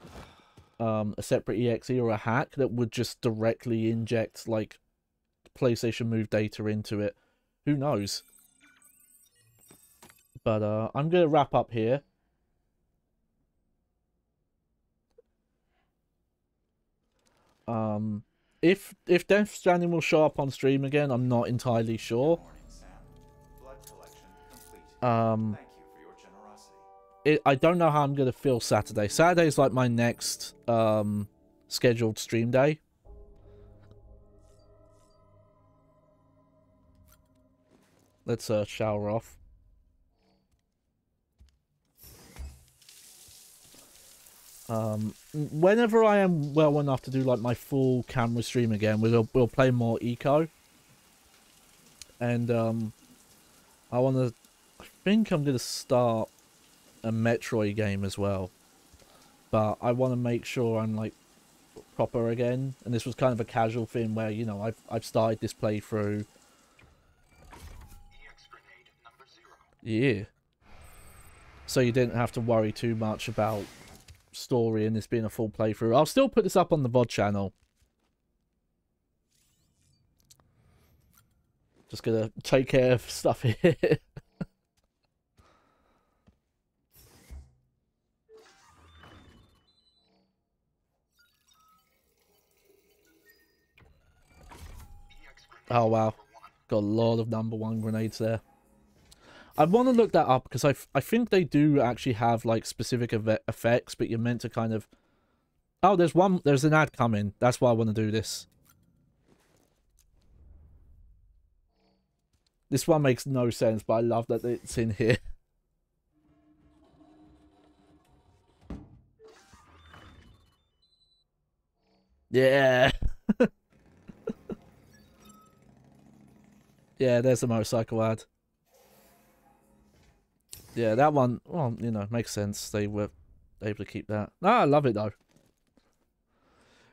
A: separate exe or a hack that would just directly inject like PlayStation Move data into it. Who knows? But I'm gonna wrap up here. If Death Stranding will show up on stream again, I'm not entirely sure.
D: Thank you for your generosity.
A: I don't know how I'm gonna feel Saturday. Saturday is like my next scheduled stream day. Let's shower off. Whenever I am well enough to do like my full camera stream again, we'll play more eco. And I think I'm gonna start a Metroid game as well. but I want to make sure I'm like proper again. And this was kind of a casual thing where, you know, I've started this playthrough. Yeah. So you didn't have to worry too much about story and this being a full playthrough. I'll still put this up on the VOD channel. Just gonna take care of stuff here. Oh wow, got a lot of #1 grenades there. I want to look that up because I think they do actually have like specific effects, but you're meant to kind of... Oh, there's an ad coming. That's why I want to do this. This one makes no sense, but I love that it's in here. Yeah. Yeah, there's the motorcycle ad. Yeah, that one, well, you know, makes sense. They were able to keep that. Ah, I love it, though.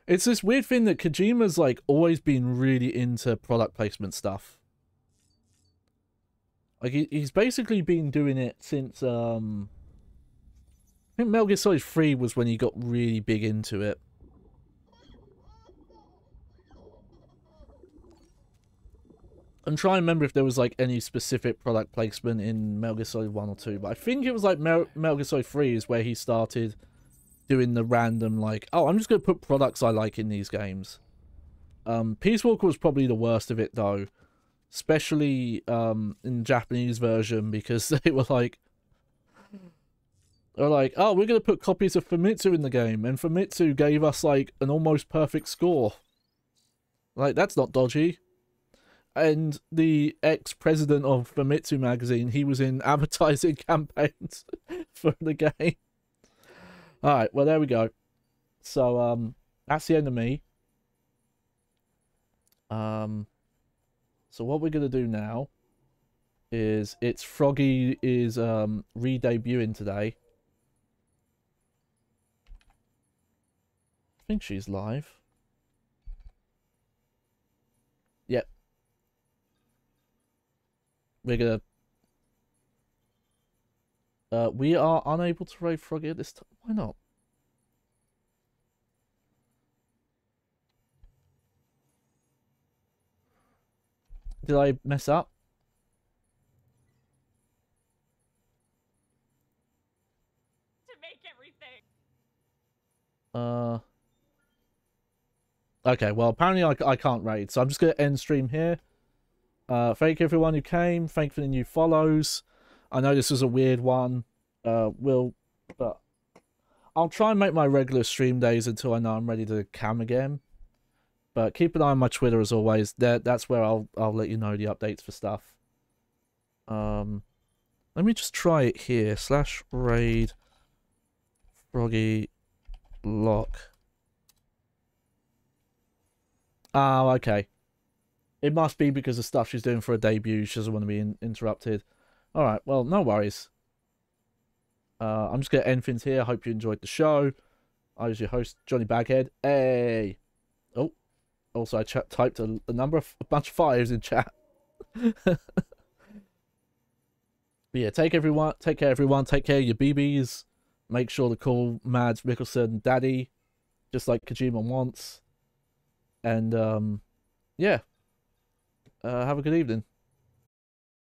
A: It's this weird thing that Kojima's, like, always been really into product placement stuff. Like, he's basically been doing it since, I think Metal Gear Solid 3 was when he got really big into it. I'm trying to remember if there was, like, any specific product placement in Metal Gear Solid 1 or 2, but I think it was, like, Metal Gear Solid 3 is where he started doing the random, like, oh, I'm just going to put products I like in these games. Peace Walker was probably the worst of it, though. Especially in the Japanese version, because they were like, oh, we're going to put copies of Famitsu in the game, and Famitsu gave us, like, an almost perfect score. Like, that's not dodgy. And the ex-president of Famitsu magazine, he was in advertising campaigns for the game. Alright, well, there we go. So, that's the end of me. So what we're going to do now is, it's fUnKy is re-debuting today. I think she's live. Yep. We're gonna... we are unable to raid fUnKy at this time. Why not? Did I mess up?
G: To make everything.
A: Okay, well, apparently I can't raid, so I'm just going to end stream here. Thank you everyone who came. Thank you for the new follows. I know this was a weird one. But I'll try and make my regular stream days until I know I'm ready to cam again. But keep an eye on my Twitter as always. That's where I'll let you know the updates for stuff. Let me just try it here. /raid fUnKy lock. Oh, okay. It must be because of stuff she's doing for a debut. She doesn't want to be interrupted. Alright, well, no worries. I'm just going to end things here. I hope you enjoyed the show. I was your host, Johnny Baghead. Hey! Oh, also I typed a bunch of 5s in chat. But yeah, take care everyone. Take care of your BBs. Make sure to call Mads Mikkelsen daddy, just like Kojima wants. And, yeah. Have a good evening.